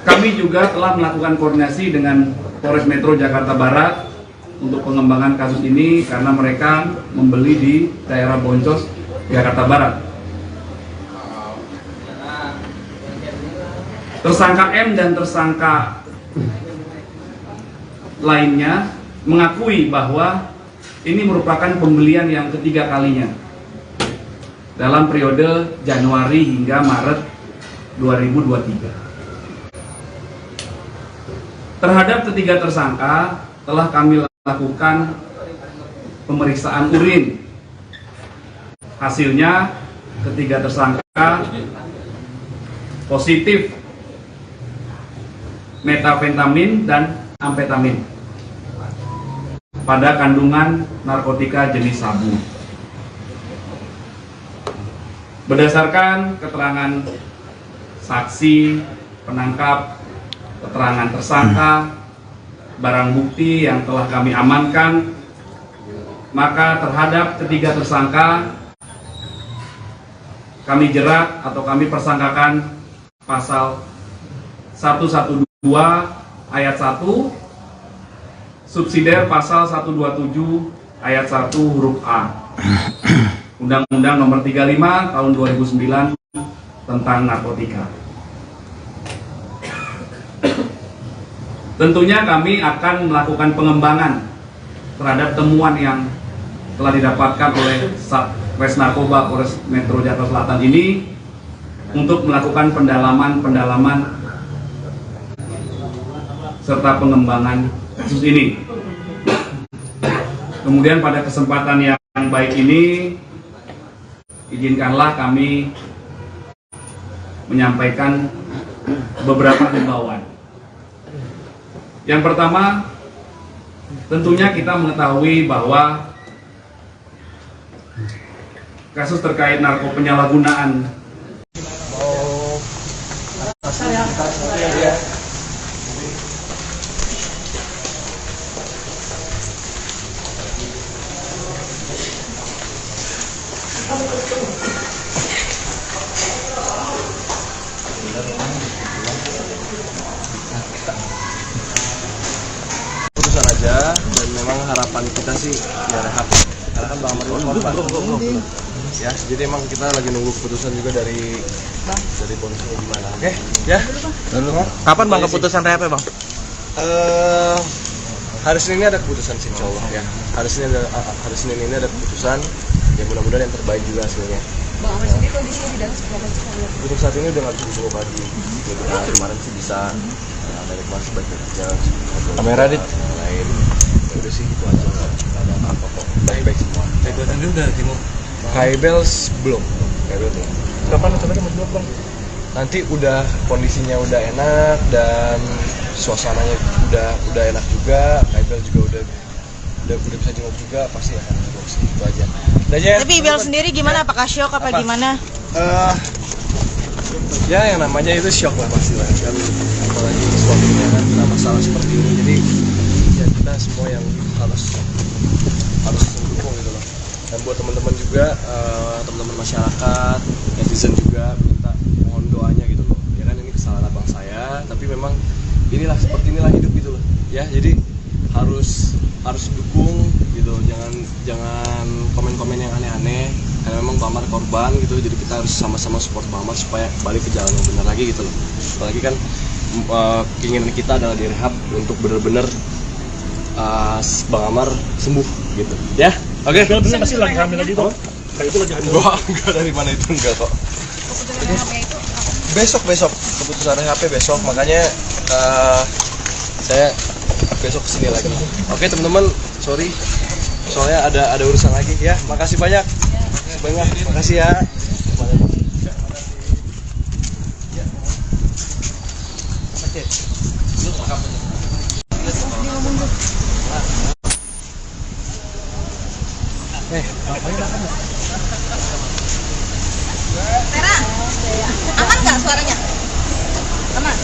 Kami juga telah melakukan koordinasi dengan Polres Metro Jakarta Barat untuk pengembangan kasus ini karena mereka membeli di daerah Boncos, Jakarta Barat. Tersangka M dan tersangka lainnya mengakui bahwa ini merupakan pembelian yang ketiga kalinya dalam periode Januari hingga Maret 2023. Terhadap ketiga tersangka telah kami lakukan pemeriksaan urin. Hasilnya ketiga tersangka positif metafentamin dan amfetamin pada kandungan narkotika jenis sabu. Berdasarkan keterangan saksi, penangkap, keterangan tersangka, barang bukti yang telah kami amankan, maka terhadap ketiga tersangka kami jerat atau kami persangkakan pasal 112 ayat 1 subsidiar pasal 127 ayat 1 huruf A Undang-Undang Nomor 35 Tahun 2009 tentang narkotika. Tentunya kami akan melakukan pengembangan terhadap temuan yang telah didapatkan oleh Satres Narkoba Polres Metro Jakarta Selatan ini untuk melakukan pendalaman serta pengembangan kasus ini. Kemudian pada kesempatan yang baik ini, izinkanlah kami menyampaikan beberapa himbauan. Yang pertama, tentunya kita mengetahui bahwa kasus terkait penyalahgunaan putusan aja, dan memang harapan kita sih ya rehab, karena kan Bang Amar korban. Ya, jadi emang kita lagi nunggu keputusan juga dari polisi gimana. Oke, ya. Kapan Bang keputusan rehab ya Bang? Hari Senin ini ada keputusan sih, insya Allah ya. Hari Senin ini ada keputusan. Ya mudah-mudahan yang terbaik juga hasilnya. Bang Amar sendiri kondisinya di dalam seberapa sekarang? Untuk saat ini udah nggak bisa dibawa pagi. Kemarin sih bisa. Dari kemarin sebaiknya jalan Kamera dit. Lain. Ya udah sih gitu aja. Ada apa kok. Baik-baik semua. Kaibel tadi udah tengok. Kaibel belum. Kaibel belum. Kapan rencana Mas Blok Bang? Nanti udah kondisinya udah enak dan suasananya udah enak juga. Kaibel juga udah bisa jenguk juga, pasti akan jenguk sih, itu aja. Tapi Ibel sendiri gimana? Apakah syok apa gimana? Ya yang namanya itu syok lah pasti lah kan, apalagi suaminya kan kena masalah seperti ini, jadi ya kita semua yang harus mendukung gitu loh. Dan buat teman-teman juga, teman-teman masyarakat, netizen juga minta mohon doanya gitu loh. Ya kan ini kesalahan abang saya, tapi memang seperti inilah hidup gitu loh. Ya jadi harus dukung gitu, jangan komen-komen yang aneh-aneh, karena memang Bang Amar korban gitu, jadi kita harus sama-sama support Bang Amar supaya balik ke jalan yang benar lagi gitu loh. Apalagi kan keinginan kita adalah direhab untuk benar-benar Bang Amar sembuh gitu ya. Oke. Bener pasti lagi hamil lagi kok. Kayak itu lagi hamil. Enggak dari mana itu enggak kok. Besok keputusan rehab besok, makanya saya besok kesini lagi. Oke teman-teman, sorry soalnya ada urusan lagi ya. Makasih banyak. Makasih ya. Tera, aman nggak suaranya? Aman.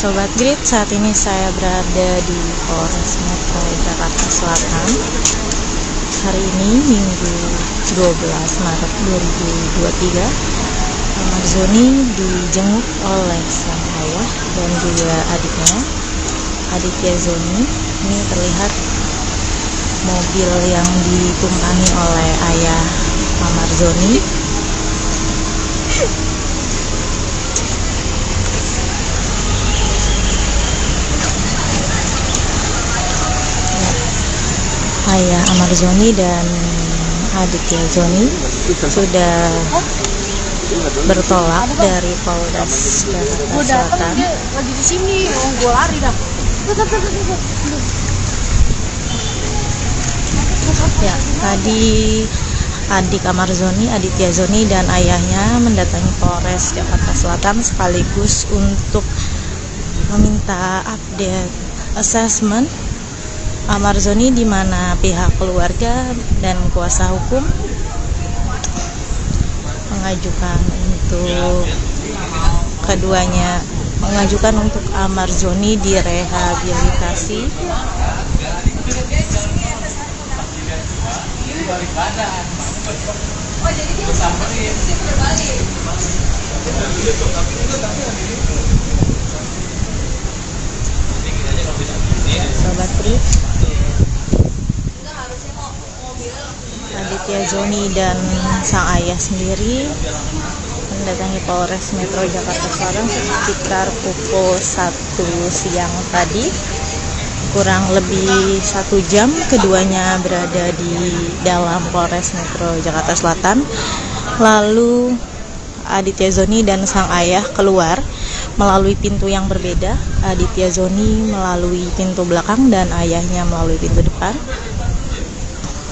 Sobat Grid, saat ini saya berada di Polres Metro Jakarta Selatan. Hari ini Minggu 12 Maret 2023. Amar Zoni dijenguk oleh sang ayah dan juga adiknya, Aditya Zoni. Ini terlihat mobil yang ditumpangi oleh ayah Amar Zoni. Ayah Amar Zoni dan Aditya Zoni sudah bertolak dari Polres Jakarta Selatan. Lagi di sini, gue lari dah. Ya, tadi adik Amar Zoni, Aditya Zoni dan ayahnya mendatangi Polres Jakarta Selatan sekaligus untuk meminta update assessment Amar Zoni, di mana pihak keluarga dan kuasa hukum mengajukan untuk Amar Zoni direhabilitasi. Sobat Pri, Aditya Zoni dan sang ayah sendiri mendatangi Polres Metro Jakarta Selatan sekitar pukul 1 siang tadi. Kurang lebih 1 jam keduanya berada di dalam Polres Metro Jakarta Selatan. Lalu Aditya Zoni dan sang ayah keluar melalui pintu yang berbeda. Aditya Zoni melalui pintu belakang dan ayahnya melalui pintu depan.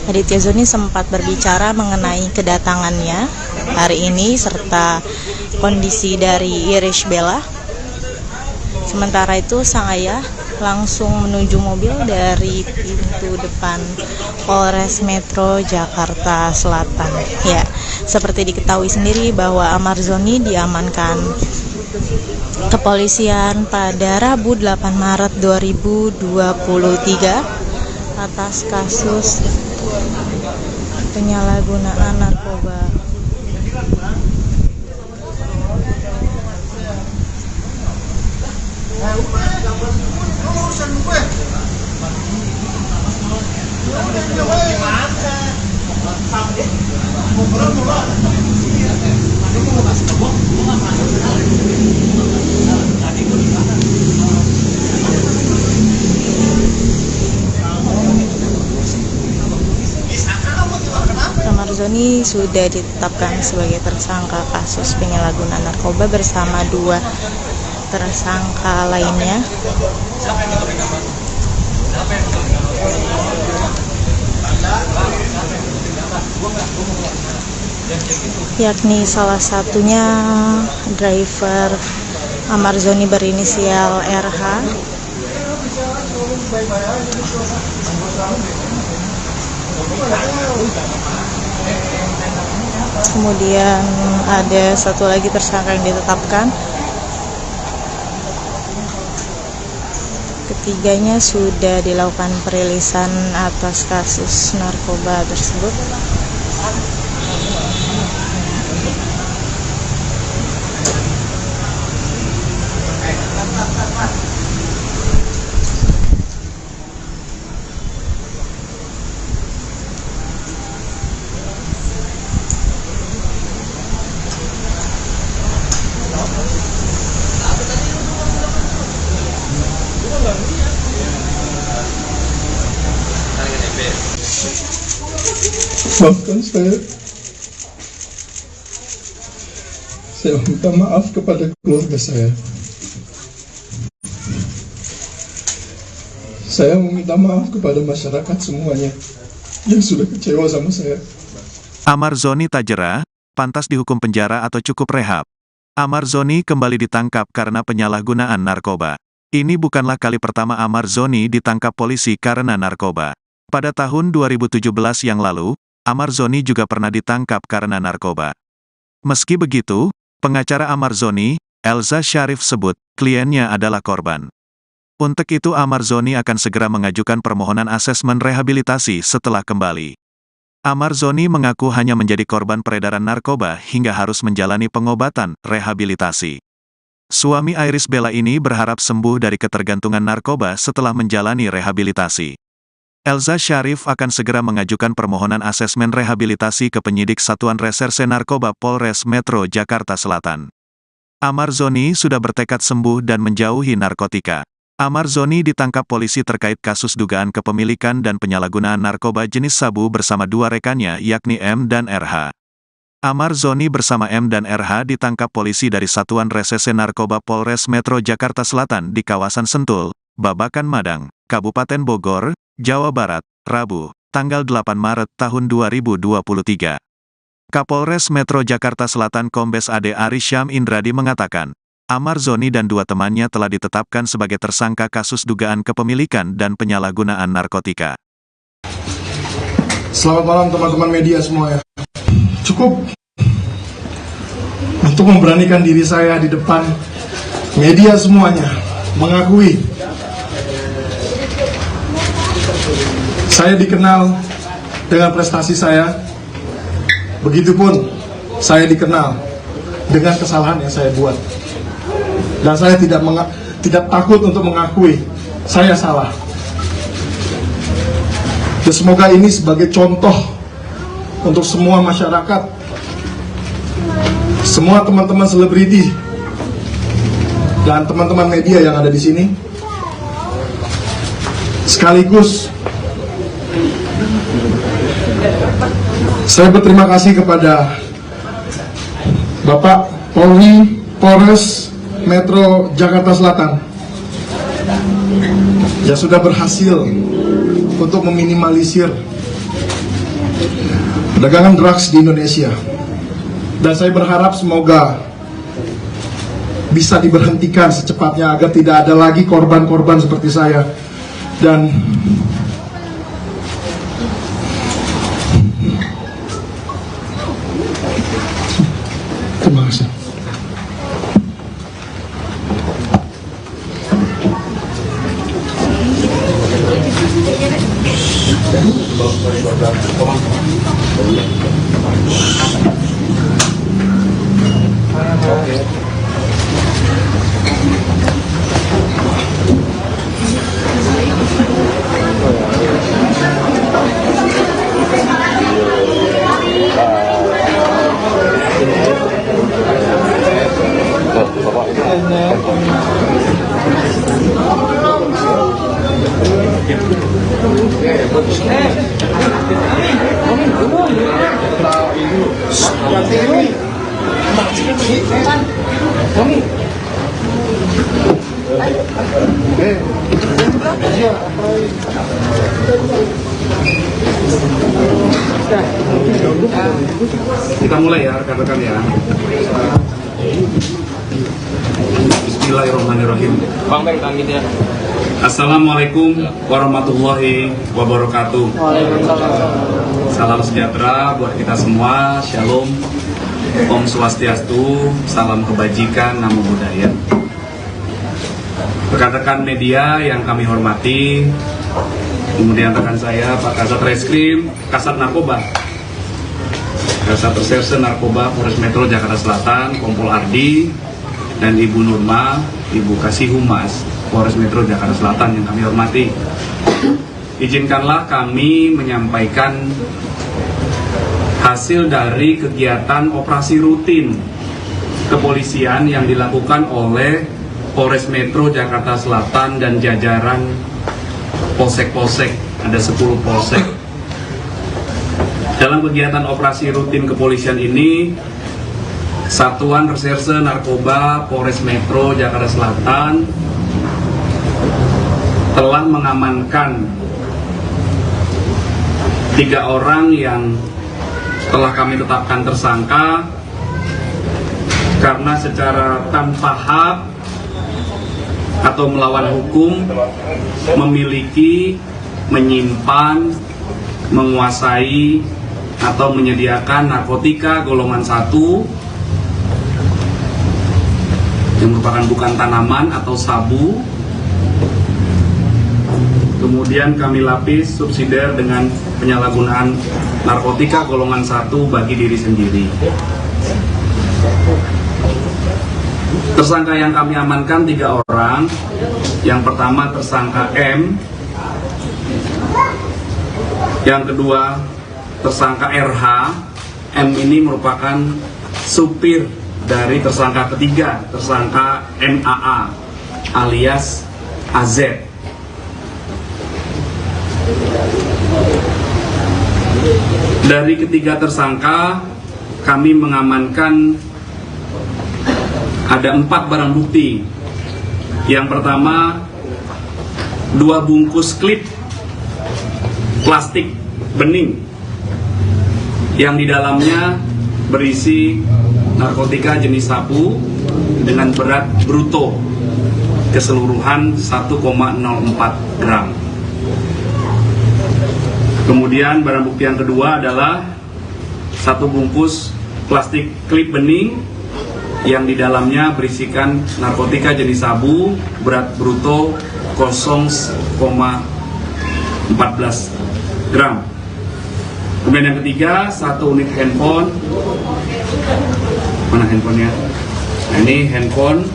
Aditya Zoni sempat berbicara mengenai kedatangannya hari ini serta kondisi dari Irish Bella. Sementara itu sang ayah langsung menuju mobil dari pintu depan Polres Metro Jakarta Selatan. Ya, seperti diketahui sendiri bahwa Amar Zoni diamankan kepolisian pada Rabu 8 Maret 2023 atas kasus penyalahgunaan narkoba. Amar Zoni sudah ditetapkan sebagai tersangka kasus penyalahgunaan narkoba bersama 2 tersangka lainnya, yakni salah satunya driver Amar Zoni berinisial RH, kemudian ada satu lagi tersangka yang ditetapkan. Ketiganya sudah dilakukan perilisan atas kasus narkoba tersebut. Maafkan saya minta maaf kepada keluarga saya. Saya meminta maaf kepada masyarakat semuanya yang sudah kecewa sama saya. Amar Zoni tak jera, pantas dihukum penjara atau cukup rehab. Amar Zoni kembali ditangkap karena penyalahgunaan narkoba. Ini bukanlah kali pertama Amar Zoni ditangkap polisi karena narkoba. Pada tahun 2017 yang lalu, Amar Zoni juga pernah ditangkap karena narkoba. Meski begitu, pengacara Amar Zoni, Elza Syarif sebut, kliennya adalah korban. Untuk itu Amar Zoni akan segera mengajukan permohonan asesmen rehabilitasi setelah kembali. Amar Zoni mengaku hanya menjadi korban peredaran narkoba hingga harus menjalani pengobatan rehabilitasi. Suami Iris Bella ini berharap sembuh dari ketergantungan narkoba setelah menjalani rehabilitasi. Elza Syarif akan segera mengajukan permohonan asesmen rehabilitasi ke penyidik Satuan Reserse Narkoba Polres Metro Jakarta Selatan. Amar Zoni sudah bertekad sembuh dan menjauhi narkotika. Amar Zoni ditangkap polisi terkait kasus dugaan kepemilikan dan penyalahgunaan narkoba jenis sabu bersama dua rekannya yakni M dan RH. Amar Zoni bersama M dan RH ditangkap polisi dari Satuan Reserse Narkoba Polres Metro Jakarta Selatan di kawasan Sentul, Babakan Madang, Kabupaten Bogor, Jawa Barat, Rabu, tanggal 8 Maret tahun 2023. Kapolres Metro Jakarta Selatan Kombes Ade Ari Syam Indradi mengatakan, Amar Zoni dan dua temannya telah ditetapkan sebagai tersangka kasus dugaan kepemilikan dan penyalahgunaan narkotika. Selamat malam teman-teman media semua ya. Cukup untuk memberanikan diri saya di depan media semuanya, mengakui saya dikenal dengan prestasi saya, begitupun saya dikenal dengan kesalahan yang saya buat. Dan saya tidak takut untuk mengakui saya salah. Dan semoga ini sebagai contoh untuk semua masyarakat, semua teman-teman selebriti dan teman-teman media yang ada di sini. Sekaligus saya berterima kasih kepada Bapak Polri Polres Metro Jakarta Selatan yang sudah berhasil untuk meminimalisir perdagangan drugs di Indonesia. Dan saya berharap semoga bisa diberhentikan secepatnya agar tidak ada lagi korban-korban seperti saya. Dan terima kasih. Kita mulai ya rekan-rekan ya. Bismillahirrahmanirrahim. Assalamualaikum warahmatullahi wabarakatuh. Salam sejahtera buat kita semua. Shalom, Om Swastiastu, salam kebajikan, namo buddhaya. Rekan-rekan media yang kami hormati, kemudian rekan saya Pak Kasat Reskrim, Kasat Narkoba, Kasat Reserse Narkoba Polres Metro Jakarta Selatan, Kompol Ardi, dan Ibu Nurma, Ibu Kasih Humas Polres Metro Jakarta Selatan yang kami hormati. Izinkanlah kami menyampaikan hasil dari kegiatan operasi rutin kepolisian yang dilakukan oleh Polres Metro Jakarta Selatan dan jajaran polsek-polsek, ada 10 polsek. Dalam kegiatan operasi rutin kepolisian ini, Satuan Reserse Narkoba Polres Metro Jakarta Selatan telah mengamankan 3 orang yang telah kami tetapkan tersangka karena secara tanpa hak atau melawan hukum memiliki, menyimpan, menguasai atau menyediakan narkotika golongan 1 yang merupakan bukan tanaman atau sabu. Kemudian kami lapis subsidiar dengan penyalahgunaan narkotika golongan 1 bagi diri sendiri. Tersangka yang kami amankan 3 orang. Yang pertama tersangka M, yang kedua tersangka RH. M ini merupakan supir dari tersangka ketiga, tersangka MAA alias AZ. Dari ketiga tersangka kami mengamankan ada 4 barang bukti. Yang pertama, 2 bungkus klip plastik bening yang di dalamnya berisi narkotika jenis sabu dengan berat bruto keseluruhan 1,04 gram. Kemudian barang bukti yang kedua adalah 1 bungkus plastik klip bening yang di dalamnya berisikan narkotika jenis sabu berat bruto 0,14 gram. Kemudian yang ketiga 1 unit handphone. Mana handphonenya? Nah, ini handphone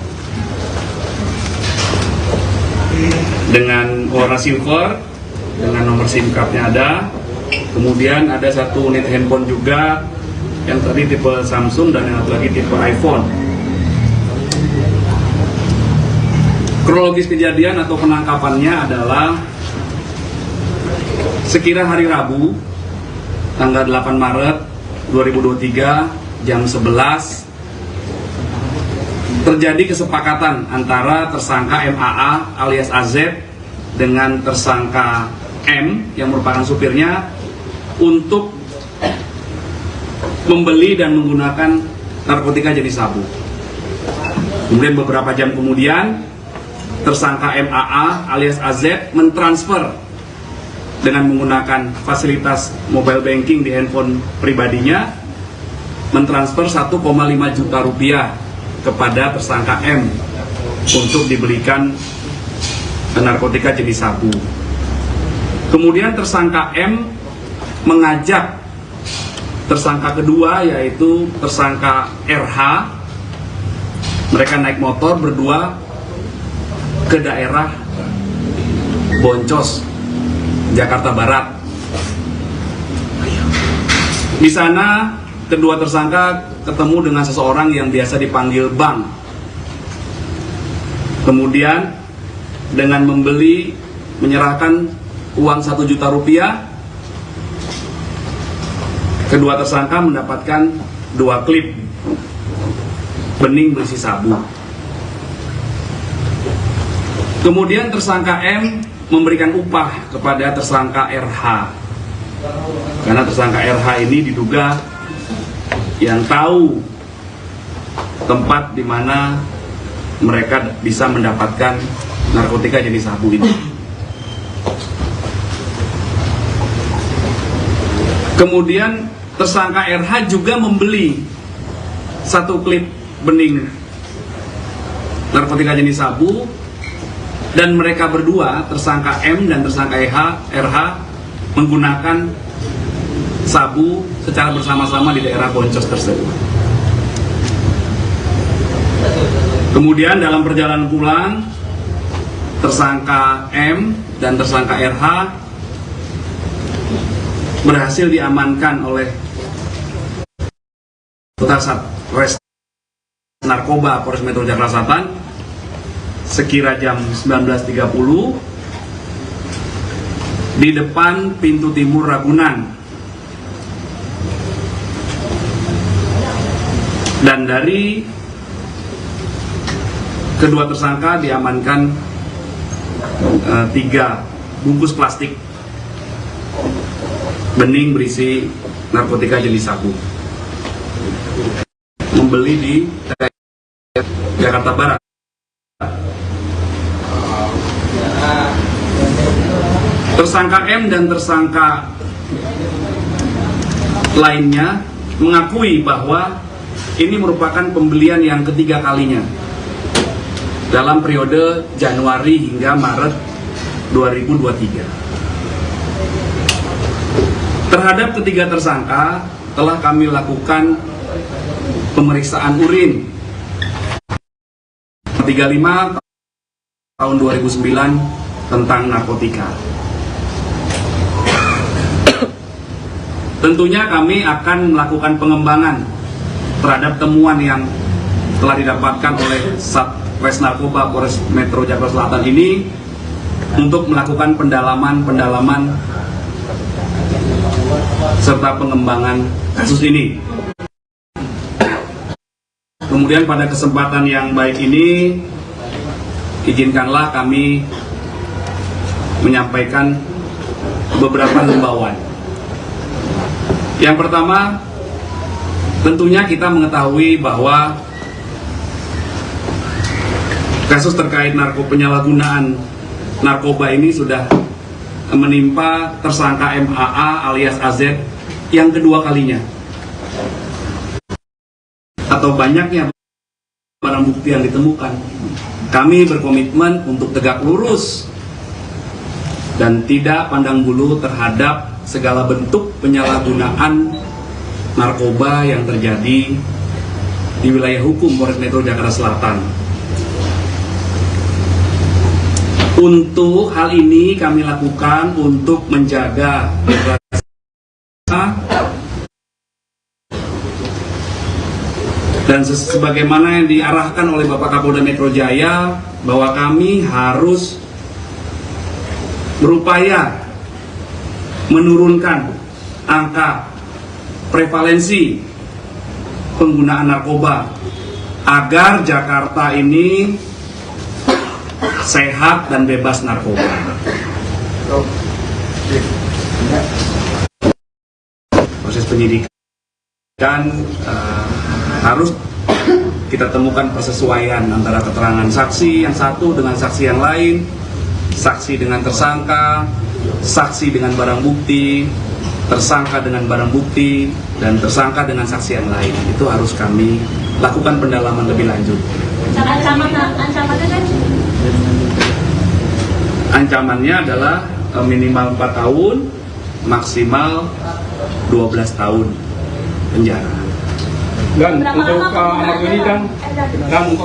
dengan warna silver dengan nomor SIM cardnya ada. Kemudian ada 1 unit handphone juga yang tadi tipe Samsung dan yang satu lagi tipe iPhone. Kronologis kejadian atau penangkapannya adalah sekira hari Rabu tanggal 8 Maret 2023 jam 11 terjadi kesepakatan antara tersangka MAA alias AZ dengan tersangka M yang merupakan supirnya untuk membeli dan menggunakan narkotika jenis sabu. Kemudian beberapa jam kemudian tersangka MAA alias AZ mentransfer dengan menggunakan fasilitas mobile banking di handphone pribadinya, mentransfer 1,5 juta rupiah kepada tersangka M untuk dibelikan narkotika jenis sabu. Kemudian tersangka M mengajak tersangka kedua yaitu tersangka RH. Mereka naik motor berdua ke daerah Boncos, Jakarta Barat. Di sana kedua tersangka ketemu dengan seseorang yang biasa dipanggil Bang. Kemudian dengan menyerahkan uang 1 juta rupiah, kedua tersangka mendapatkan 2 klip bening berisi sabu. Kemudian tersangka M memberikan upah kepada tersangka RH, karena tersangka RH ini diduga yang tahu tempat di mana mereka bisa mendapatkan narkotika jenis sabu ini. Kemudian tersangka RH juga membeli 1 klip bening narkotika jenis sabu, dan mereka berdua, tersangka M dan tersangka RH, menggunakan sabu secara bersama-sama di daerah Boncos tersebut. Kemudian dalam perjalanan pulang, tersangka M dan tersangka RH berhasil diamankan oleh Satres Narkoba Polres Metro Jakarta Selatan sekira jam 19.30 di depan pintu timur Ragunan. Dan dari kedua tersangka diamankan 3 bungkus plastik bening berisi narkotika jenis sabu, membeli di Jakarta Barat. Tersangka M dan tersangka lainnya mengakui bahwa ini merupakan pembelian yang ketiga kalinya. dalam periode Januari hingga Maret 2023. Terhadap ketiga tersangka telah kami lakukan pemeriksaan urin 35 tahun 2009 tentang narkotika. Tentunya kami akan melakukan pengembangan terhadap temuan yang telah didapatkan oleh Satres Narkoba Polres Metro Jakarta Selatan ini untuk melakukan pendalaman serta pengembangan kasus ini. Kemudian pada kesempatan yang baik ini, izinkanlah kami menyampaikan beberapa himbauan. Yang pertama, tentunya kita mengetahui bahwa kasus terkait penyalahgunaan narkoba ini sudah menimpa tersangka MAA alias AZ yang kedua kalinya. Atau banyaknya barang bukti yang ditemukan. Kami berkomitmen untuk tegak lurus dan tidak pandang bulu terhadap segala bentuk penyalahgunaan narkoba yang terjadi di wilayah hukum Polres Metro Jakarta Selatan. Untuk hal ini kami lakukan untuk menjaga dan sebagaimana yang diarahkan oleh Bapak Kapolda Metro Jaya bahwa kami harus berupaya menurunkan angka prevalensi penggunaan narkoba agar Jakarta ini sehat dan bebas narkoba. Proses penyidikan harus kita temukan persesuaian antara keterangan saksi yang satu dengan saksi yang lain, saksi dengan tersangka, saksi dengan barang bukti, tersangka dengan barang bukti, dan tersangka dengan saksi yang lain. Itu harus kami lakukan pendalaman lebih lanjut. Ancamannya adalah minimal 4 tahun, maksimal 12 tahun penjara. Dan untuk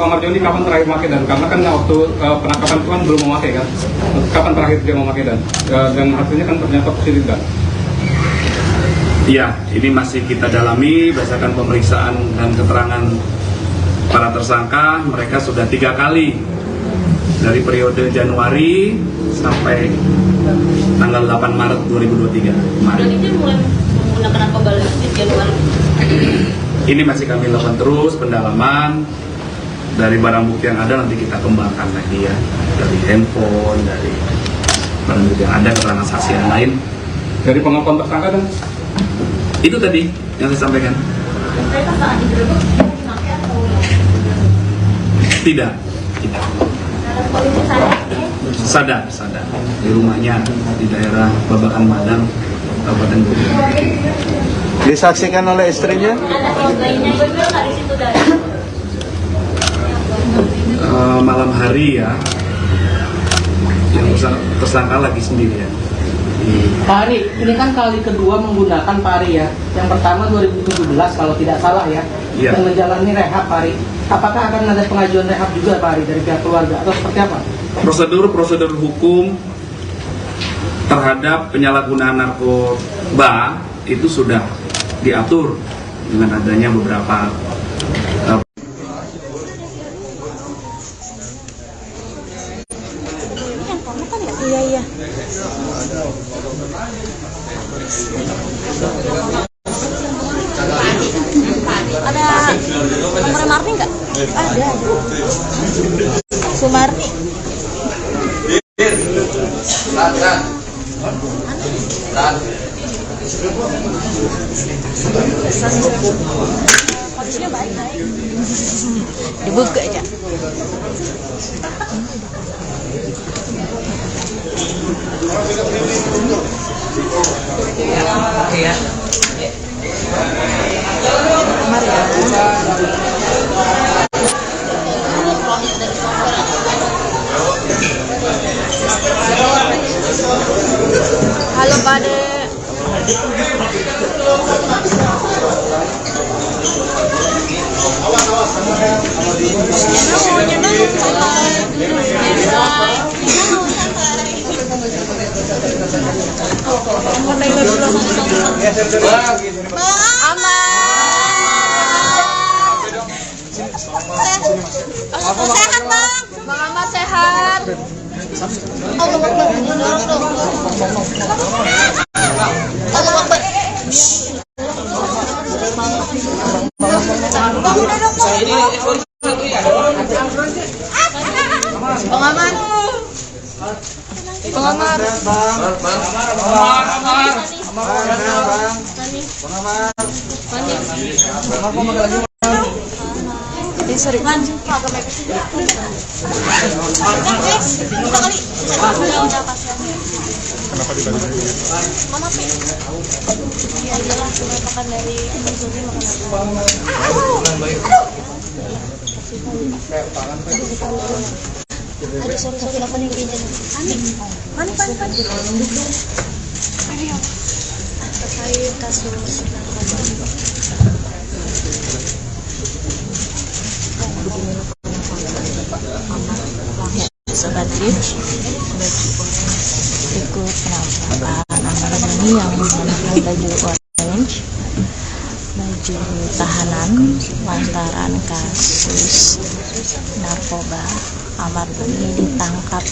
Amar Joni kapan terakhir memakai dan karena kan waktu penangkapan itu kan belum memakai kan, kapan terakhir dia memakai dan hasilnya kan ternyata positif dan. Iya, ini masih kita dalami berdasarkan pemeriksaan dan keterangan para tersangka. Mereka sudah 3 kali dari periode Januari sampai tanggal 8 Maret 2023 kemarin. Dan itu mulai menggunakan narkoba di Januari. Ini masih kami lakukan terus pendalaman dari barang bukti yang ada, nanti kita kembangkan lagi ya, dari handphone, dari barang bukti yang ada, keterangan saksi yang lain. Dari pengakuan tersangka dan itu tadi yang saya sampaikan. Tidak. Sadar di rumahnya di daerah Babakan Madang, Kabupaten Bogor. Disaksikan oleh istrinya? Malam hari ya, yang tersangka lagi sendirian. Pak Ari, ini kan kali kedua menggunakan Pak Ari ya. Yang pertama 2017 kalau tidak salah ya, Iya. yang menjalani rehab Pak Ari. Apakah akan ada pengajuan rehab juga Pak Ari dari pihak keluarga atau seperti apa? Prosedur hukum terhadap penyalahgunaan narkoba itu sudah diatur dengan adanya beberapa Iya. Ada nomor Marni nggak? Ada. Sumarni. Kondisinya baik. Dibuka aja. Kamar ya. Halo Pade. Sehat Bang. Bang Ahmad sehat. Allah Akbar. Allah Akbar. Bang udah dong. Bang Ahmad. Bang Ahmad. Sorry. Kenapa dibalik? Mana sih? Iya jelas makan dari Zuri makan apa? Aduh, sorry apa nih pinjam? Pani. Terkait kasus narkoba. Sobat Rich ikut penampakan Ahmad Zoni yang menggunakan baju orange, baju tahanan lantaran kasus narkoba. Ahmad Zoni ditangkap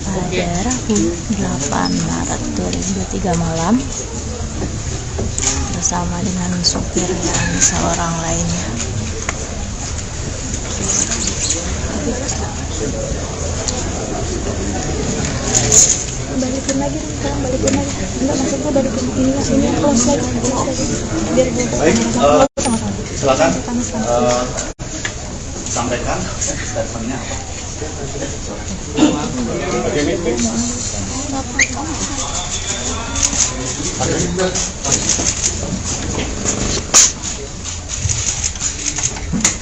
pada Rabu 8 Maret 2003 malam bersama dengan supir dan seorang lainnya. Balikin lagi dong, balikin lagi. Enggak, maksudnya balikin ini close lagi. Biar gue Baik, silakan sampaikan statementnya apa.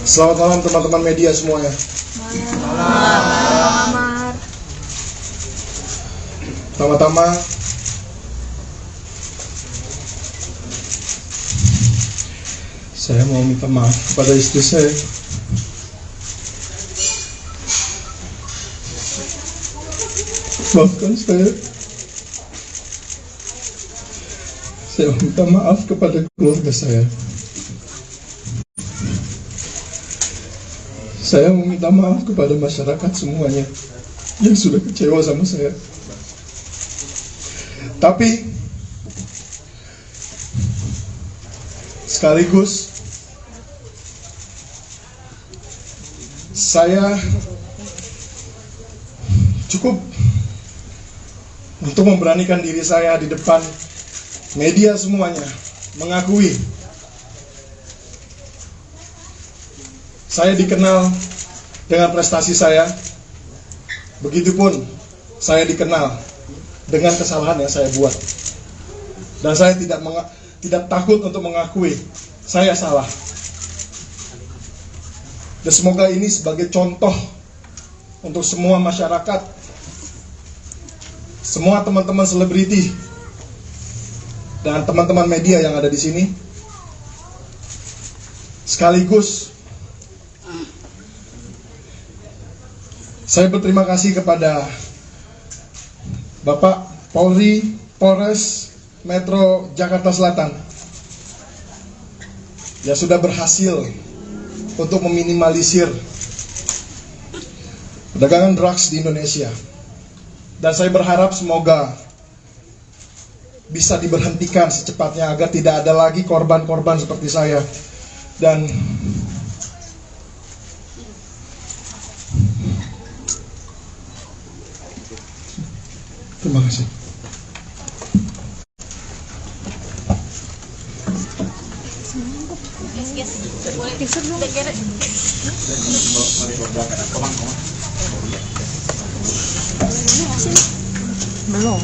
Selamat malam teman-teman media semuanya. Pertama-tama saya mau minta maaf kepada istri saya. Maafkan saya. Saya minta maaf kepada keluarga saya. Saya meminta maaf kepada masyarakat semuanya yang sudah kecewa sama saya. Tapi sekaligus saya cukup untuk memberanikan diri saya di depan media semuanya mengakui saya dikenal dengan prestasi saya, begitupun saya dikenal dengan kesalahan yang saya buat. Dan saya tidak takut untuk mengakui saya salah. Dan semoga ini sebagai contoh untuk semua masyarakat, semua teman-teman selebriti, dan teman-teman media yang ada di sini. Sekaligus saya berterima kasih kepada Bapak Polres Metro Jakarta Selatan yang sudah berhasil untuk meminimalisir perdagangan drugs di Indonesia. Dan saya berharap semoga bisa diberhentikan secepatnya agar tidak ada lagi korban-korban seperti saya. Dan terima kasih. Belum.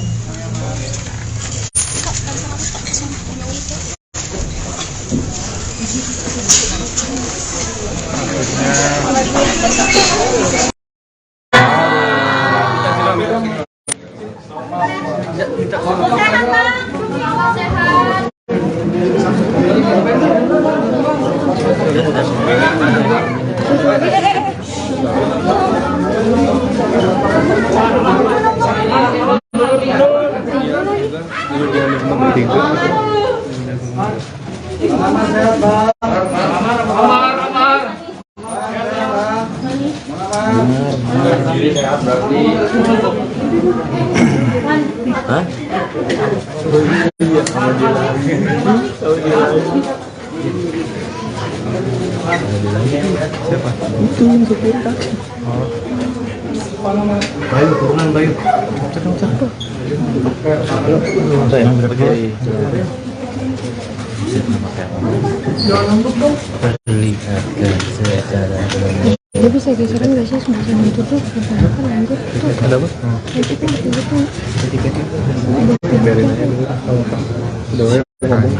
Bayu, turunan Bayu. Perlihatkan secara dia bisa geseran nggak sih semakin ditutup kan lanjut tuh Ada apa? itu kan Biarin aja dulu. Udah ngomong.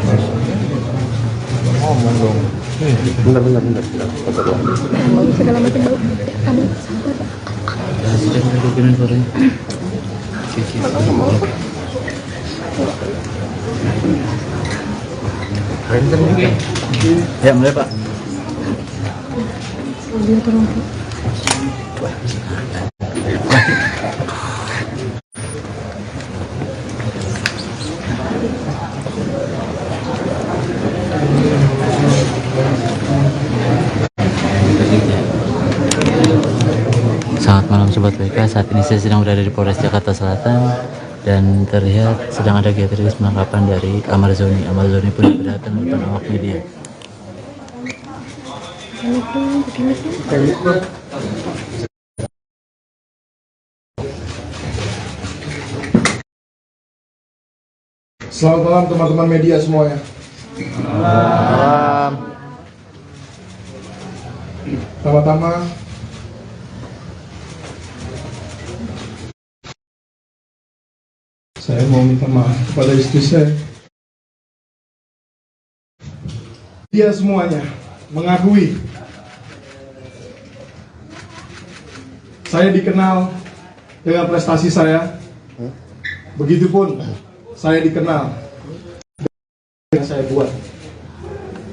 Ngomong dong. Bentar. segala macam bau kamu sabar Sudah mendukungin suaranya. Cici. Keren kan ini? Ya mulai Pak. dia tolong Selamat malam Sobat WK, saat ini saya sedang berada di Polres Jakarta Selatan dan terlihat sedang ada geoteris penangkapan dari Amar Zoni. Amar Zoni pun berdatang di depan awak media. Selamat malam teman-teman media semuanya. Pertama-tama saya mau minta maaf kepada istri saya. Dia semuanya mengakui saya dikenal dengan prestasi saya. Begitupun saya dikenal yang saya buat.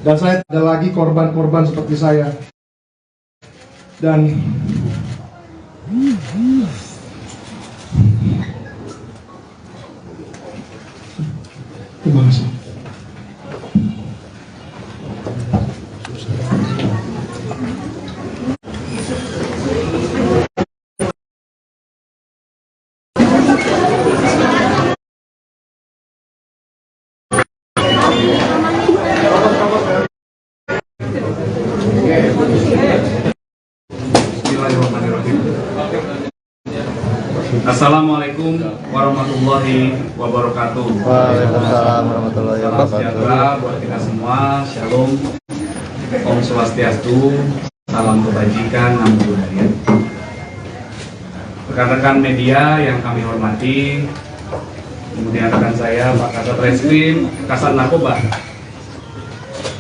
Dan saya tidak ada lagi korban-korban seperti saya. Dan terima kasih. Assalamualaikum warahmatullahi wabarakatuh. Waalaikumsalam warahmatullahi Salam wabarakatuh. sejahtera buat kita semua. Shalom, Om Swastiastu, salam kebajikan, namo buddhaya. Rekan-rekan media yang kami hormati, kemudian rekan saya Pak Kasat Reskrim Kasat Narkoba,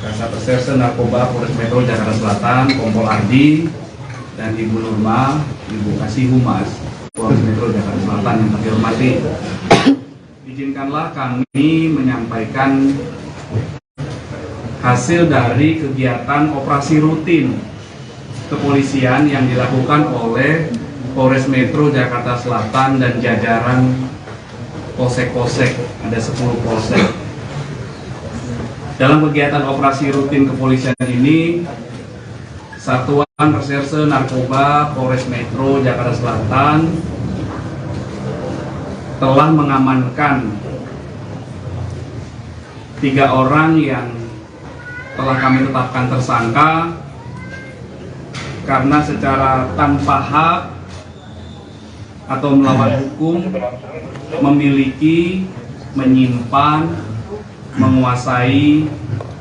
Kasat Reserse Narkoba Polres Metro Jakarta Selatan, Kompol Ardi, dan Ibu Nurma, Ibu Kasih Humas Polres Metro Jakarta Selatan yang kami hormati. Izinkanlah kami menyampaikan hasil dari kegiatan operasi rutin kepolisian yang dilakukan oleh Polres Metro Jakarta Selatan dan jajaran polsek-polsek, ada 10 polsek. Dalam kegiatan operasi rutin kepolisian ini, Satuan Reserse Narkoba Polres Metro Jakarta Selatan telah mengamankan 3 orang yang telah kami tetapkan tersangka karena secara tanpa hak atau melawan hukum memiliki, menyimpan, menguasai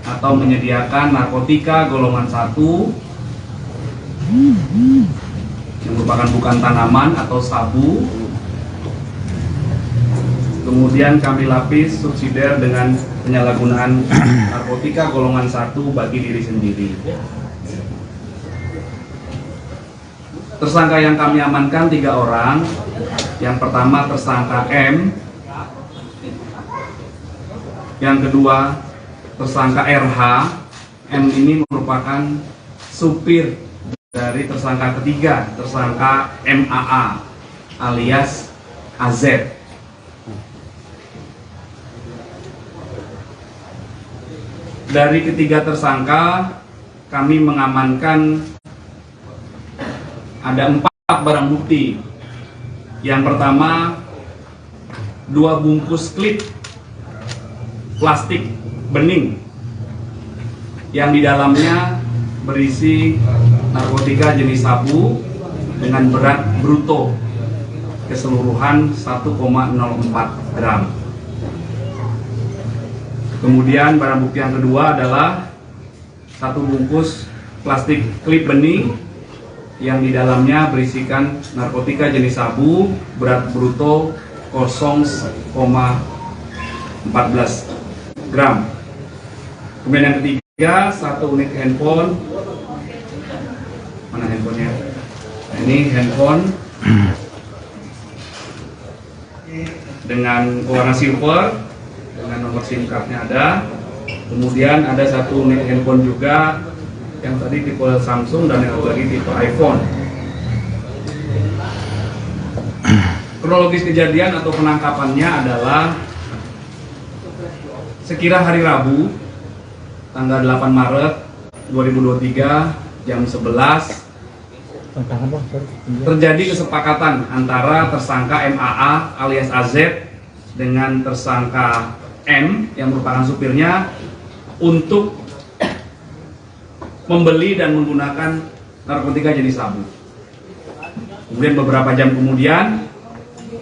atau menyediakan narkotika golongan 1 yang merupakan bukan tanaman atau sabu. Kemudian kami lapis subsidiar dengan penyalahgunaan narkotika golongan 1 bagi diri sendiri. Tersangka yang kami amankan 3 orang. Yang pertama tersangka M Yang kedua, tersangka RH. M ini merupakan supir dari tersangka ketiga, tersangka MAA alias AZ. Dari ketiga tersangka, kami mengamankan ada 4 barang bukti. Yang pertama, 2 bungkus klip plastik bening yang di dalamnya berisi narkotika jenis sabu dengan berat bruto keseluruhan 1,04 gram. Kemudian barang bukti yang kedua adalah 1 bungkus plastik klip bening yang di dalamnya berisikan narkotika jenis sabu berat bruto 0,14 gram. Kemudian yang ketiga, 1 unit handphone. Mana handphonenya? Nah, ini handphone dengan warna silver dengan nomor SIM cardnya ada. Kemudian ada 1 unit handphone juga yang tadi tipe Samsung dan yang lagi tipe iPhone. Kronologis kejadian atau penangkapannya adalah sekira hari Rabu tanggal 8 Maret 2023 jam 11 terjadi kesepakatan antara tersangka MAA alias AZ dengan tersangka M yang merupakan supirnya untuk membeli dan menggunakan narkotika jenis sabu. Kemudian beberapa jam kemudian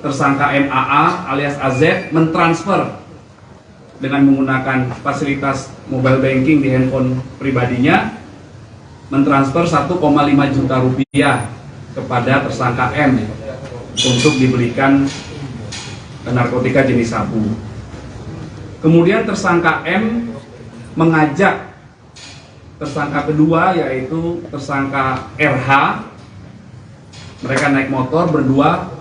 tersangka MAA alias AZ mentransfer dengan menggunakan fasilitas mobile banking di handphone pribadinya, mentransfer 1,5 juta rupiah kepada tersangka M untuk dibelikan narkotika jenis sabu. Kemudian tersangka M mengajak tersangka kedua yaitu tersangka RH. Mereka naik motor berdua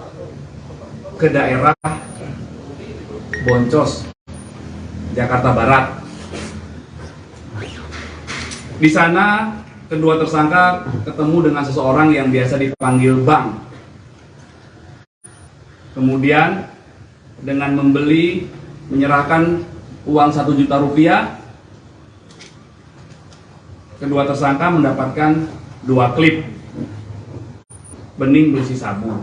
ke daerah Boncos, Jakarta Barat. Di sana kedua tersangka ketemu dengan seseorang yang biasa dipanggil Bang. Kemudian dengan menyerahkan uang 1 juta rupiah, kedua tersangka mendapatkan 2 klip bening berisi sabu.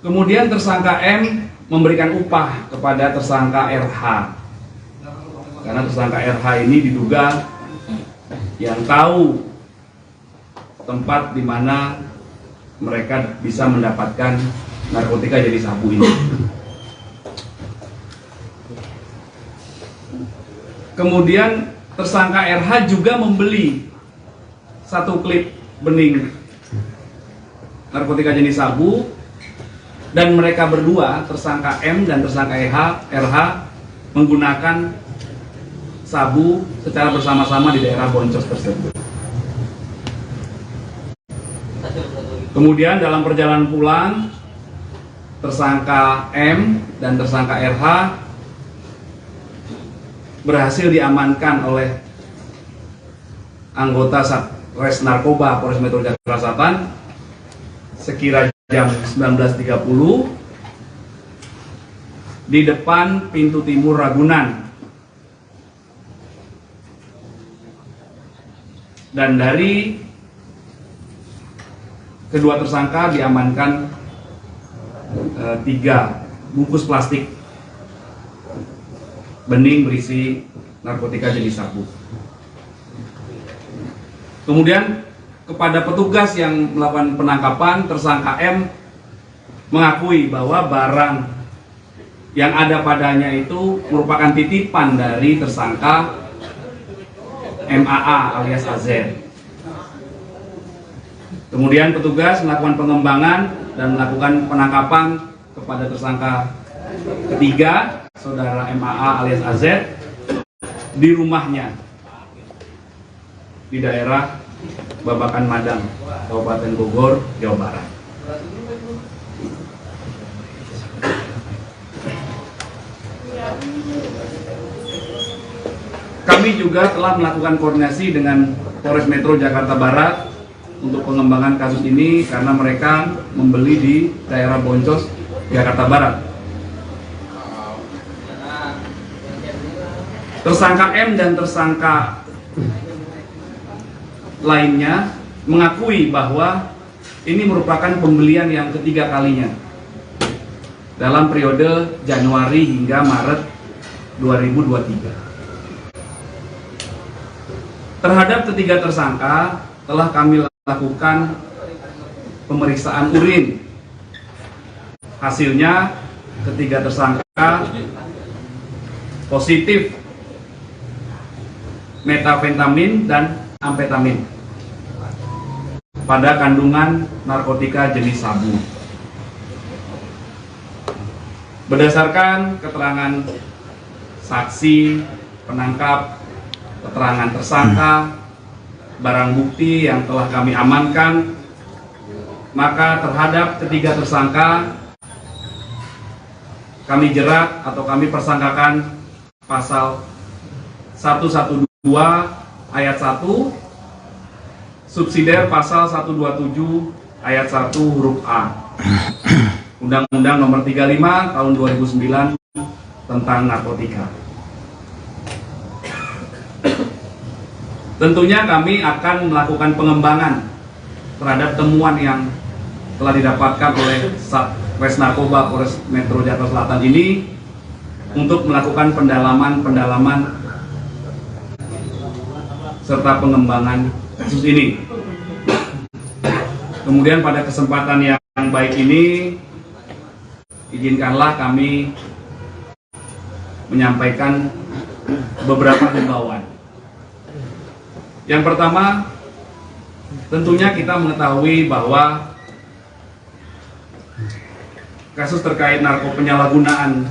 Kemudian tersangka M memberikan upah kepada tersangka RH, karena tersangka RH ini diduga yang tahu tempat di mana mereka bisa mendapatkan narkotika jenis sabu ini. Kemudian tersangka RH juga membeli 1 klip bening narkotika jenis sabu, dan mereka berdua, tersangka M dan tersangka RH menggunakan sabu secara bersama-sama di daerah Boncos tersebut. Kemudian dalam perjalanan pulang, tersangka M dan tersangka RH berhasil diamankan oleh anggota Satres Narkoba Polres Metro Jakarta Selatan sekira jam 19.30 di depan pintu timur Ragunan. Dan dari kedua tersangka diamankan 3 bungkus plastik bening berisi narkotika jenis sabu. Kemudian kepada petugas yang melakukan penangkapan, tersangka M mengakui bahwa barang yang ada padanya itu merupakan titipan dari tersangka MAA alias AZ. Kemudian petugas melakukan pengembangan dan melakukan penangkapan kepada tersangka ketiga, saudara MAA alias AZ, di rumahnya di daerah Babakan Madang, Kabupaten Bogor, Jawa Barat. Kami juga telah melakukan koordinasi dengan Polres Metro Jakarta Barat untuk pengembangan kasus ini karena mereka membeli di daerah Boncos, Jakarta Barat. Tersangka M dan tersangka lainnya mengakui bahwa ini merupakan pembelian yang ketiga kalinya dalam periode Januari hingga Maret 2023. Terhadap ketiga tersangka telah kami lakukan pemeriksaan urin. Hasilnya ketiga tersangka positif metafentamin dan amfetamin pada kandungan narkotika jenis sabu. Berdasarkan keterangan saksi, penangkap, keterangan tersangka, barang bukti yang telah kami amankan, maka terhadap ketiga tersangka kami jerat atau kami persangkakan pasal 112 ayat 1, subsidiar pasal 127 ayat 1 huruf A Undang-Undang Nomor 35 Tahun 2009 tentang narkotika. Tentunya kami akan melakukan pengembangan terhadap temuan yang telah didapatkan oleh Satres Narkoba Polres Metro Jakarta Selatan ini untuk melakukan pendalaman serta pengembangan kasus ini. Kemudian pada kesempatan yang baik ini, izinkanlah kami menyampaikan beberapa himbauan. Yang pertama, tentunya kita mengetahui bahwa kasus terkait penyalahgunaan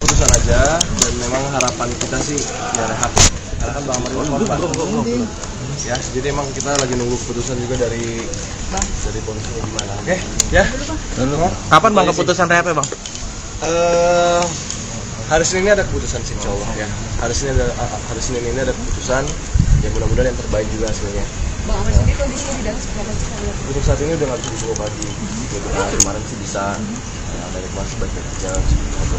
putusan aja, dan memang harapan kita sih ya rehat, karena kan Bang Amar ini korban ya, jadi emang kita lagi nunggu keputusan juga dari polisinya gimana. Oke ya, Kapan Bang keputusan rehab Bang? Hari Senin ini ada keputusan sih, insya Allah ya. Hari Senin ini ada keputusan, ya mudah-mudahan yang terbaik juga hasilnya. Bang Amar sendiri kondisinya di dalam seberapa sih? Untuk saat ini udah nggak bisa dibawa pagi. Kemarin sih bisa, dari kemarin baik-baik aja.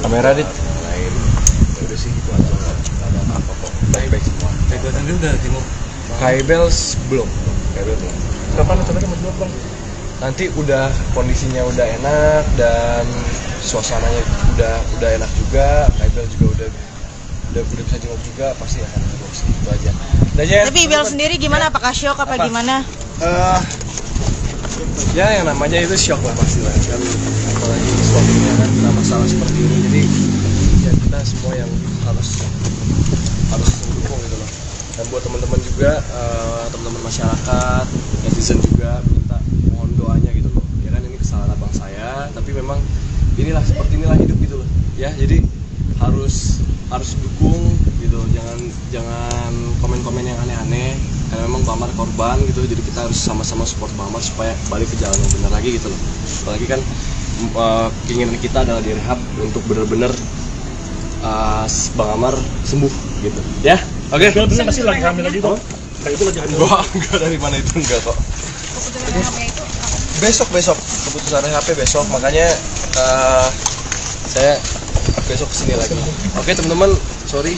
Kamera dit. Lain, ya udah sih itu aja, nggak ada apa-apa kok. Baik-baik semua. Kaibel sendiri udah jenguk. Kaibel belum. Kapan rencananya mau jenguk Bang? Nanti udah kondisinya udah enak dan suasananya udah enak juga. Kaibel juga udah bisa jenguk juga, pasti akan jenguk segitu aja. Tapi Bel sendiri gimana? Apakah shock apa gimana? Ya yang namanya itu shock lah pasti lah kan, apalagi suaminya kan kena masalah seperti ini, jadi ya kita semua yang harus mendukung gitu loh. Dan buat teman-teman juga, teman-teman masyarakat, netizen juga minta mohon doanya gitu loh. Ya kan ini kesalahan abang saya, tapi memang inilah seperti inilah hidup gitu loh. Ya jadi harus dukung gitu, jangan komen-komen yang aneh-aneh, karena memang Bang Amar korban gitu, jadi kita harus sama-sama support Bang Amar supaya balik ke jalan yang benar lagi gitu loh. Apalagi kan keinginan kita adalah direhab untuk benar-benar Bang Amar sembuh gitu ya. Oke. Bener pasti lagi hamil lagi kok. Kayak itu lagi hamil. Enggak, dari mana itu enggak kok. Keputusan rehabnya itu Besok keputusan rehabnya besok, makanya saya besok kesini lagi. Oke teman-teman, sorry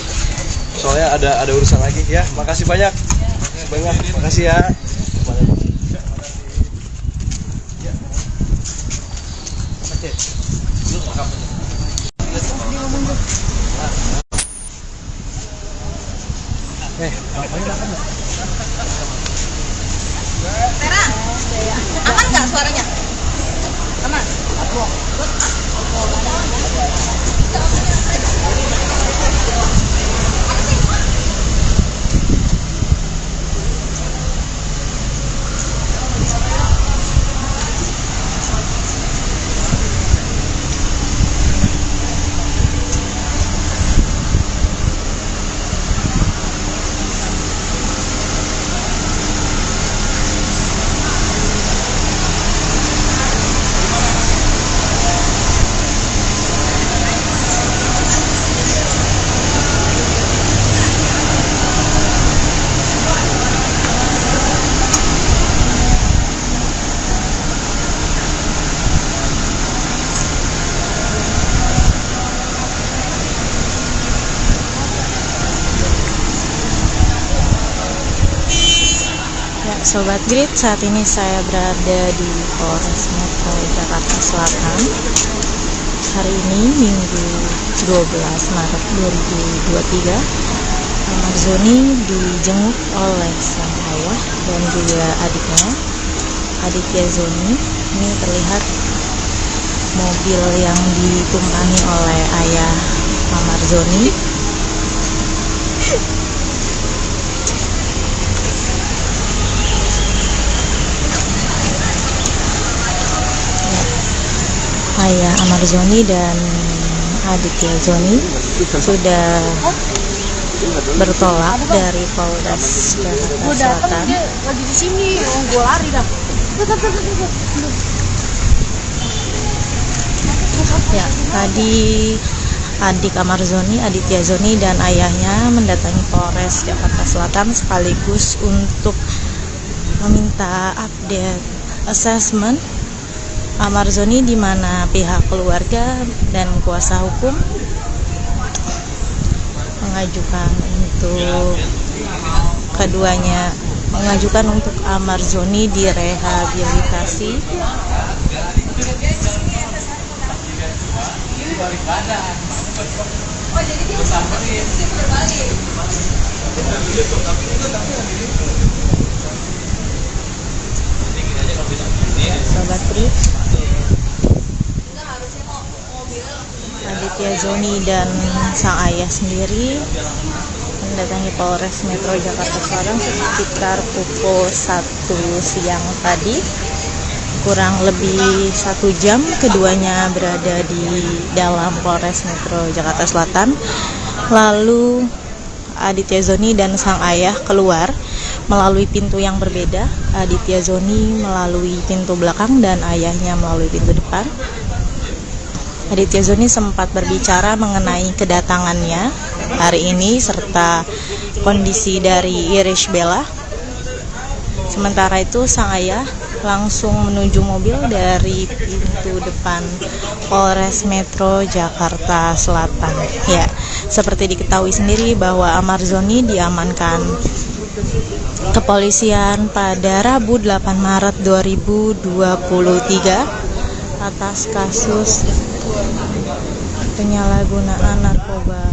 soalnya ada urusan lagi ya. Makasih banyak. Makasih ya. Tera, aman nggak suaranya? Aman? Sobat Grid, saat ini saya berada di Polres Metro Jakarta Selatan. Hari ini Minggu 12 Maret 2023, Amar Zoni dijenguk oleh sang ayah dan juga adiknya, Aditya Zoni. Ini terlihat mobil yang ditumpangi oleh ayah Amar Zoni. Ayah Amar Zoni dan Aditya Zoni sudah bertolak dari Polres Jakarta Selatan. Lagi di sini, gue lari dah. Ya, tadi adik Amar Zoni, Aditya Zoni dan ayahnya mendatangi Polres Jakarta Selatan sekaligus untuk meminta update assessment Amar Zoni, di mana pihak keluarga dan kuasa hukum mengajukan untuk Amar Zoni direhabilitasi. Sobat Pri, Aditya Zoni dan sang ayah sendiri mendatangi Polres Metro Jakarta Selatan sekitar pukul 1 siang tadi. Kurang lebih 1 jam keduanya berada di dalam Polres Metro Jakarta Selatan. Lalu Aditya Zoni dan sang ayah keluar melalui pintu yang berbeda. Aditya Zoni melalui pintu belakang dan ayahnya melalui pintu depan. Aditya Zoni sempat berbicara mengenai kedatangannya hari ini serta kondisi dari Irish Bella. Sementara itu sang ayah langsung menuju mobil dari pintu depan Polres Metro Jakarta Selatan. Ya, seperti diketahui sendiri bahwa Amar Zoni diamankan kepolisian pada Rabu 8 Maret 2023 atas kasus penyalahgunaan narkoba.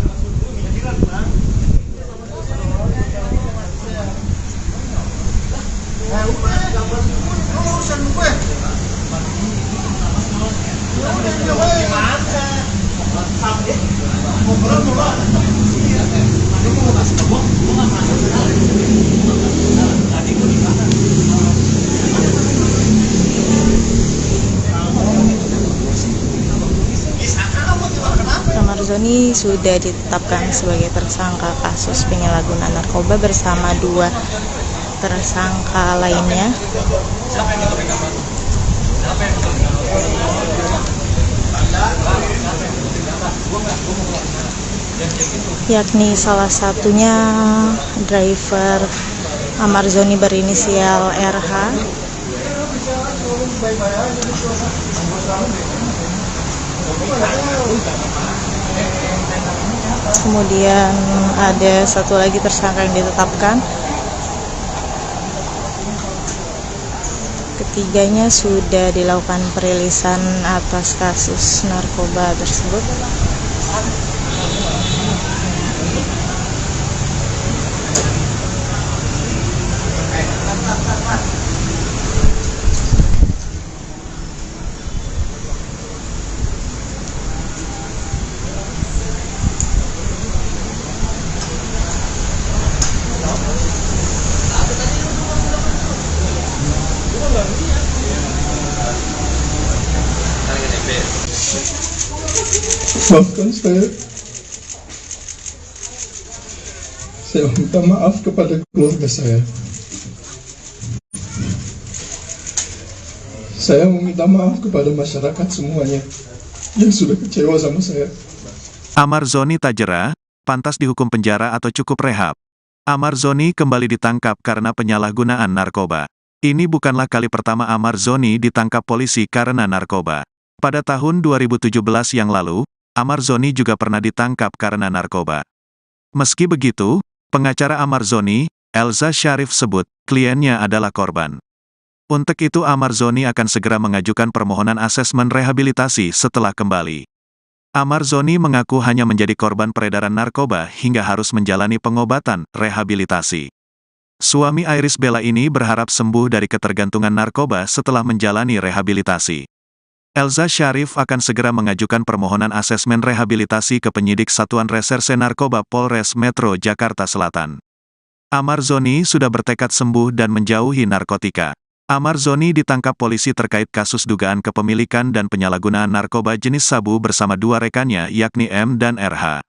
Amar Zoni sudah ditetapkan sebagai tersangka kasus penyalahgunaan narkoba bersama 2 tersangka lainnya, yakni salah satunya driver Amar Zoni berinisial RH, kemudian ada satu lagi tersangka yang ditetapkan. Ketiganya sudah dilakukan perilisan atas kasus narkoba tersebut. Maafkan saya minta maaf kepada keluarga saya. Saya meminta maaf kepada masyarakat semuanya yang sudah kecewa sama saya. Amar Zoni tak jera, pantas dihukum penjara atau cukup rehab. Amar Zoni kembali ditangkap karena penyalahgunaan narkoba. Ini bukanlah kali pertama Amar Zoni ditangkap polisi karena narkoba. Pada tahun 2017 yang lalu, Amar Zoni juga pernah ditangkap karena narkoba. Meski begitu, pengacara Amar Zoni, Elza Syarif sebut, kliennya adalah korban. Untuk itu Amar Zoni akan segera mengajukan permohonan asesmen rehabilitasi setelah kembali. Amar Zoni mengaku hanya menjadi korban peredaran narkoba hingga harus menjalani pengobatan rehabilitasi. Suami Iris Bella ini berharap sembuh dari ketergantungan narkoba setelah menjalani rehabilitasi. Elza Syarif akan segera mengajukan permohonan asesmen rehabilitasi ke penyidik Satuan Reserse Narkoba Polres Metro Jakarta Selatan. Amar Zoni sudah bertekad sembuh dan menjauhi narkotika. Amar Zoni ditangkap polisi terkait kasus dugaan kepemilikan dan penyalahgunaan narkoba jenis sabu bersama dua rekannya yakni M dan RH.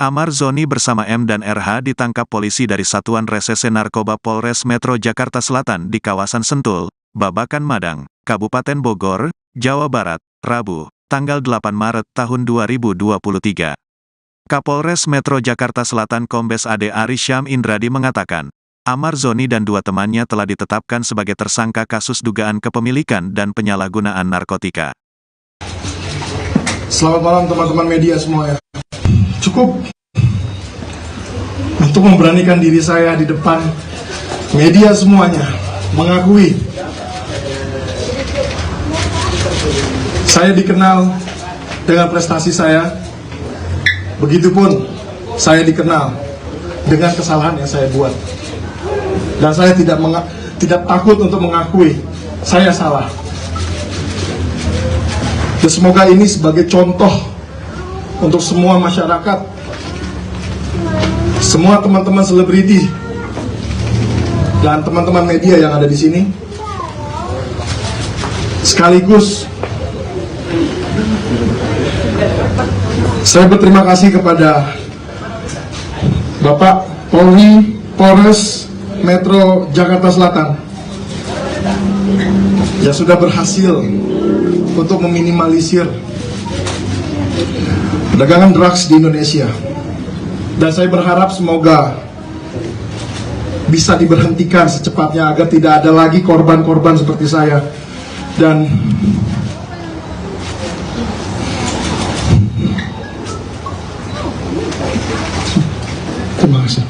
Amar Zoni bersama M dan RH ditangkap polisi dari Satuan Reserse Narkoba Polres Metro Jakarta Selatan di kawasan Sentul, Babakan Madang, Kabupaten Bogor, Jawa Barat, Rabu, tanggal 8 Maret tahun 2023. Kapolres Metro Jakarta Selatan Kombes AD Ari Syam Indradi mengatakan, Amar Zoni dan dua temannya telah ditetapkan sebagai tersangka kasus dugaan kepemilikan dan penyalahgunaan narkotika. Selamat malam teman-teman media semua ya. Cukup untuk memberanikan diri saya di depan media semuanya, mengakui saya dikenal dengan prestasi saya. Begitupun saya dikenal dengan kesalahan yang saya buat. Dan saya tidak takut untuk mengakui saya salah. Dan semoga ini sebagai contoh untuk semua masyarakat, semua teman-teman selebriti dan teman-teman media yang ada di sini. Sekaligus saya berterima kasih kepada Bapak Polres Metro Jakarta Selatan yang sudah berhasil untuk meminimalisir perdagangan drugs di Indonesia. Dan saya berharap semoga bisa diberhentikan secepatnya agar tidak ada lagi korban-korban seperti saya. Dan terima kasih.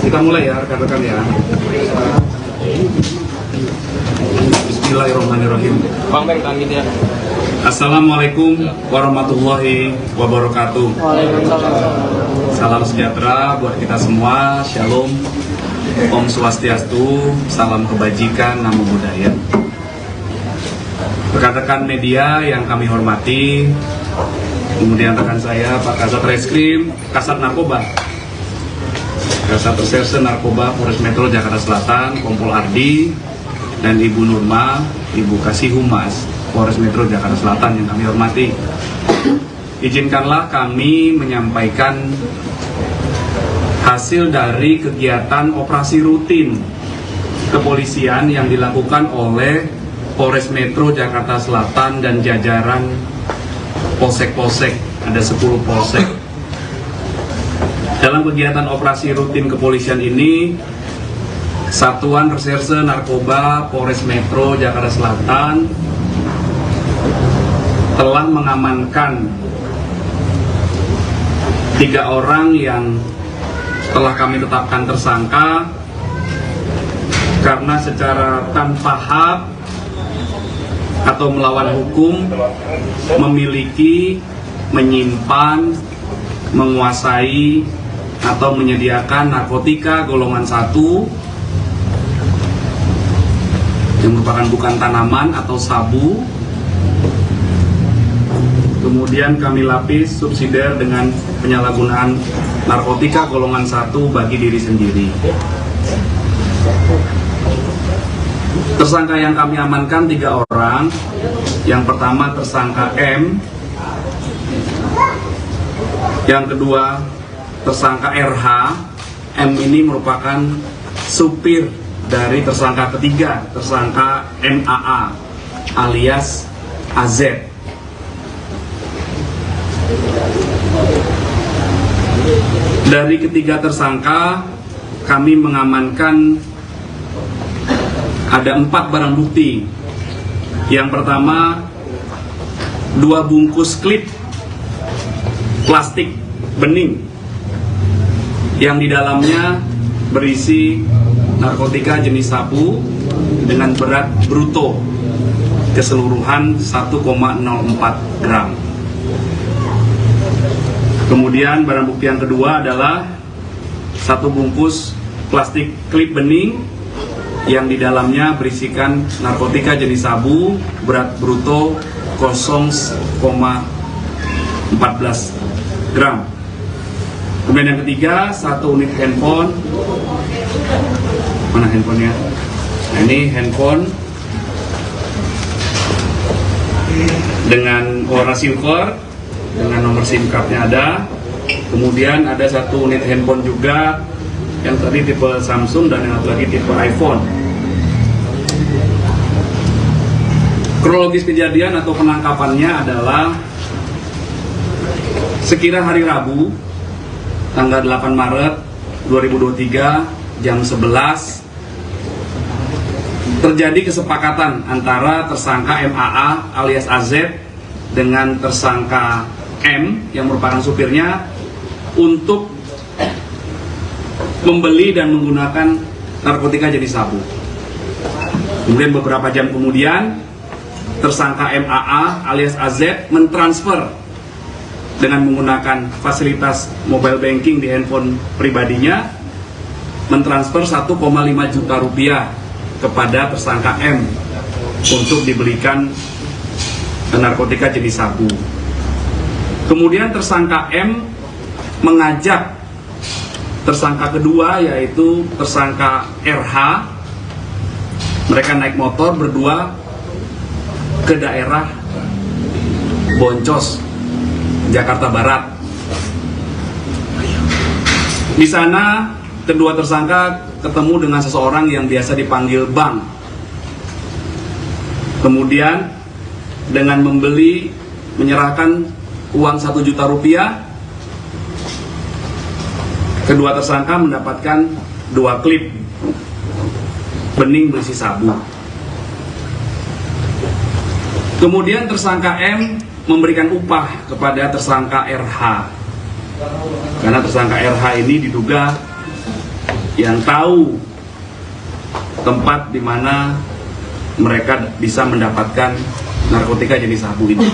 Kita mulai ya rekan-rekan ya. Bismillahirrahmanirrahim. Assalamualaikum warahmatullahi wabarakatuh. Salam sejahtera buat kita semua. Shalom, Om Swastiastu, salam kebajikan, namo buddhaya. Rekan-rekan media yang kami hormati, kemudian rekan saya Pak Kasat Reskrim, Kasat Narkoba, Kasat Reserse Narkoba Polres Metro Jakarta Selatan, Kompol Ardi, dan Ibu Nurma, Ibu Kasih Humas Polres Metro Jakarta Selatan yang kami hormati. Izinkanlah kami menyampaikan hasil dari kegiatan operasi rutin kepolisian yang dilakukan oleh Polres Metro Jakarta Selatan dan jajaran polsek-polsek, ada 10 polsek. Dalam kegiatan operasi rutin kepolisian ini, Satuan Reserse Narkoba Polres Metro Jakarta Selatan telah mengamankan 3 orang yang telah kami tetapkan tersangka karena secara tanpa hak atau melawan hukum memiliki, menyimpan, menguasai atau menyediakan narkotika golongan 1 yang merupakan bukan tanaman atau sabu. Kemudian kami lapis subsidiar dengan penyalahgunaan narkotika golongan 1 bagi diri sendiri. Tersangka yang kami amankan 3 orang. Yang pertama tersangka M, yang kedua tersangka RH. M ini merupakan supir dari tersangka ketiga, tersangka MAA alias AZ. Dari ketiga tersangka kami mengamankan ada 4 barang bukti. Yang pertama 2 bungkus klip plastik bening yang di dalamnya berisi narkotika jenis sabu dengan berat bruto keseluruhan 1,04 gram. Kemudian barang bukti yang kedua adalah 1 bungkus plastik klip bening yang di dalamnya berisikan narkotika jenis sabu berat bruto 0,14 gram. Kemudian yang ketiga 1 unit handphone. Mana handphonenya? Nah, ini handphone dengan warna silver dengan nomor SIM cardnya ada. Kemudian ada 1 unit handphone juga yang tadi tipe Samsung dan yang satu lagi tipe iPhone. Kronologis kejadian atau penangkapannya adalah sekira hari Rabu tanggal 8 Maret 2023 jam 11 terjadi kesepakatan antara tersangka MAA alias AZ dengan tersangka M yang merupakan supirnya untuk membeli dan menggunakan narkotika jenis sabu. Kemudian beberapa jam kemudian tersangka MAA alias AZ mentransfer dengan menggunakan fasilitas mobile banking di handphone pribadinya, mentransfer 1,5 juta rupiah kepada tersangka M untuk dibelikan narkotika jenis sabu. Kemudian tersangka M mengajak tersangka kedua yaitu tersangka RH. Mereka naik motor berdua ke daerah Boncos, Jakarta Barat. Di sana kedua tersangka ketemu dengan seseorang yang biasa dipanggil Bang. Kemudian dengan menyerahkan uang 1 juta rupiah, kedua tersangka mendapatkan 2 klip bening berisi sabu. Kemudian tersangka M memberikan upah kepada tersangka RH, karena tersangka RH ini diduga yang tahu tempat di mana mereka bisa mendapatkan narkotika jenis sabu ini.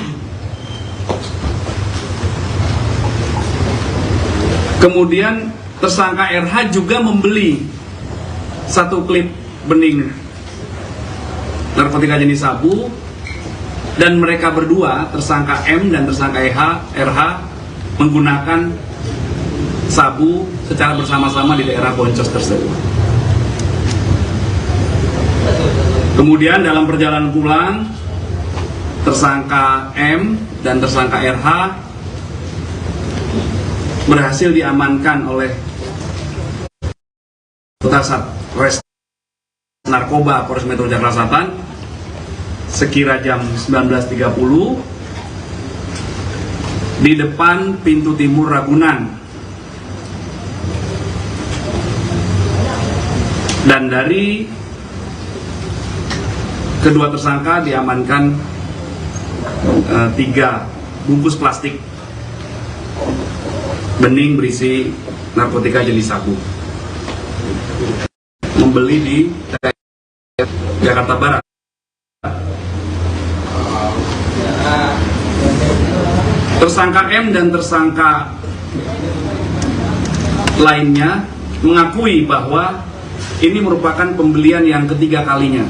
Kemudian tersangka RH juga membeli 1 klip bening narkotika jenis sabu, dan mereka berdua, tersangka M dan tersangka RH, menggunakan sabu secara bersama-sama di daerah Boncos tersebut. Kemudian dalam perjalanan pulang, tersangka M dan tersangka RH berhasil diamankan oleh Satres Narkoba Polres Metro Jakarta Selatan sekira jam 19.30 di depan pintu timur Ragunan. Dan dari kedua tersangka diamankan 3 bungkus plastik bening berisi narkotika jenis sabu, membeli di Jakarta Barat. Tersangka M dan tersangka lainnya mengakui bahwa ini merupakan pembelian yang ketiga kalinya.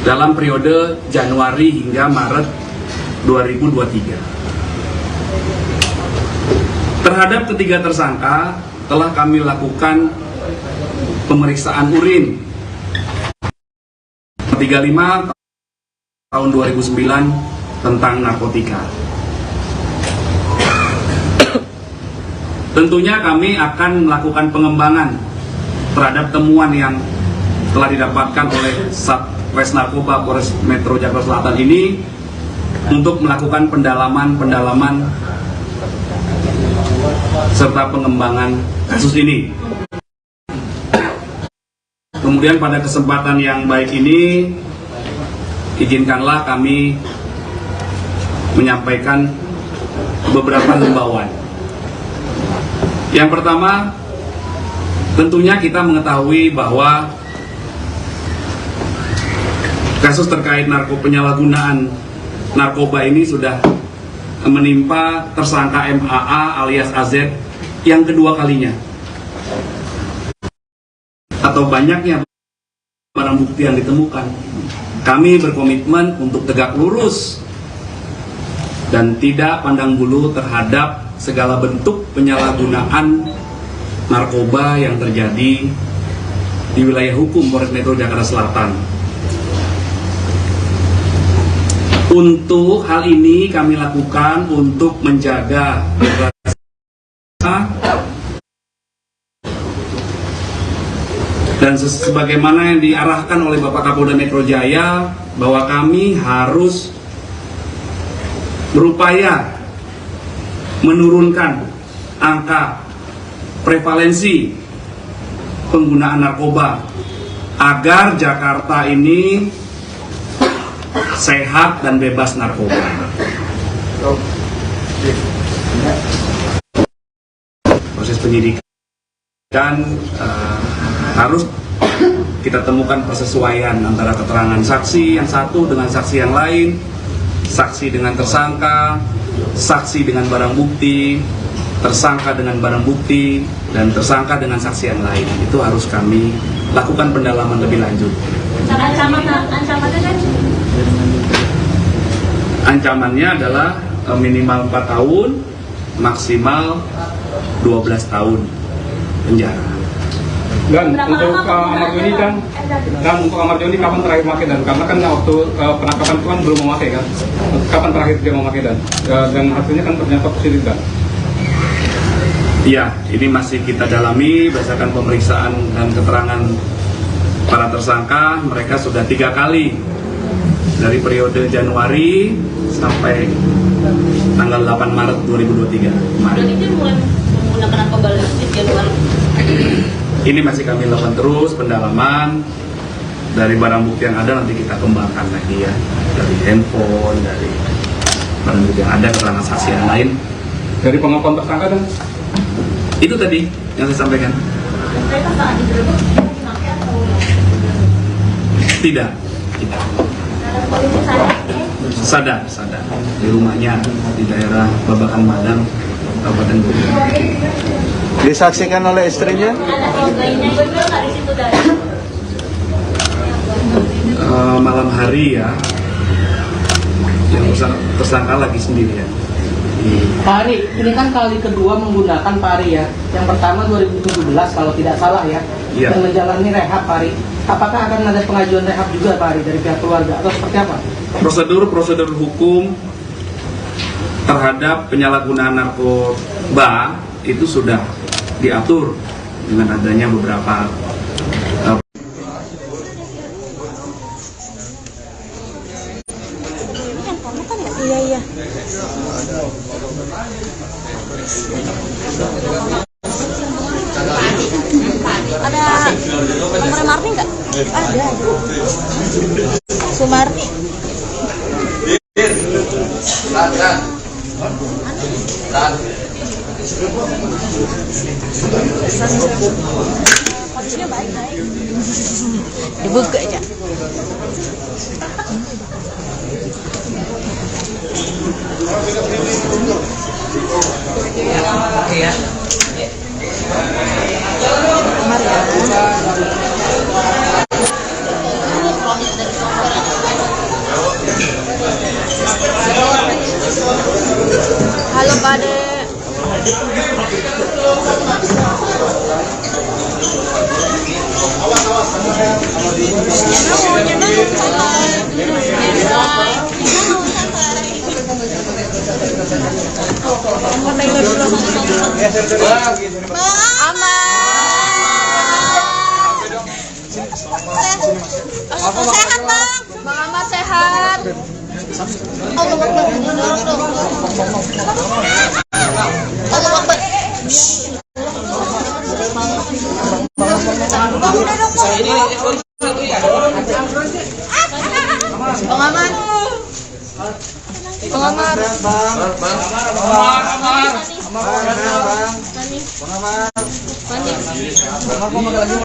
dalam periode Januari hingga Maret 2023. Terhadap ketiga tersangka telah kami lakukan pemeriksaan urin 35 tahun 2009 tentang narkotika. Tentunya kami akan melakukan pengembangan terhadap temuan yang telah didapatkan oleh Satres Narkoba Polres Metro Jakarta Selatan ini untuk melakukan pendalaman serta pengembangan kasus ini. Kemudian pada kesempatan yang baik ini, izinkanlah kami menyampaikan beberapa himbauan. Yang pertama, tentunya kita mengetahui bahwa kasus terkait penyalahgunaan narkoba ini sudah menimpa tersangka MAA alias AZ yang kedua kalinya. Atau banyaknya barang bukti yang ditemukan. Kami berkomitmen untuk tegak lurus dan tidak pandang bulu terhadap segala bentuk penyalahgunaan narkoba yang terjadi di wilayah hukum Polres Metro Jakarta Selatan. Untuk hal ini kami lakukan untuk menjaga dan sebagaimana yang diarahkan oleh Bapak Kapolda Metro Jaya bahwa kami harus berupaya menurunkan angka prevalensi penggunaan narkoba agar Jakarta ini sehat dan bebas narkoba. Proses penyidikan harus kita temukan persesuaian antara keterangan saksi yang satu dengan saksi yang lain, saksi dengan tersangka, saksi dengan barang bukti, tersangka dengan barang bukti, dan tersangka dengan saksi yang lain. Itu harus kami lakukan pendalaman lebih lanjut. Ancamannya adalah minimal 4 tahun, maksimal 12 tahun penjara. Dan untuk Amar Joni kapan terakhir memakai dan karena kan waktu penangkapan itu kan belum memakai kan, kapan terakhir dia memakai dan hasilnya kan ternyata positif kan? Iya, ini masih kita dalami berdasarkan pemeriksaan dan keterangan para tersangka. Mereka sudah 3 kali dari periode Januari sampai tanggal 8 Maret 2023 kemarin. Dan itu mulai menggunakan narkoba di Januari. Ini masih kami lakukan terus pendalaman dari barang bukti yang ada, nanti kita kembangkan lagi ya, dari handphone, dari barang bukti yang ada, keterangan saksi yang lain. Dari pengakuan tersangka dan itu tadi yang saya sampaikan. Tidak. Sadar di rumahnya di daerah Babakan Madang, Kabupaten Bogor. Disaksikan oleh istrinya? Malam hari ya, yang tersangka lagi sendirian. Pak Ari, ini kan kali kedua menggunakan Pak Ari ya. Yang pertama 2017 kalau tidak salah ya. Iya. Dan menjalani rehab Pak Ari. Apakah akan ada pengajuan rehab juga Pak Ari dari pihak keluarga atau seperti apa? Prosedur hukum terhadap penyalahgunaan narkoba itu sudah diatur dengan adanya beberapa Iya. Ada nomor Marni nggak? Ada. Sumarni. Kondisinya baik. Dibuka aja. Kamar ya. Adek. Sehat bang, Bang Amar sehat. Allah Akbar, dorong dong. Allah Akbar. Bang udah dong Bang Amar. Bang Amar.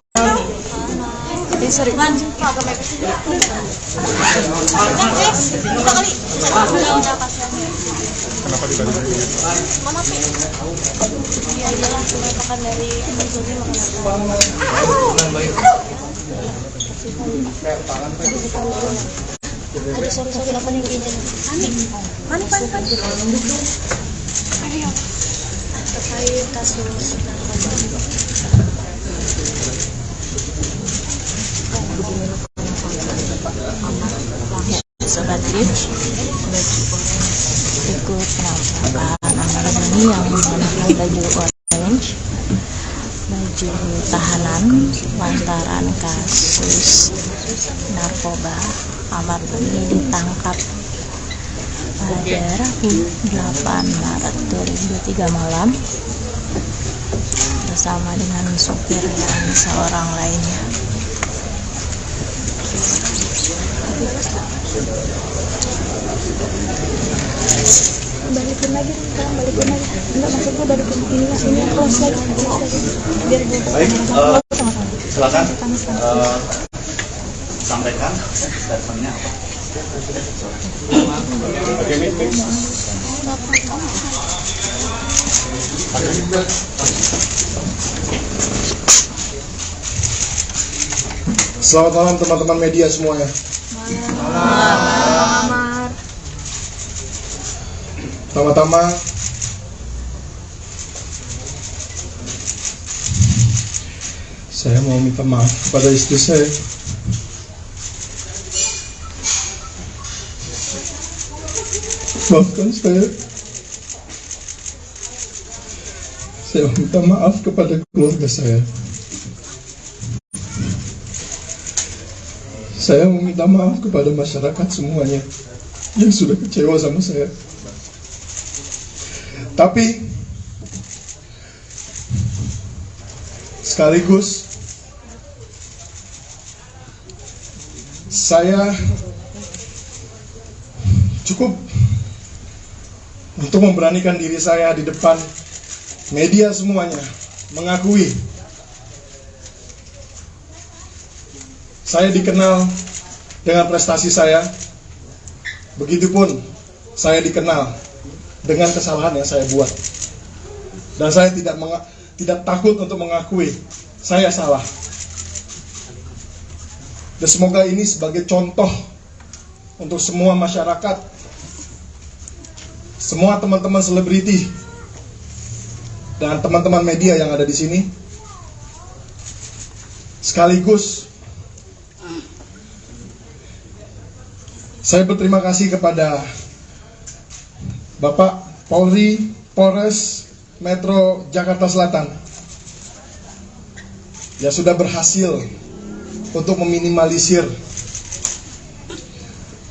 Sorry. Mana sih? Iya iyalah, cuma makan dari Zoni makan Aduh, sorry, apa nih kayaknya? Pani. Ayo. Terkait kasus Sobat Trip ikut penampakan Amar Zoni yang menggunakan baju orange, baju tahanan lantaran kasus narkoba. Amar Zoni ditangkap pada Rabu 8 Maret 2003 malam bersama dengan supir dan seorang lainnya. balikin lagi, sekarang balikin lagi. Enggak, maksudnya balikin ini close lagi. Biar gue silakan sampaikan statementnya apa. Selamat malam teman-teman media semuanya. Pertama-tama saya mau minta maaf kepada istri saya. Maafkan saya. Saya minta maaf kepada keluarga saya. Saya meminta maaf kepada masyarakat semuanya yang sudah kecewa sama saya. Tapi sekaligus saya cukup untuk memberanikan diri saya di depan media semuanya, mengakui saya dikenal dengan prestasi saya, begitupun saya dikenal dengan kesalahan yang saya buat, dan saya tidak takut untuk mengakui saya salah. Dan semoga ini sebagai contoh untuk semua masyarakat, semua teman-teman selebriti dan teman-teman media yang ada di sini. Sekaligus saya berterima kasih kepada Bapak Polri Polres Metro Jakarta Selatan yang sudah berhasil untuk meminimalisir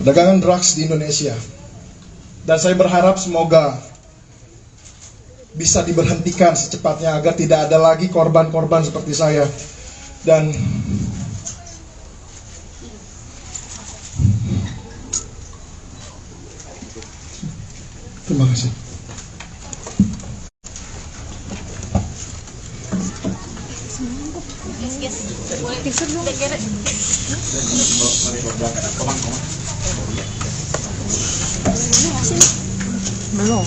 perdagangan drugs di Indonesia. Dan saya berharap semoga bisa diberhentikan secepatnya agar tidak ada lagi korban-korban seperti saya. Dan terima kasih. Belum.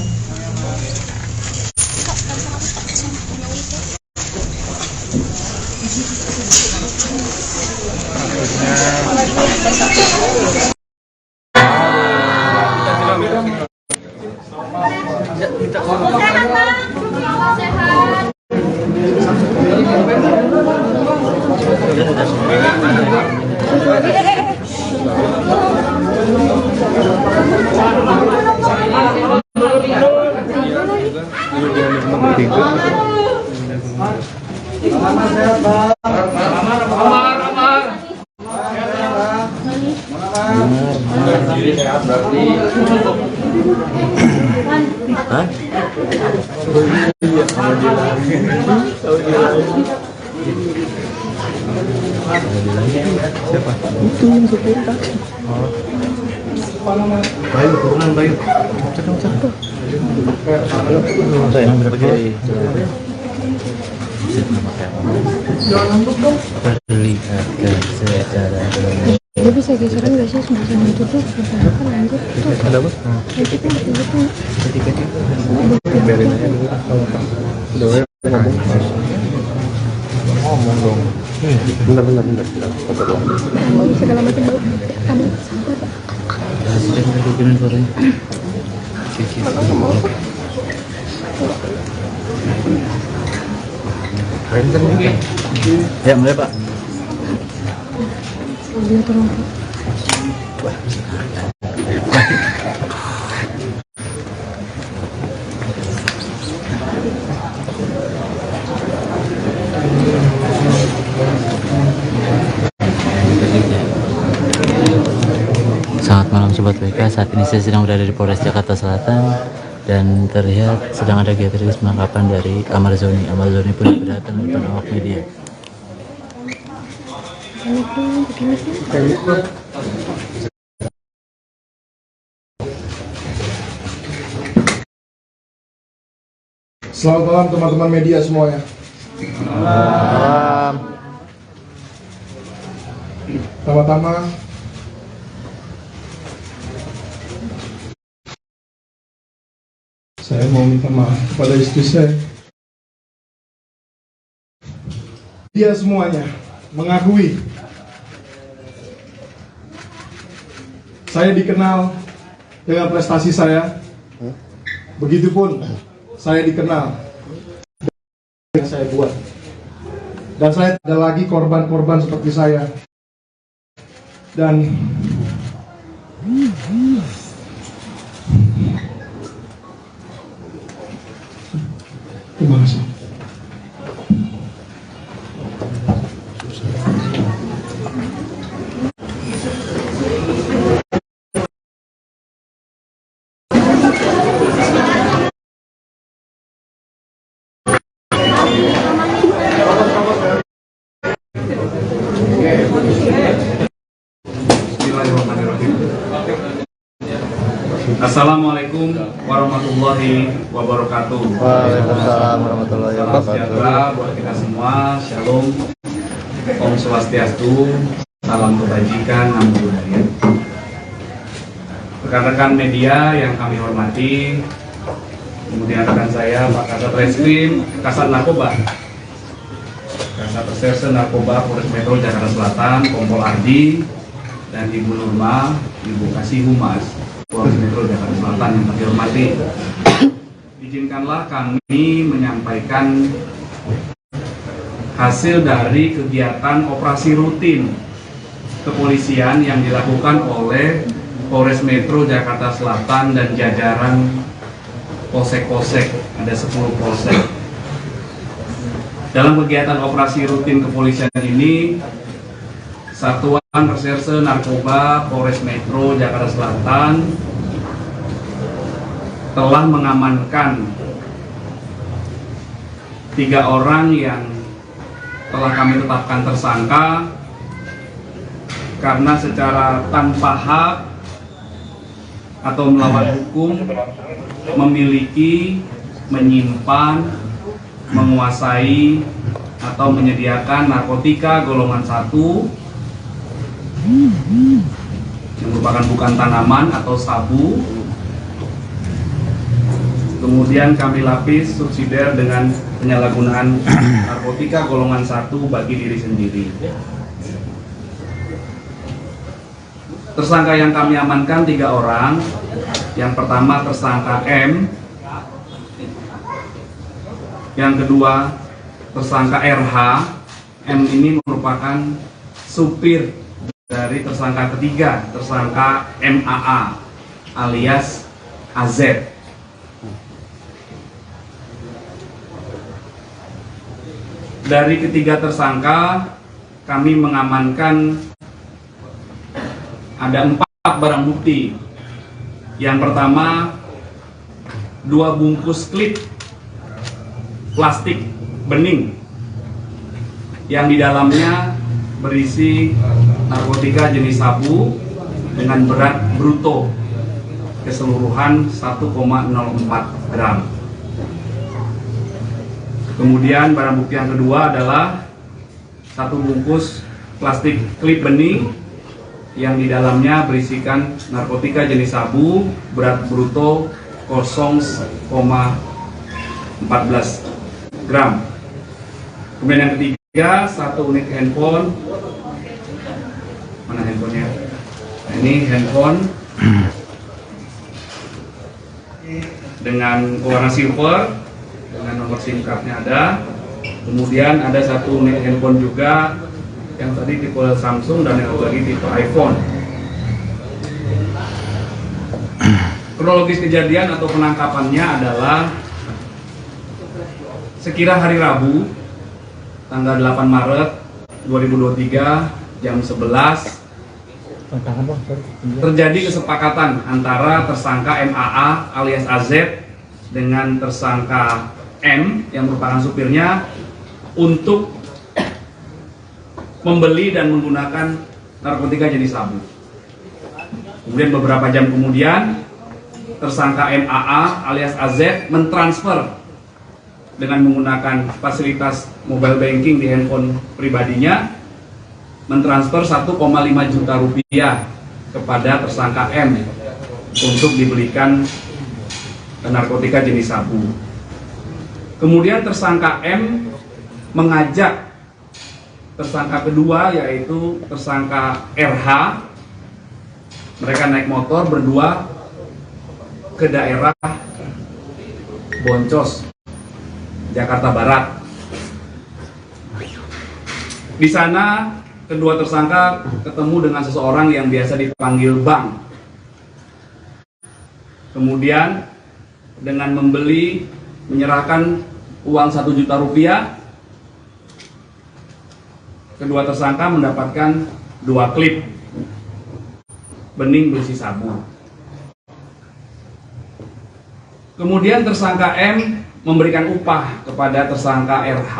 Minta Hah? Siapa? Itu yang supir kan? Oh. Bayu, turunan Bayu. Cakep. Saya pergi. Perlihatkan secara Dia bisa geseran nggak sih sebesar itu tuh? Kan lanjut tuh. Ada apa? Itu kan itu. Biarin aja dulu. Udah ngomong dong. Bentar. Mau segala macam bau. Kamu sabar. hasilnya dari gimana suaranya? Keren kan ini? Ya mulai Pak. Dia tolong. Selamat malam Sobat WK, saat ini saya sedang berada di Polres Jakarta Selatan dan terlihat sedang ada geoteris penangkapan dari Amarzoni. Amarzoni pun keberatan di depan awak media. Selamat malam teman-teman media semuanya. Pertama-tama saya mau minta maaf kepada istri saya. Dia semuanya mengakui saya dikenal dengan prestasi saya. Begitupun saya dikenal yang saya buat. Dan saya ada lagi korban-korban seperti saya. Dan terima kasih. Assalamualaikum warahmatullahi wabarakatuh. Waalaikumsalam warahmatullahi wabarakatuh. Sejahtera buat kita semua. Shalom, Om Swastiastu, salam kebajikan, namo buddhaya. Rekan-rekan media yang kami hormati, kemudian rekan saya Pak Kasat Reskrim, Kasat Narkoba, Kasat Reserse Narkoba Polres Metro Jakarta Selatan, Kompol Ardi, dan Ibu Nurma, Ibu Kasih Humas Polres Metro Jakarta Selatan yang kami hormati. Izinkanlah kami menyampaikan hasil dari kegiatan operasi rutin kepolisian yang dilakukan oleh Polres Metro Jakarta Selatan dan jajaran polsek-polsek, ada 10 polsek. Dalam kegiatan operasi rutin kepolisian ini, Satuan Reserse Narkoba Polres Metro Jakarta Selatan telah mengamankan 3 orang yang telah kami tetapkan tersangka karena secara tanpa hak atau melawan hukum memiliki, menyimpan, menguasai atau menyediakan narkotika golongan 1 yang merupakan bukan tanaman atau sabu. Kemudian kami lapis subsidiar dengan penyalahgunaan narkotika golongan 1 bagi diri sendiri. Tersangka yang kami amankan 3 orang. Yang pertama tersangka M, yang kedua tersangka RH. M ini merupakan supir dari tersangka ketiga, tersangka MAA alias AZ. Dari ketiga tersangka kami mengamankan ada 4 barang bukti. Yang pertama, 2 bungkus klip plastik bening yang di dalamnya berisi narkotika jenis sabu dengan berat bruto keseluruhan 1,04 gram. Kemudian barang bukti yang kedua adalah 1 bungkus plastik klip bening yang di dalamnya berisikan narkotika jenis sabu berat bruto 0,14 gram. Kemudian yang ketiga, 1 unit handphone. Mana handphonenya? Nah, ini handphone dengan warna silver dengan nomor SIM cardnya ada. Kemudian ada 1 unit handphone juga yang tadi tipe Samsung dan yang lagi tipe iPhone. Kronologis kejadian atau penangkapannya adalah sekira hari Rabu tanggal 8 Maret 2023 jam 11 terjadi kesepakatan antara tersangka MAA alias AZ dengan tersangka M yang merupakan supirnya untuk membeli dan menggunakan narkotika jenis sabu. Kemudian beberapa jam kemudian tersangka MAA alias AZ mentransfer dengan menggunakan fasilitas mobile banking di handphone pribadinya, mentransfer 1,5 juta rupiah kepada tersangka M untuk dibelikan narkotika jenis sabu. Kemudian tersangka M mengajak tersangka kedua yaitu tersangka RH. Mereka naik motor berdua ke daerah Boncos, Jakarta Barat. Di sana kedua tersangka ketemu dengan seseorang yang biasa dipanggil Bang. Kemudian dengan menyerahkan uang 1 juta rupiah, kedua tersangka mendapatkan 2 klip bening berisi sabu. Kemudian tersangka M memberikan upah kepada tersangka RH,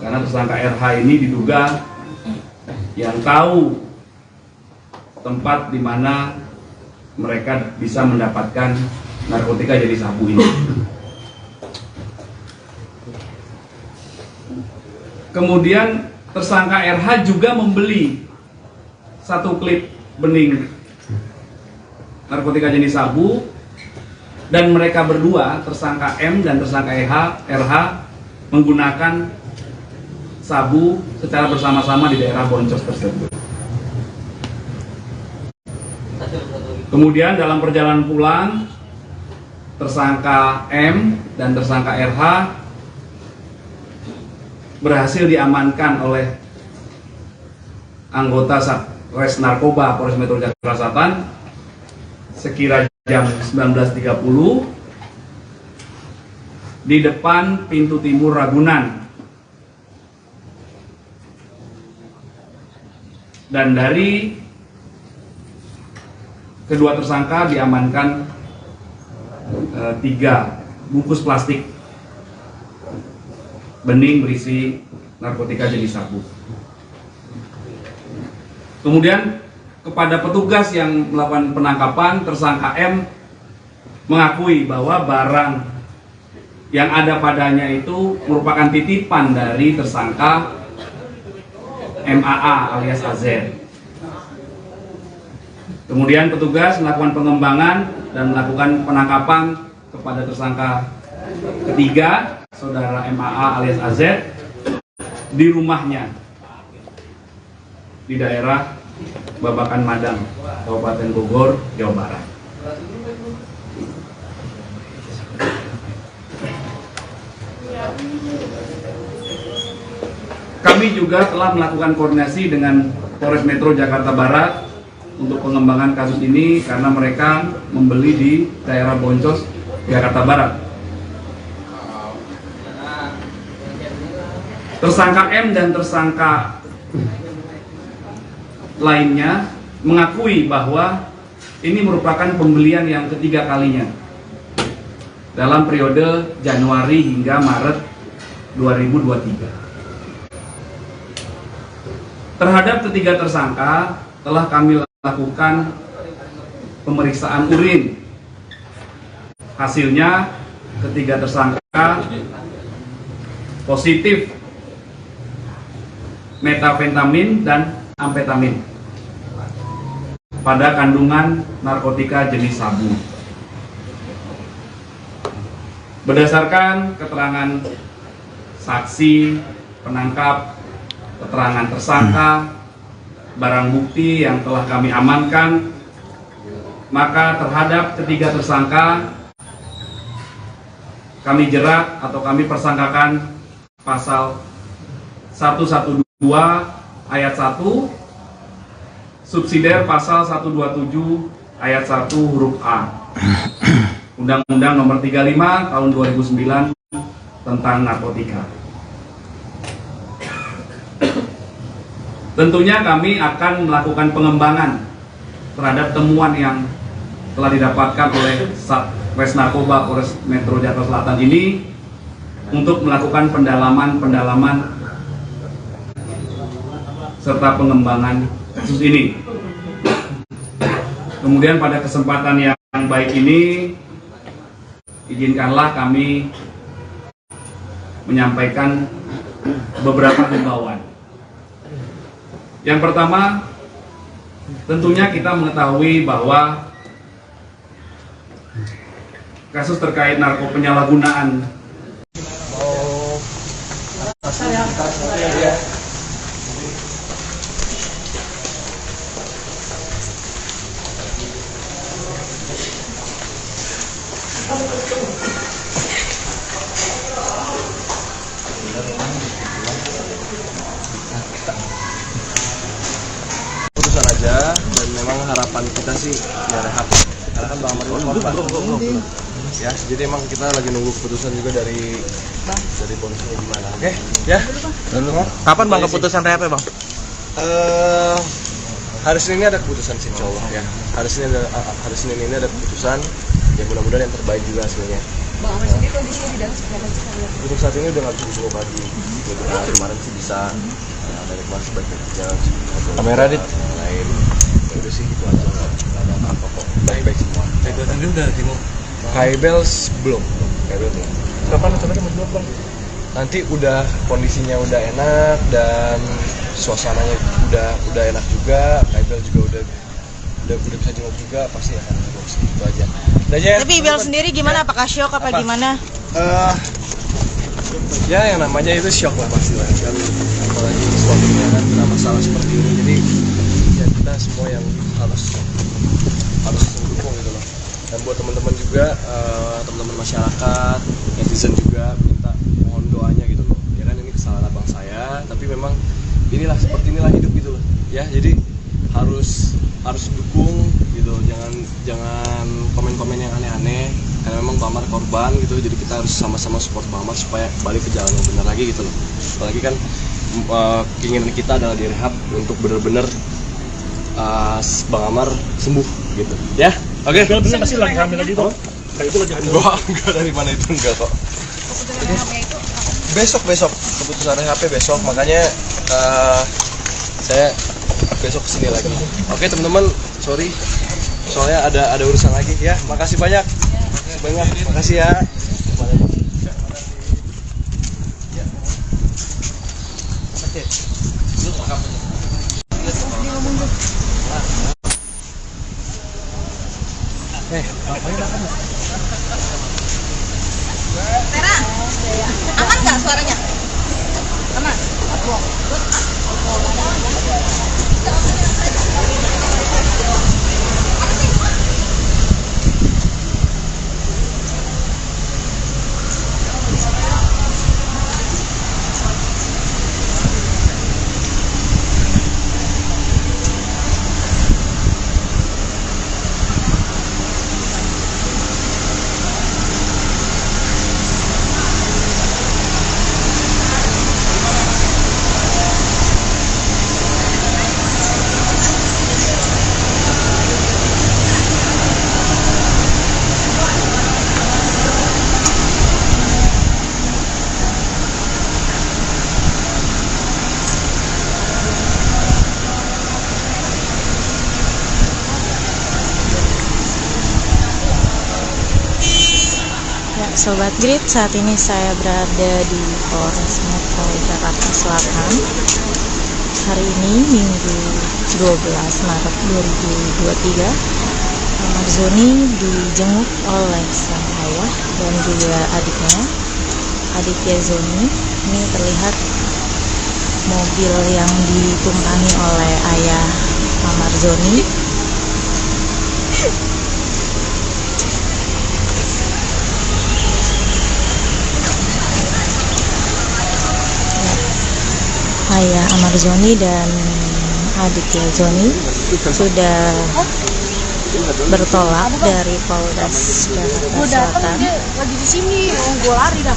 karena tersangka RH ini diduga yang tahu tempat di mana mereka bisa mendapatkan narkotika jenis sabu ini. Kemudian tersangka RH juga membeli 1 klip bening narkotika jenis sabu, dan mereka berdua, tersangka M dan tersangka RH, menggunakan sabu secara bersama-sama di daerah Boncos tersebut. Kemudian dalam perjalanan pulang, tersangka M dan tersangka RH berhasil diamankan oleh anggota Satres Narkoba Polres Metro Jakarta Selatan sekira jam 19.30 di depan pintu timur Ragunan. Dan dari kedua tersangka diamankan 3 bungkus plastik bening berisi narkotika jenis sabu. Kemudian kepada petugas yang melakukan penangkapan, tersangka M mengakui bahwa barang yang ada padanya itu merupakan titipan dari tersangka MAA alias AZ. Kemudian petugas melakukan pengembangan dan melakukan penangkapan kepada tersangka ketiga, saudara MAA alias AZ, di rumahnya di daerah Babakan Madang, Kabupaten Bogor, Jawa Barat. Kami juga telah melakukan koordinasi dengan Polres Metro Jakarta Barat untuk pengembangan kasus ini karena mereka membeli di daerah Boncos, Jakarta Barat. Tersangka M dan tersangka lainnya mengakui bahwa ini merupakan pembelian yang ketiga kalinya dalam periode Januari hingga Maret 2023. Terhadap ketiga tersangka telah kami lakukan pemeriksaan urin. Hasilnya ketiga tersangka positif metafentamin dan amfetamin pada kandungan narkotika jenis sabu. Berdasarkan keterangan saksi, penangkap, keterangan tersangka, barang bukti yang telah kami amankan, maka terhadap ketiga tersangka kami jerat atau kami persangkakan pasal 112 ayat 1 subsidiar pasal 127 ayat 1 huruf A Undang-Undang Nomor 35 Tahun 2009 tentang narkotika. Tentunya kami akan melakukan pengembangan terhadap temuan yang telah didapatkan oleh Satres Narkoba Polres Metro Jakarta Selatan ini untuk melakukan pendalaman serta pengembangan kasus ini. Kemudian pada kesempatan yang baik ini, izinkanlah kami menyampaikan beberapa himbauan. Yang pertama, tentunya kita mengetahui bahwa kasus terkait penyalahgunaan putusan aja, dan memang harapan kita sih ya rehab, karena kan Bang Amar ini korban ya, jadi emang kita lagi nunggu keputusan juga dari polisinya gimana. Oke ya, Kapan Bang keputusan rehab ya Bang? Hari Senin ini ada keputusan sih, insya Allah ya. Hari Senin ini ada keputusan, ya mudah-mudahan yang terbaik juga hasilnya. Bang Amar sendiri kondisinya di dalam seperti apa sekarang? Untuk saat ini udah nggak bisa disuruh pagi. Kemarin sih bisa, dari kemarin sih baik-baik aja. Kamera dit. Lain, ya udah sih gitu aja. Nggak ada apa-apa kok. Baik-baik semua. Kaibel sendiri udah jenguk. Kaibel belum. Kapan rencananya mau jenguk Bang? Nanti udah kondisinya udah enak dan suasananya udah enak juga. Kaibel juga udah bisa jenguk juga, pasti akan jenguk segitu aja. Tapi Ibel sendiri gimana? Apakah syok apa gimana? Ya yang namanya itu syok lah pasti lah kan, apalagi suaminya kan kena masalah seperti ini, jadi ya kita semua yang harus mendukung gitu loh. Dan buat teman-teman juga, teman-teman masyarakat, netizen juga minta mohon doanya gitu loh. Ya kan ini kesalahan abang saya, tapi memang seperti inilah hidup gitu loh. Ya jadi harus dukung gitu, jangan komen-komen yang aneh-aneh, karena memang Bang Amar korban gitu, jadi kita harus sama-sama support Bang Amar supaya balik ke jalan yang benar lagi gitu loh. Apalagi kan keinginan kita adalah direhab untuk benar-benar Bang Amar sembuh gitu ya. Oke. Bener masih lagi hamil lagi kok. Kayak itu lagi hamil. Enggak dari mana itu enggak kok. Besok keputusan rehabnya besok, makanya saya besok kesini lagi. Oke teman-teman, sorry soalnya ada urusan lagi ya. Makasih banyak. Makasih ya. Tera, aman nggak suaranya? Aman. Sobat Grid, saat ini saya berada di Polres Metro Jakarta Selatan. Hari ini Minggu 12 Maret 2023, Amar Zoni dijenguk oleh sang ayah dan juga adiknya, Aditya Zoni. Ini terlihat mobil yang ditumpangi oleh ayah Amar Zoni. Ayah Amar Zoni dan Aditya Zoni sudah bertolak dari Polres Jakarta Selatan. Lagi di sini, gue lari dah.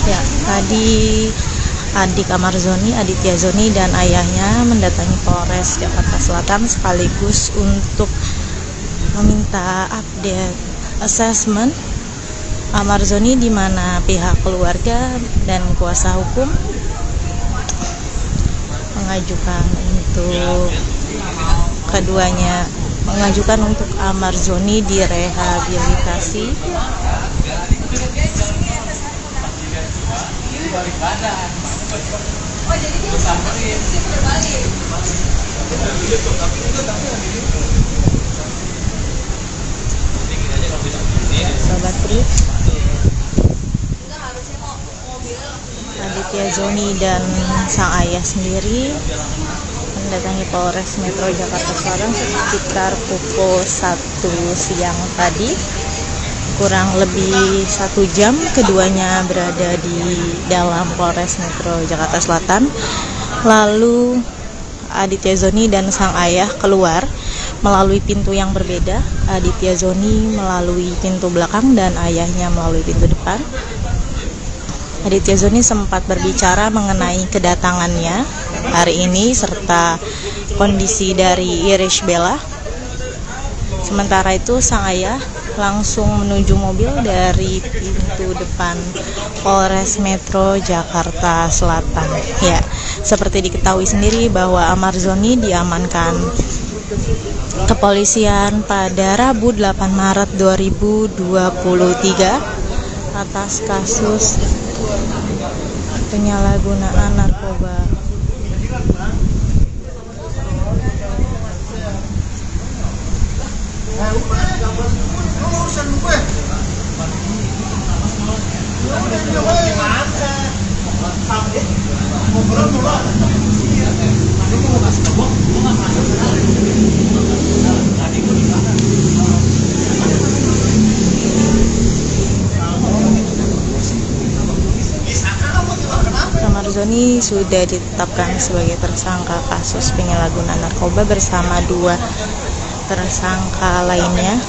Ya, tadi adik Amar Zoni, Aditya Zoni dan ayahnya mendatangi Polres Jakarta Selatan sekaligus untuk meminta update asesmen Amar Zoni, di mana pihak keluarga dan kuasa hukum mengajukan untuk keduanya, mengajukan untuk Amar Zoni direhabilitasi. Sobat Pri, Aditya Zoni dan sang ayah sendiri mendatangi Polres Metro Jakarta Selatan sekitar pukul 1 siang tadi. Kurang lebih 1 jam keduanya berada di dalam Polres Metro Jakarta Selatan. Lalu Aditya Zoni dan sang ayah keluar melalui pintu yang berbeda. Aditya Zoni melalui pintu belakang dan ayahnya melalui pintu depan. Aditya Zoni sempat berbicara mengenai kedatangannya hari ini serta kondisi dari Irish Bella. Sementara itu sang ayah langsung menuju mobil dari pintu depan Polres Metro Jakarta Selatan. Ya, seperti diketahui sendiri bahwa Amar Zoni diamankan kepolisian pada Rabu 8 Maret 2023 atas kasus penyalahgunaan narkoba. Amar Zoni sudah ditetapkan sebagai tersangka kasus penyalahgunaan narkoba bersama 2 tersangka lainnya,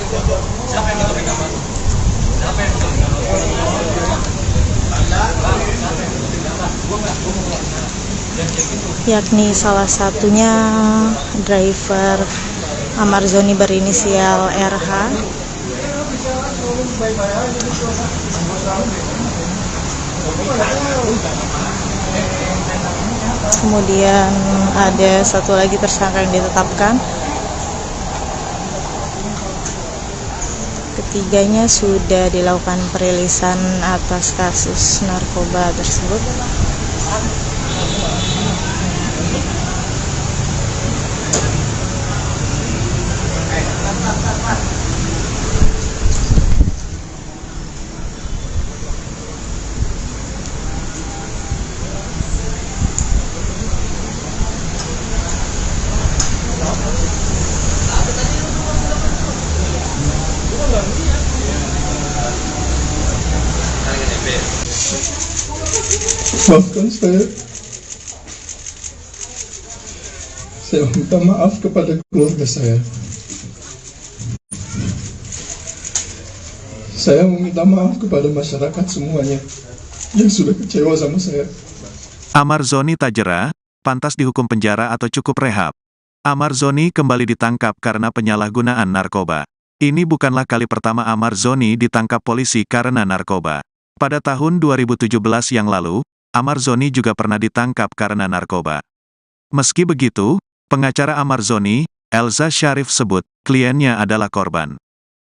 yakni salah satunya driver Amar Zoni berinisial RH, kemudian ada satu lagi tersangka yang ditetapkan. Ketiganya sudah dilakukan perilisan atas kasus narkoba tersebut. Maafkan saya minta maaf kepada keluarga saya. Saya meminta maaf kepada masyarakat semuanya yang sudah kecewa sama saya. Amar Zoni tak jera, pantas dihukum penjara atau cukup rehab. Amar Zoni kembali ditangkap karena penyalahgunaan narkoba. Ini bukanlah kali pertama Amar Zoni ditangkap polisi karena narkoba. Pada tahun 2017 yang lalu, Amar Zoni juga pernah ditangkap karena narkoba. Meski begitu, pengacara Amar Zoni, Elza Syarif sebut, kliennya adalah korban.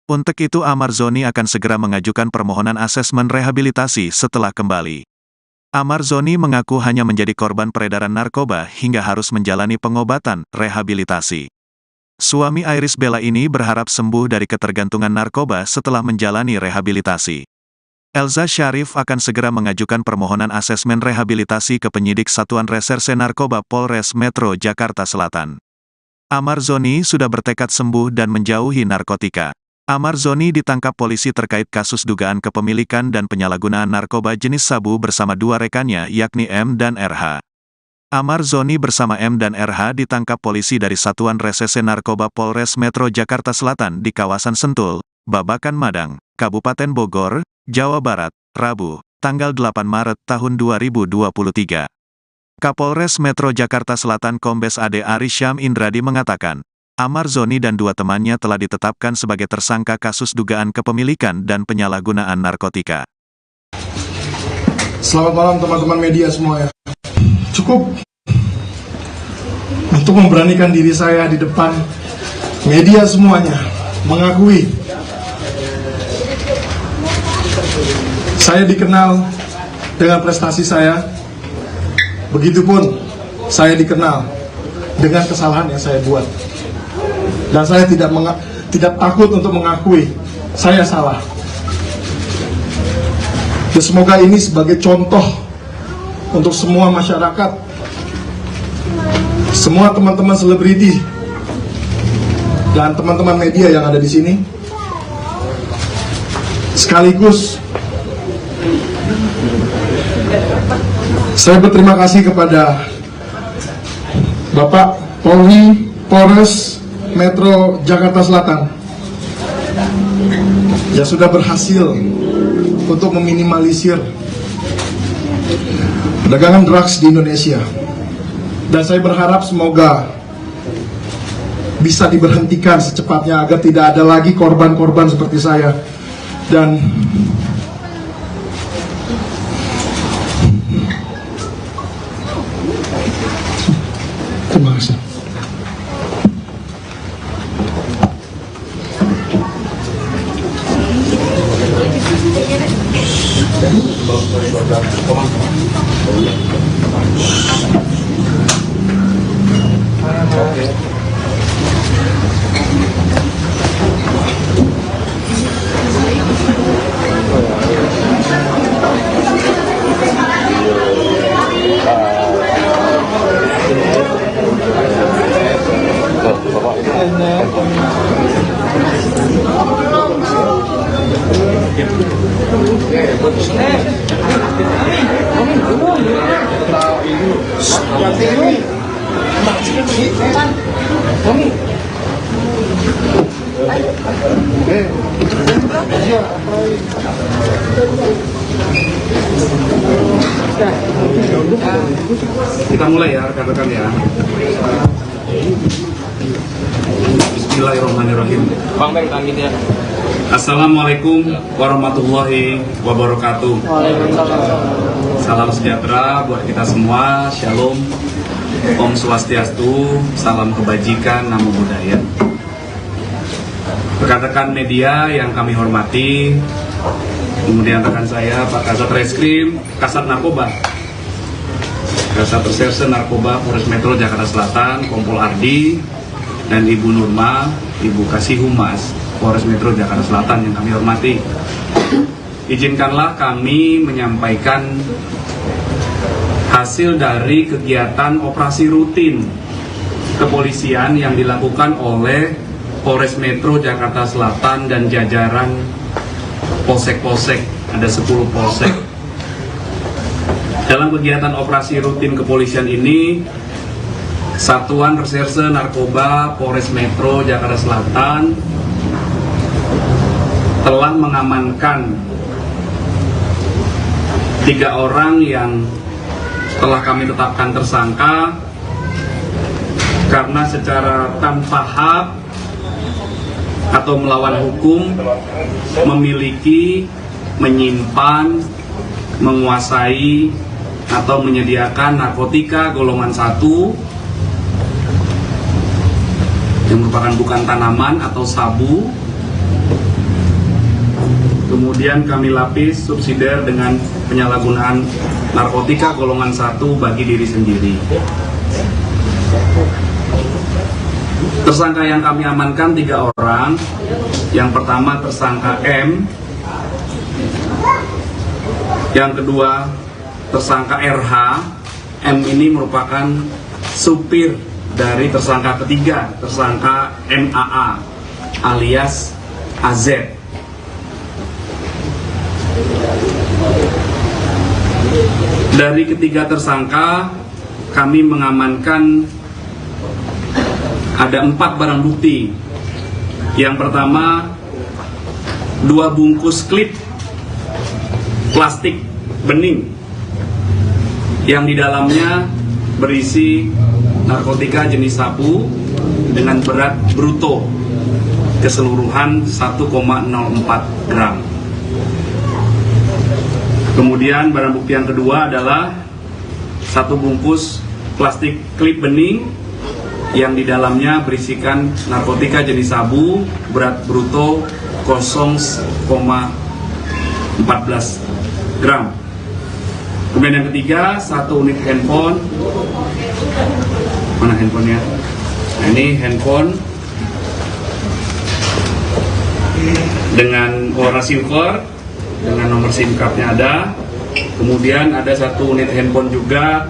Untuk itu Amar Zoni akan segera mengajukan permohonan asesmen rehabilitasi setelah kembali. Amar Zoni mengaku hanya menjadi korban peredaran narkoba hingga harus menjalani pengobatan rehabilitasi. Suami Iris Bella ini berharap sembuh dari ketergantungan narkoba setelah menjalani rehabilitasi. Elza Syarif akan segera mengajukan permohonan asesmen rehabilitasi ke penyidik Satuan Reserse Narkoba Polres Metro Jakarta Selatan. Amar Zoni sudah bertekad sembuh dan menjauhi narkotika. Amar Zoni ditangkap polisi terkait kasus dugaan kepemilikan dan penyalahgunaan narkoba jenis sabu bersama dua rekannya yakni M dan RH. Amar Zoni bersama M dan RH ditangkap polisi dari Satuan Reserse Narkoba Polres Metro Jakarta Selatan di kawasan Sentul, Babakan Madang, Kabupaten Bogor, Jawa Barat, Rabu, tanggal 8 Maret tahun 2023. Kapolres Metro Jakarta Selatan Kombes AD Ari Syam Indradi mengatakan, Amar Zoni dan dua temannya telah ditetapkan sebagai tersangka kasus dugaan kepemilikan dan penyalahgunaan narkotika. Selamat malam teman-teman media semua ya. Cukup untuk memberanikan diri saya di depan media semuanya, mengakui saya dikenal dengan prestasi saya. Begitupun saya dikenal dengan kesalahan yang saya buat. Dan saya tidak takut untuk mengakui saya salah. Dan semoga ini sebagai contoh untuk semua masyarakat, semua teman-teman selebriti dan teman-teman media yang ada di sini. Sekaligus saya berterima kasih kepada Bapak Polri Polres Metro Jakarta Selatan yang sudah berhasil untuk meminimalisir perdagangan drugs di Indonesia. Dan saya berharap semoga bisa diberhentikan secepatnya agar tidak ada lagi korban-korban seperti saya. Dan terima kasih. Kita mulai ya rekan-rekan ya. Bismillahirrahmanirrahim. Bang Ben kami ya. Assalamualaikum warahmatullahi wabarakatuh. Salam sejahtera buat kita semua. Shalom, Om Swastiastu, salam kebajikan, namo buddhaya. Rekan-rekan media yang kami hormati, kemudian rekan saya Pak Kasat Reskrim, Kasat Narkoba, Kasat Reserse Narkoba Polres Metro Jakarta Selatan, Kompol Ardi, dan Ibu Nurma, Ibu Kasih Humas Polres Metro Jakarta Selatan yang kami hormati. Izinkanlah kami menyampaikan hasil dari kegiatan operasi rutin kepolisian yang dilakukan oleh Polres Metro Jakarta Selatan dan jajaran polsek-polsek, ada 10 polsek. Dalam kegiatan operasi rutin kepolisian ini, Satuan Reserse Narkoba Polres Metro Jakarta Selatan telah mengamankan 3 orang yang telah kami tetapkan tersangka karena secara tanpa hak atau melawan hukum memiliki, menyimpan, menguasai atau menyediakan narkotika golongan 1 yang merupakan bukan tanaman atau sabu. Kemudian kami lapis subsidiar dengan penyalahgunaan narkotika golongan 1 bagi diri sendiri. Tersangka yang kami amankan 3 orang. Yang pertama tersangka M, yang kedua tersangka RH. M ini merupakan supir dari tersangka ketiga, tersangka MAA alias AZ. Dari ketiga tersangka kami mengamankan ada 4 barang bukti. Yang pertama 2 bungkus klip plastik bening yang di dalamnya berisi narkotika jenis sabu dengan berat bruto keseluruhan 1,04 gram. Kemudian barang bukti yang kedua adalah 1 bungkus plastik klip bening yang di dalamnya berisikan narkotika jenis sabu berat bruto 0,14 gram. Kemudian yang ketiga 1 unit handphone. Mana handphonenya? Nah, ini handphone dengan warna silver dengan nomor SIM cardnya ada. Kemudian ada 1 unit handphone juga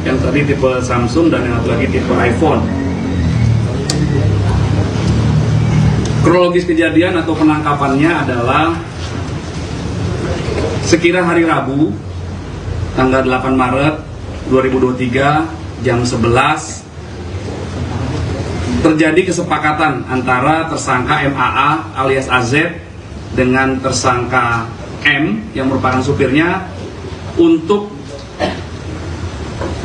yang tadi tipe Samsung dan yang satu lagi tipe iPhone. Kronologis kejadian atau penangkapannya adalah sekira hari Rabu tanggal 8 Maret 2023 jam 11 terjadi kesepakatan antara tersangka MAA alias AZ dengan tersangka M yang merupakan supirnya untuk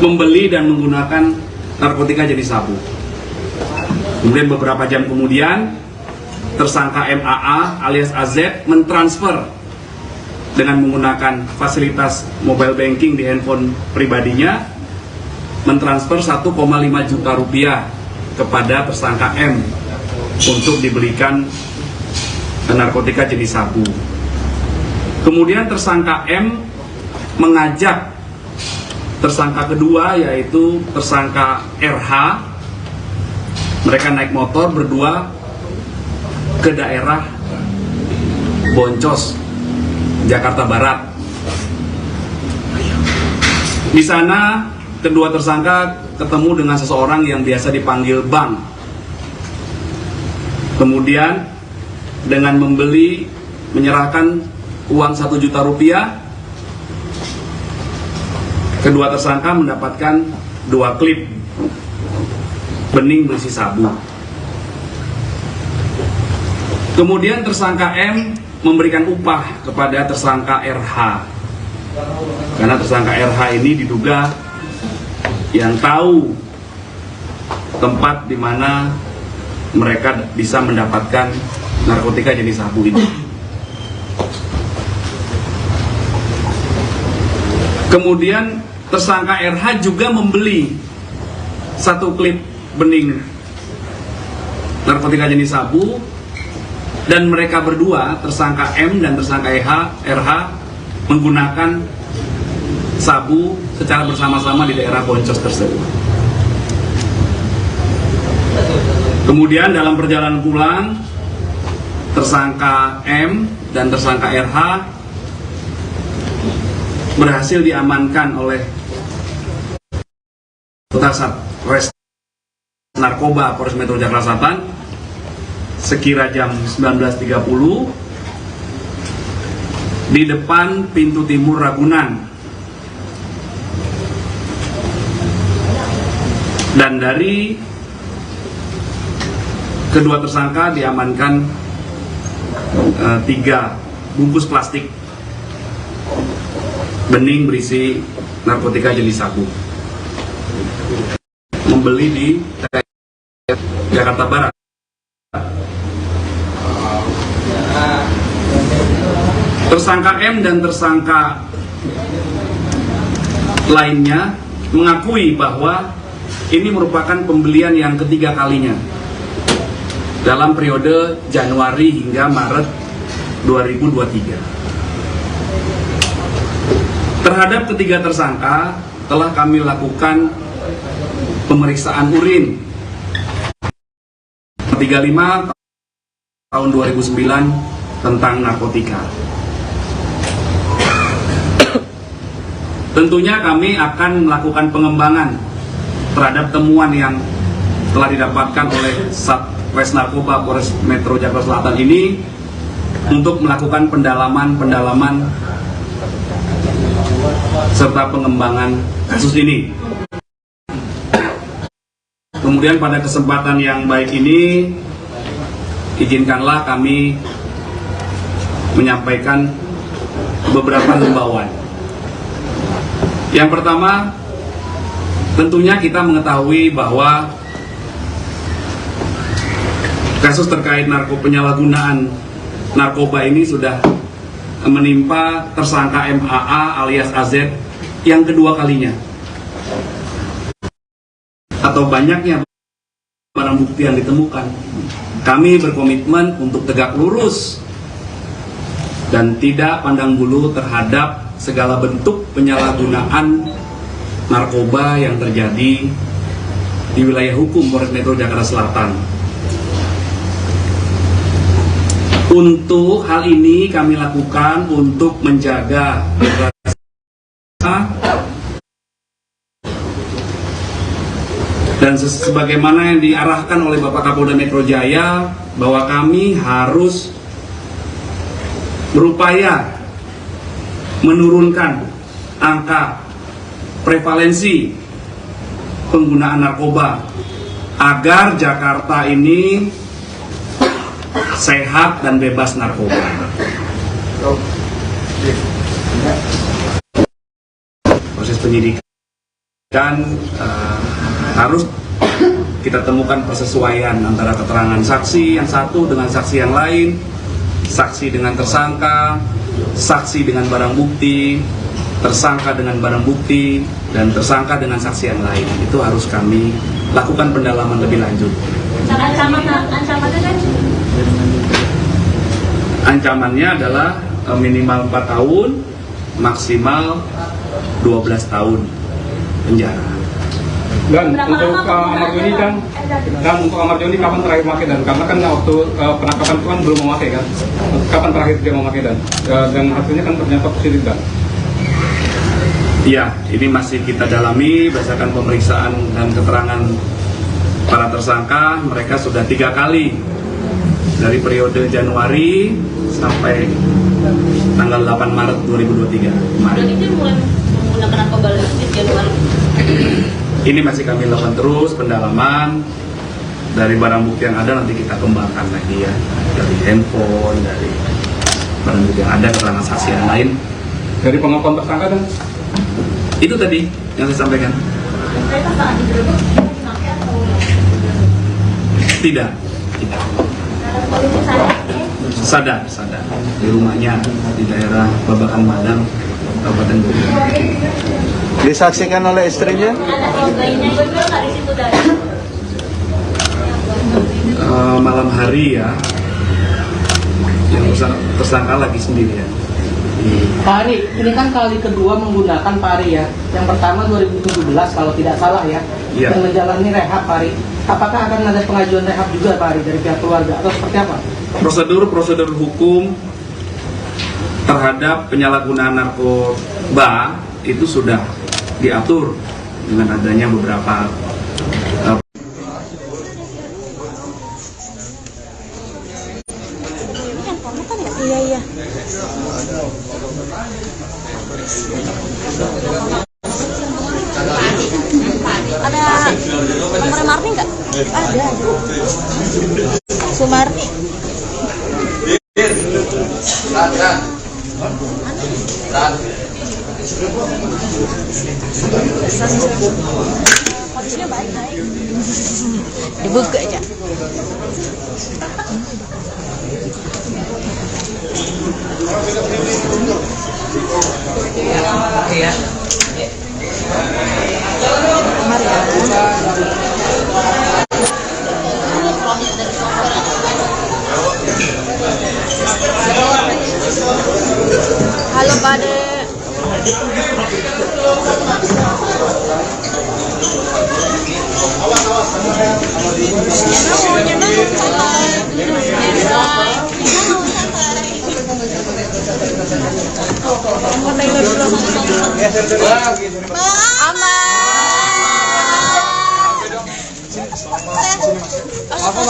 membeli dan menggunakan narkotika jenis sabu. Kemudian beberapa jam kemudian tersangka MAA alias AZ mentransfer dengan menggunakan fasilitas mobile banking di handphone pribadinya, mentransfer 1,5 juta rupiah kepada tersangka M untuk dibelikan narkotika jenis sabu. Kemudian tersangka M mengajak tersangka kedua yaitu tersangka RH. Mereka naik motor berdua ke daerah Boncos, Jakarta Barat. Di sana kedua tersangka ketemu dengan seseorang yang biasa dipanggil Bang. Kemudian dengan menyerahkan uang 1 juta rupiah, kedua tersangka mendapatkan 2 klip bening berisi sabu. Kemudian tersangka M memberikan upah kepada tersangka RH, karena tersangka RH ini diduga yang tahu tempat di mana mereka bisa mendapatkan narkotika jenis sabu ini. Kemudian tersangka RH juga membeli 1 klip bening narkotika jenis sabu, dan mereka berdua, tersangka M dan tersangka RH, menggunakan sabu secara bersama-sama di daerah Boncos tersebut. Kemudian dalam perjalanan pulang, tersangka M dan tersangka RH berhasil diamankan oleh Res Narkoba Polres Metro Jakarta Selatan sekira jam 19.30 di depan pintu timur Ragunan. Dan dari kedua tersangka diamankan 3 bungkus plastik bening berisi narkotika jenis sabu, membeli di Jakarta Barat. Tersangka M dan tersangka lainnya mengakui bahwa ini merupakan pembelian yang ketiga kalinya. dalam periode Januari hingga Maret 2023. Terhadap ketiga tersangka telah kami lakukan pemeriksaan urin 35 tahun 2009 tentang narkotika. Tentunya kami akan melakukan pengembangan terhadap temuan yang telah didapatkan oleh Satres Narkoba Polres Metro Jakarta Selatan ini untuk melakukan pendalaman serta pengembangan kasus ini. Kemudian pada kesempatan yang baik ini, izinkanlah kami menyampaikan beberapa himbauan. Yang pertama, tentunya kita mengetahui bahwa kasus terkait penyalahgunaan narkoba ini sudah menimpa tersangka MAA alias AZ yang kedua kalinya, atau banyaknya barang bukti yang ditemukan. Kami berkomitmen untuk tegak lurus dan tidak pandang bulu terhadap segala bentuk penyalahgunaan narkoba yang terjadi di wilayah hukum Polres Metro Jakarta Selatan. Untuk hal ini kami lakukan untuk menjaga dan sebagaimana yang diarahkan oleh Bapak Kapolda Metro Jaya, bahwa kami harus berupaya menurunkan angka prevalensi penggunaan narkoba agar Jakarta ini sehat dan bebas narkoba. Proses penyidikan harus kita temukan persesuaian antara keterangan saksi yang satu dengan saksi yang lain, saksi dengan tersangka, saksi dengan barang bukti, tersangka dengan barang bukti, dan tersangka dengan saksi yang lain. Itu harus kami lakukan pendalaman lebih lanjut. Ancamannya adalah minimal 4 tahun, maksimal 12 tahun penjara. Dan untuk Amar Joni kapan terakhir memakai dan karena kan waktu penangkapan itu kan belum memakai kan, kapan terakhir dia memakai dan hasilnya kan ternyata positif dan. Iya, ini masih kita dalami berdasarkan pemeriksaan dan keterangan para tersangka. Mereka sudah 3 kali dari periode Januari sampai tanggal 8 Maret 2023 kemarin. Dan itu mulai menggunakan narkoba lagi di Januari. Ini masih kami lakukan terus pendalaman dari barang bukti yang ada, nanti kita kembangkan lagi ya, dari handphone, dari barang bukti yang ada, keterangan saksi yang lain. Dari pengakuan tersangka dan itu tadi yang saya sampaikan. Tidak. Sadar di rumahnya di daerah Babakan Madang, Kabupaten Bogor. Disaksikan oleh istrinya? Malam hari ya, yang tersangka lagi sendirian. Pak Ari, ini kan kali kedua menggunakan Pak Ari ya. Yang pertama 2017 kalau tidak salah ya, Iya. yang menjalani rehab Pak Ari. Apakah akan ada pengajuan rehab juga Pak Ari dari pihak keluarga atau seperti apa? Prosedur hukum terhadap penyalahgunaan narkoba itu sudah diatur dengan adanya beberapa Iya. Ada nomor Marni nggak? Ada. Sumarni. Kondisinya baik. Dibuka aja. Iya. Kamar ya.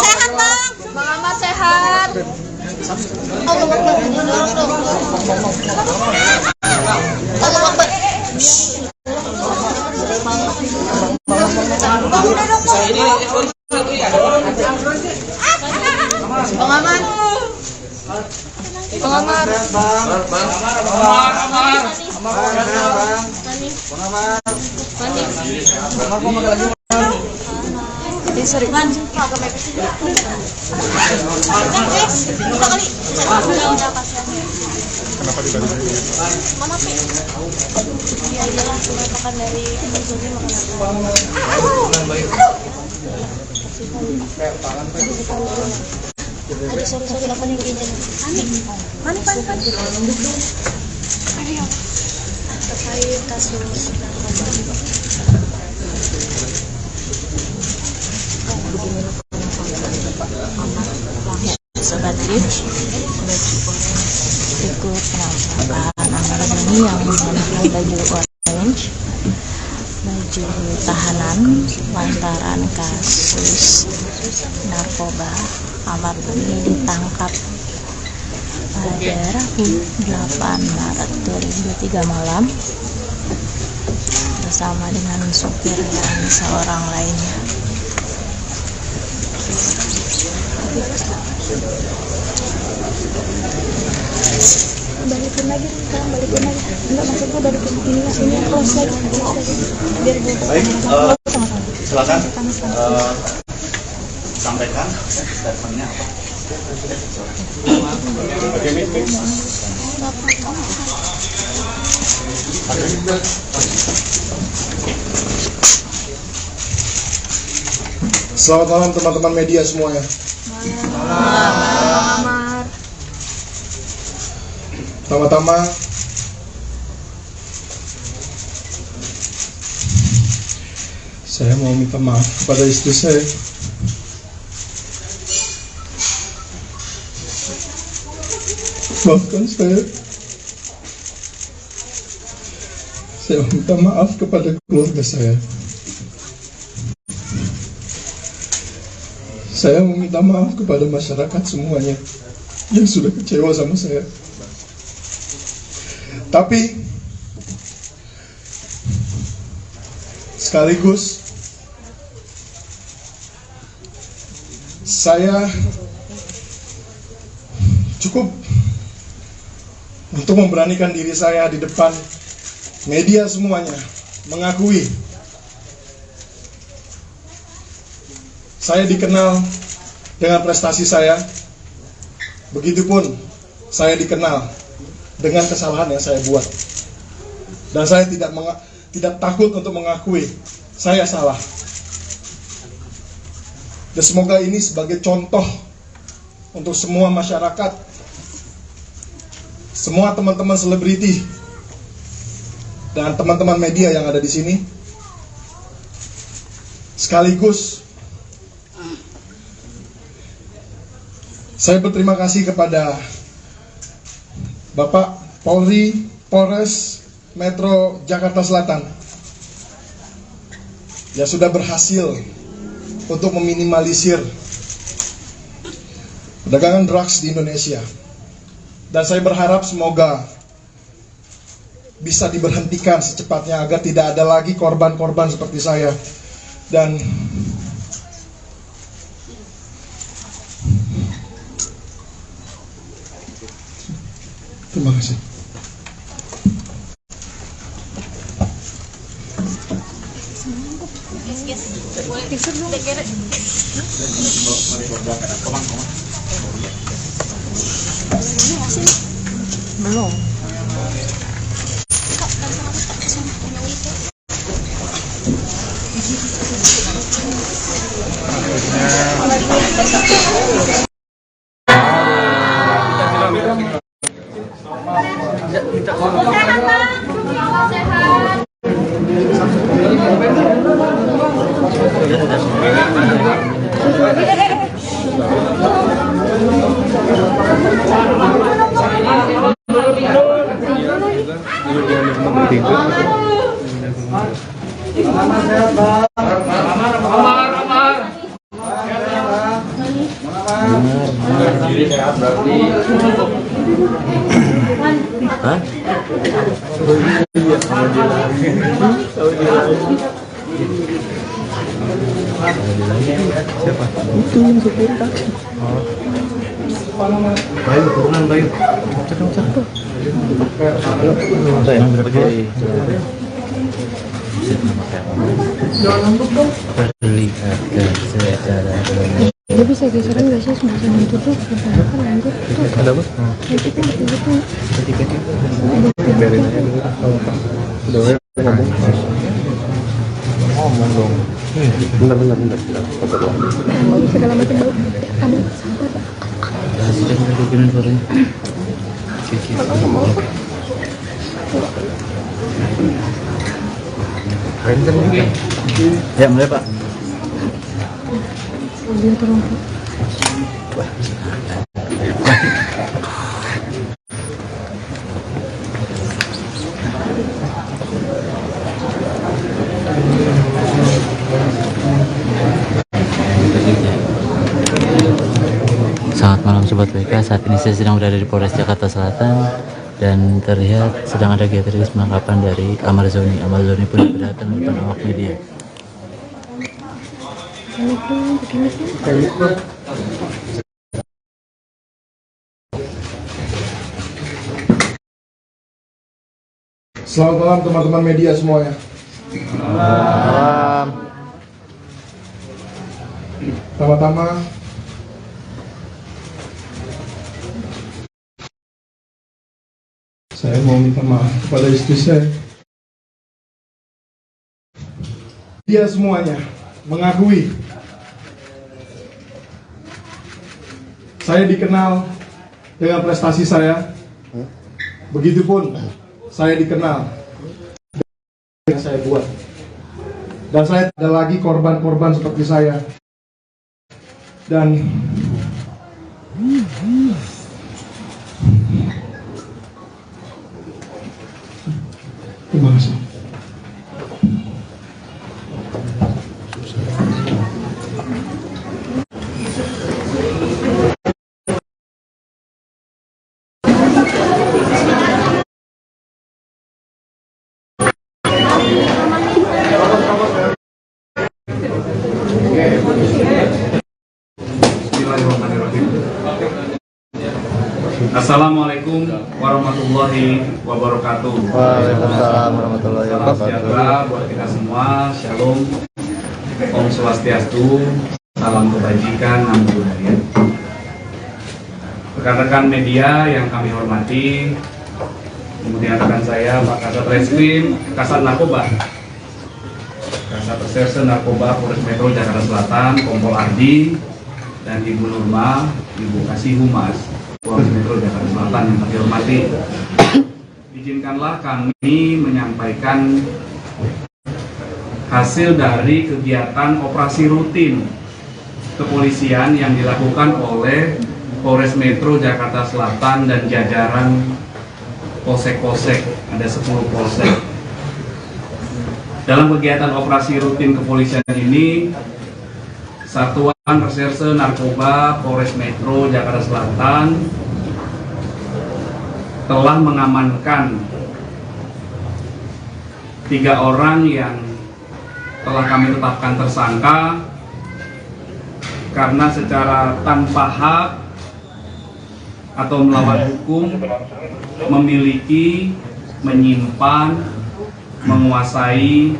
Sehat Bang. Bang Ahmad sehat. Allah Akbar. Dorong dong. Allah Akbar. Bang Ahmad. Bang Ahmad. Sorry. Kenapa dibalik? Mana sih? Ya iyalah, cuma makan dari Zoni makan apa? Sorry, apa nih kejadian? Panik. Terkait kasus Sobat Trip ikut penampakan Ahmad Zoni yang memakai baju orange, baju tahanan lantaran kasus narkoba. Ahmad Zoni ditangkap pada Rabu 8 Maret 2003 malam bersama dengan supir dan seorang lainnya. balikin lagi, enggak maksudnya balikin ini close lagi biar gue baik. Silakan sampaikan statementnya apa. Selamat malam teman-teman media semuanya. Pertama-tama saya mau minta maaf kepada istri saya. Maafkan saya. Saya minta maaf kepada keluarga saya. Saya meminta maaf kepada masyarakat semuanya yang sudah kecewa sama saya. Tapi sekaligus saya cukup untuk memberanikan diri saya di depan media semuanya, mengakui saya dikenal dengan prestasi saya, begitupun saya dikenal dengan kesalahan yang saya buat, dan saya tidak takut untuk mengakui saya salah. Dan semoga ini sebagai contoh untuk semua masyarakat, semua teman-teman selebriti dan teman-teman media yang ada di sini. Sekaligus saya berterima kasih kepada Bapak Polri Polres Metro Jakarta Selatan yang sudah berhasil untuk meminimalisir perdagangan drugs di Indonesia. Dan saya berharap semoga bisa diberhentikan secepatnya agar tidak ada lagi korban-korban seperti saya. Dan terima kasih. Belum. sehat. Siapa? Itu yang supir taksi. Bayu, turunan Bayu. Cakep. Saya perlihatkan secara Dia bisa geseran nggak sih sebelah sana itu tuh? Kan anjir tuh. ada apa? Itu kan itu. Ketika biarin aja dulu. Udah ngomong. Ngomong dong. Bentar. Mau segala macam bau. Kamu sudah melakukan suaranya. Ya mulai Pak. dia turun. Selamat malam Sobat WK, saat ini saya sedang berada di Polres Jakarta Selatan dan terlihat sedang ada gathering penangkapan dari Amar Zoni. Amar Zoni pun berdatang di depan awak media. Selamat malam teman-teman media semuanya. Pertama-tama saya mau minta maaf kepada istri saya. Dia semuanya mengakui saya dikenal dengan prestasi saya. Begitupun saya dikenal yang saya buat. Dan saya ada lagi korban-korban seperti saya. Dan terima kasih. Assalamualaikum warahmatullahi wabarakatuh. Waalaikumsalam warahmatullahi Salam sejahtera buat kita semua. Shalom, Om Swastiastu, salam kebajikan, namo buddhaya. Rekan-rekan media yang kami hormati, kemudian rekan saya Pak Kasat Reskrim Kasat Narkoba, Kasat Reserse Narkoba Polres Metro Jakarta Selatan, Kompol Ardi, dan Ibu Nurma, Ibu Kasih Humas Polres Metro Jakarta Selatan yang kami hormati. Izinkanlah kami menyampaikan hasil dari kegiatan operasi rutin kepolisian yang dilakukan oleh Polres Metro Jakarta Selatan dan jajaran polsek-polsek, ada 10 polsek. Dalam kegiatan operasi rutin kepolisian ini, Satuan Reserse Narkoba Polres Metro Jakarta Selatan telah mengamankan 3 orang yang telah kami tetapkan tersangka karena secara tanpa hak atau melawan hukum memiliki, menyimpan, menguasai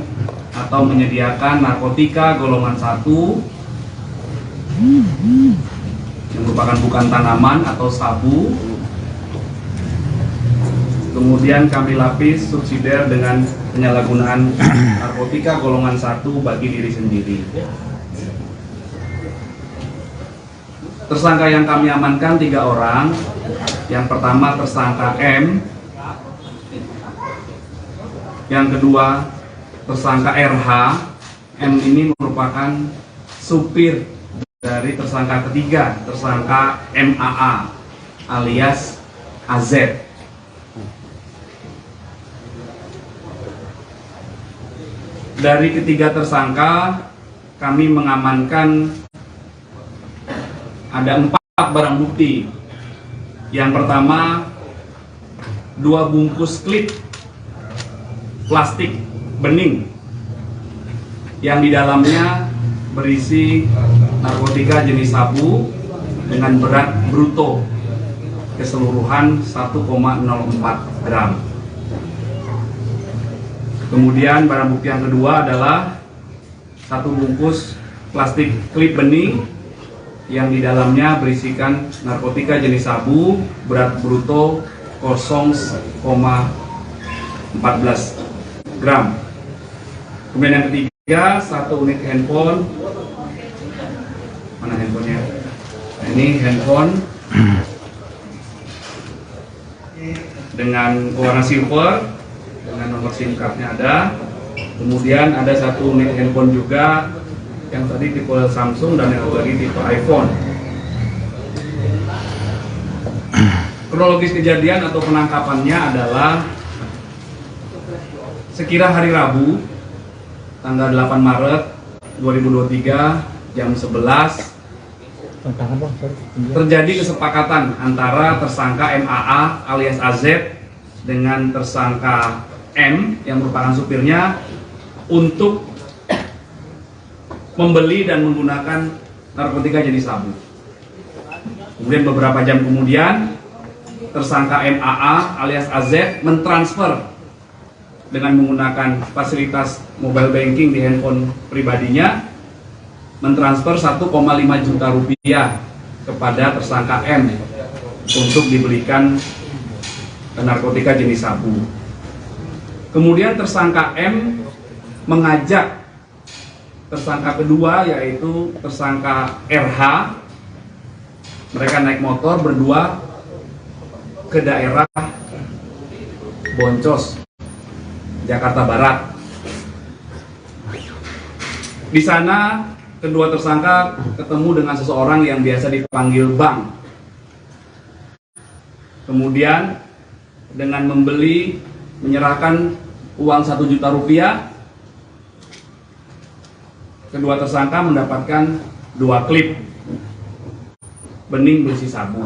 atau menyediakan narkotika golongan 1 yang merupakan bukan tanaman atau sabu. Kemudian kami lapis subsidiar dengan penyalahgunaan narkotika golongan 1 bagi diri sendiri. Tersangka yang kami amankan 3 orang. Yang pertama tersangka M, yang kedua tersangka RH. M ini merupakan supir dari tersangka ketiga, tersangka MAA alias AZ. Dari ketiga tersangka, kami mengamankan ada 4 barang bukti. Yang pertama, 2 bungkus klip plastik bening yang di dalamnya berisi narkotika jenis sabu dengan berat bruto keseluruhan 1,04 gram. Kemudian barang bukti yang kedua adalah 1 bungkus plastik klip bening yang di dalamnya berisikan narkotika jenis sabu berat bruto 0,14 gram. Kemudian yang ketiga, 1 unit handphone. Mana handphonenya? Nah, ini handphone dengan warna silver dengan nomor SIM cardnya ada. Kemudian ada 1 unit handphone juga yang tadi tipe Samsung dan yang lagi tipe iPhone. Kronologis kejadian atau penangkapannya adalah sekira hari Rabu tanggal 8 Maret 2023 jam 11 terjadi kesepakatan antara tersangka MAA alias AZ dengan tersangka M yang merupakan supirnya untuk membeli dan menggunakan narkotika jenis sabu. Kemudian beberapa jam kemudian tersangka MAA alias AZ mentransfer dengan menggunakan fasilitas mobile banking di handphone pribadinya, mentransfer 1,5 juta rupiah kepada tersangka M untuk dibelikan narkotika jenis sabu. Kemudian tersangka M mengajak tersangka kedua yaitu tersangka RH. Mereka naik motor berdua ke daerah Boncos, Jakarta Barat. Di sana kedua tersangka ketemu dengan seseorang yang biasa dipanggil Bang. Kemudian dengan menyerahkan uang 1 juta rupiah, kedua tersangka mendapatkan 2 klip bening berisi sabu.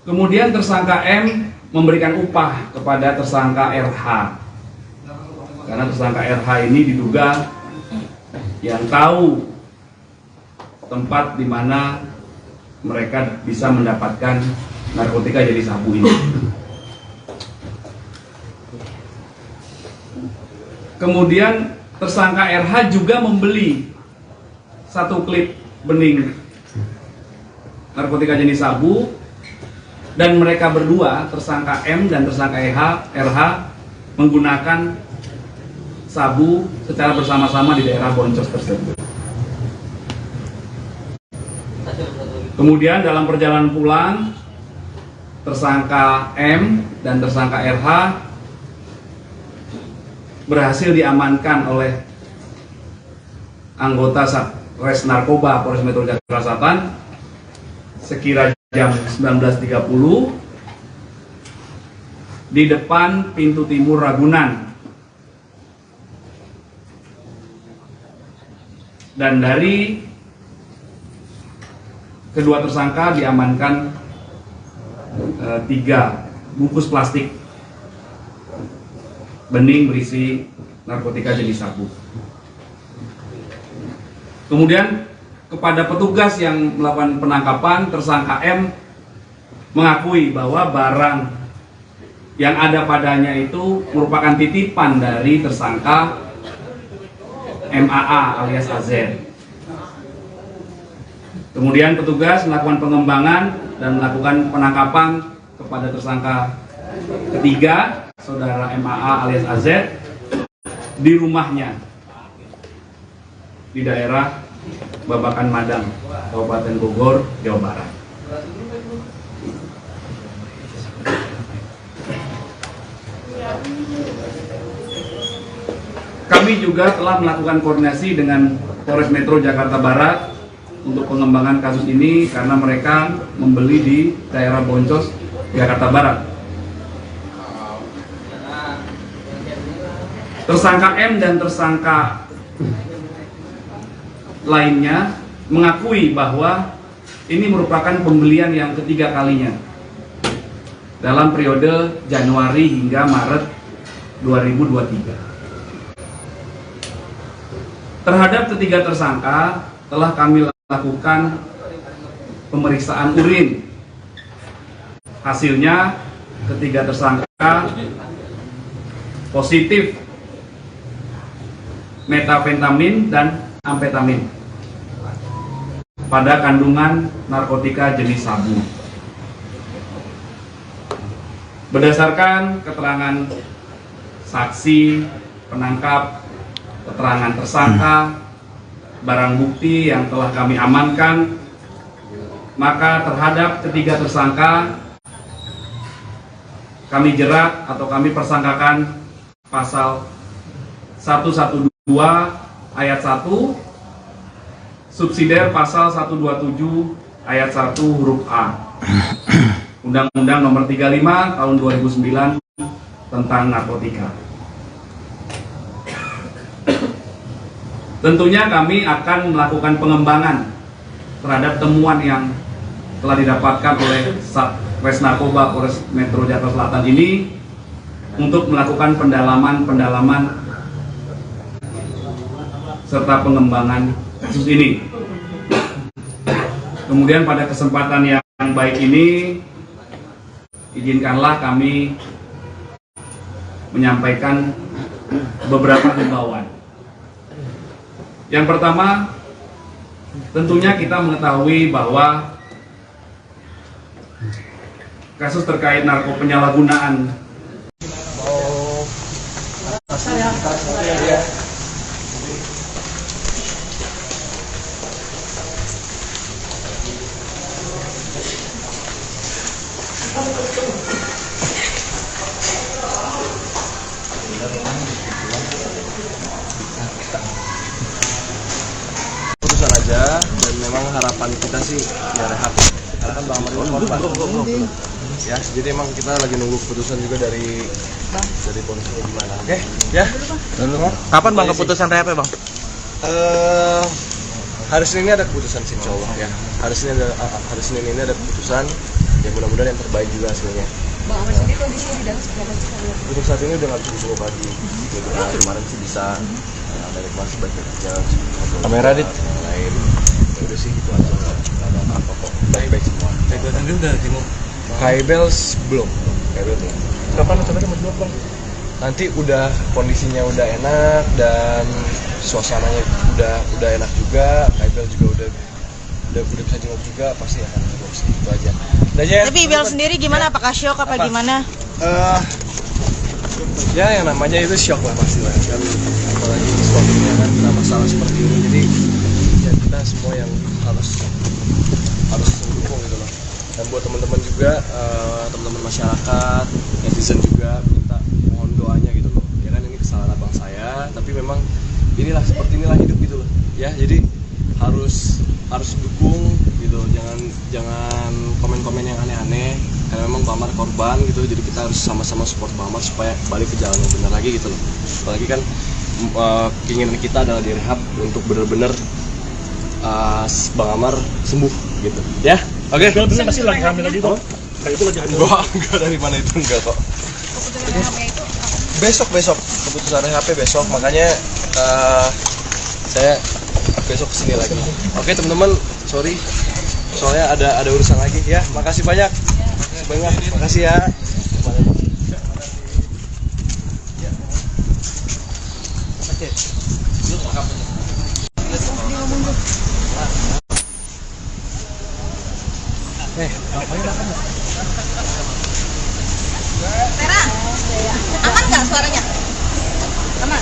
Kemudian tersangka M memberikan upah kepada tersangka RH, karena tersangka RH ini diduga yang tahu tempat di mana mereka bisa mendapatkan narkotika jenis sabu ini. Kemudian tersangka RH juga membeli 1 klip bening narkotika jenis sabu, dan mereka berdua, tersangka M dan tersangka RH, menggunakan sabu secara bersama-sama di daerah Boncos tersebut. Kemudian dalam perjalanan pulang, tersangka M dan tersangka RH berhasil diamankan oleh anggota Satres Narkoba Polres Metro Jakarta Selatan sekira jam 19.30 di depan pintu timur Ragunan. Dan dari kedua tersangka diamankan 3 bungkus plastik bening berisi narkotika jenis sabu. Kemudian kepada petugas yang melakukan penangkapan, tersangka M mengakui bahwa barang yang ada padanya itu merupakan titipan dari tersangka MAA alias AZ. Kemudian petugas melakukan pengembangan dan melakukan penangkapan kepada tersangka ketiga, saudara MAA alias AZ, di rumahnya di daerah Babakan Madang, Kabupaten Bogor, Jawa Barat. Kami juga telah melakukan koordinasi dengan Polres Metro Jakarta Barat untuk pengembangan kasus ini karena mereka membeli di daerah Boncos, Jakarta Barat. Tersangka M dan tersangka lainnya mengakui bahwa ini merupakan pembelian yang ketiga kalinya dalam periode Januari hingga Maret 2023. Terhadap ketiga tersangka telah kami lakukan pemeriksaan urin. Hasilnya ketiga tersangka positif metafentamin dan amfetamin pada kandungan narkotika jenis sabu. Berdasarkan keterangan saksi, penangkap, keterangan tersangka, barang bukti yang telah kami amankan, maka terhadap ketiga tersangka kami jerat atau kami persangkakan pasal 112 ayat 1 subsidiar pasal 127 ayat 1 huruf A Undang-Undang Nomor 35 Tahun 2009 tentang narkotika. Tentunya kami akan melakukan pengembangan terhadap temuan yang telah didapatkan oleh Satres Narkoba Polres Metro Jakarta Selatan ini untuk melakukan pendalaman serta pengembangan kasus ini. Kemudian pada kesempatan yang baik ini, izinkanlah kami menyampaikan beberapa himbauan. Yang pertama, tentunya kita mengetahui bahwa kasus terkait penyalahgunaan putusan aja, dan memang harapan kita sih ya rehab, karena kan Bang Amar korban. Ya, jadi emang kita lagi nunggu keputusan juga dari polisi gimana. Oke, ya. Kapan Bang keputusan rehab ya Bang? Hari Senin ini ada keputusan sih, insya Allah ya. Hari Senin ini ada keputusan, ya mudah-mudahan yang terbaik juga hasilnya. Bang Amar sendiri kondisinya di dalam seperti apa sih? Untuk saat ini udah nggak bisa disuruh pagi. Kemarin sih bisa, dari kemarin sih baik-baik aja. Kamera dit. Lain, ya udah sih gitu aja. Nggak ada apa-apa kok. Baik-baik semua. Kaibel sendiri udah jenguk. Kaibel belum. Kaibel belum. Kapan rencananya mau jenguk Bang? Nanti udah kondisinya udah enak dan suasananya udah enak juga. Kaibel juga udah bisa jenguk juga, pasti akan jenguk segitu aja. Tapi Ibel sendiri gimana? Apakah shock apa gimana? Ya yang namanya itu shock lah pasti lah kan, apalagi suaminya kan kena masalah seperti ini, jadi ya kita semua yang harus mendukung gitu loh. Dan buat teman-teman juga, teman-teman masyarakat, netizen juga minta mohon doanya gitu loh. Ya kan ini kesalahan abang saya, tapi memang seperti inilah hidup gitu loh. Ya jadi harus dukung gitu, jangan komen-komen yang aneh-aneh, karena memang Bang Amar korban gitu, jadi kita harus sama-sama support Bang Amar supaya balik ke jalan yang benar lagi gitu loh. Apalagi kan keinginan kita adalah direhab untuk benar-benar Bang Amar sembuh gitu ya. Oke. Bener masih lagi hamil lagi kok. Kayak itu lagi hamil. Enggak, dari mana itu enggak kok. Besok keputusan rehab besok, makanya saya besok kesini lagi. Oke teman-teman, sorry soalnya ada urusan lagi ya. Makasih banyak. Makasih ya. Tera, aman nggak suaranya? Aman.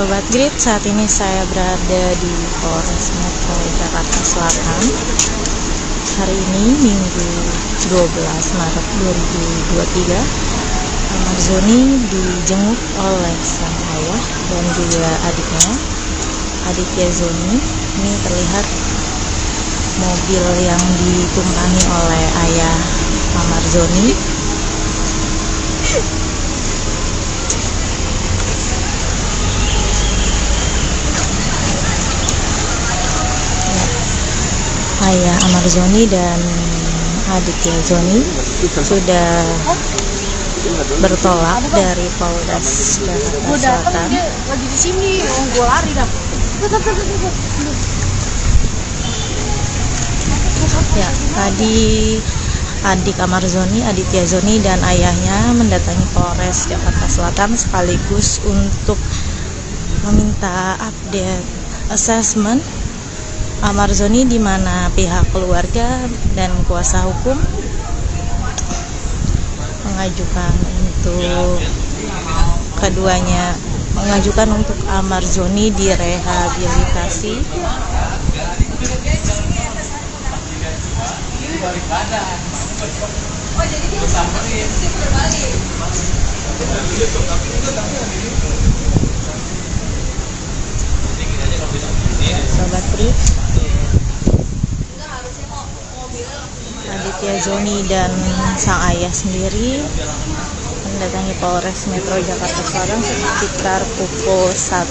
Sobat Grid, saat ini saya berada di Polres Metro Jakarta Selatan. Hari ini Minggu 12 Maret 2023, Amarzoni dijenguk oleh sang ayah dan juga adiknya, Aditya Zoni. Ini terlihat mobil yang ditumpangi oleh ayah Amarzoni. Ayah Amarzoni dan Aditya Zoni sudah bertolak dari Polres Jakarta Selatan. Lagi di sini, gue lari dah. Ya, tadi adik Amarzoni, Aditya Zoni dan ayahnya mendatangi Polres Jakarta Selatan sekaligus untuk meminta update asesmen Amarzoni, di mana pihak keluarga dan kuasa hukum mengajukan untuk Amarzoni direhabilitasi. Sobat Pri, Aditya Zoni dan sang ayah sendiri mendatangi Polres Metro Jakarta Selatan sekitar pukul 1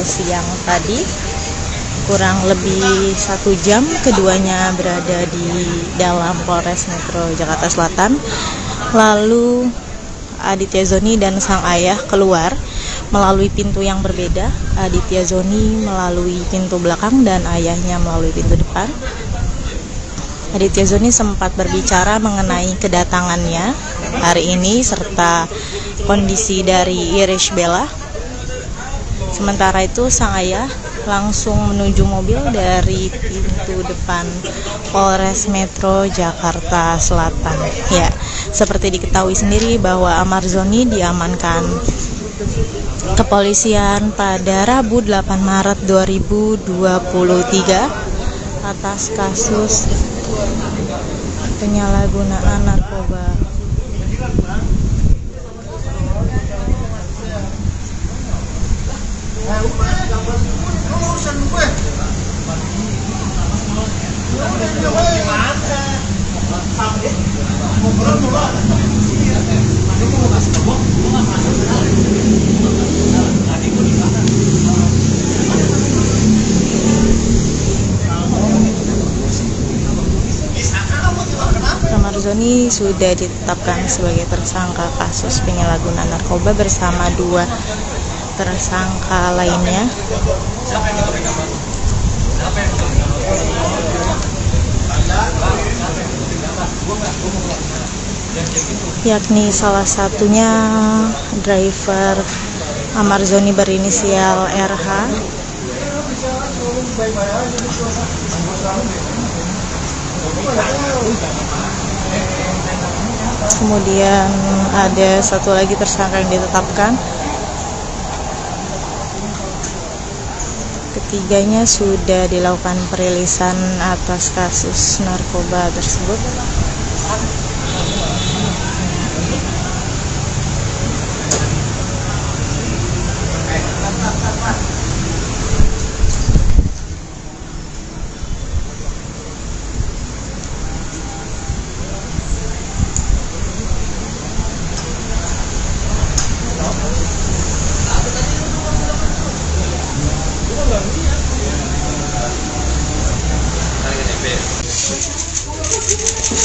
siang tadi. Kurang lebih 1 jam keduanya berada di dalam Polres Metro Jakarta Selatan. Lalu Aditya Zoni dan sang ayah keluar melalui pintu yang berbeda. Aditya Zoni melalui pintu belakang dan ayahnya melalui pintu depan. Aditya Zoni sempat berbicara mengenai kedatangannya hari ini serta kondisi dari Irish Bella. Sementara itu sang ayah langsung menuju mobil dari pintu depan Polres Metro Jakarta Selatan. Ya, seperti diketahui sendiri bahwa Amarzoni diamankan kepolisian pada Rabu 8 Maret 2023 atas kasus penyalahgunaan narkoba. Amarzoni sudah ditetapkan sebagai tersangka kasus penyalahgunaan narkoba bersama 2 tersangka lainnya, yakni salah satunya driver Amarzoni berinisial RH, kemudian ada satu lagi tersangka yang ditetapkan. Ketiganya sudah dilakukan perilisan atas kasus narkoba tersebut.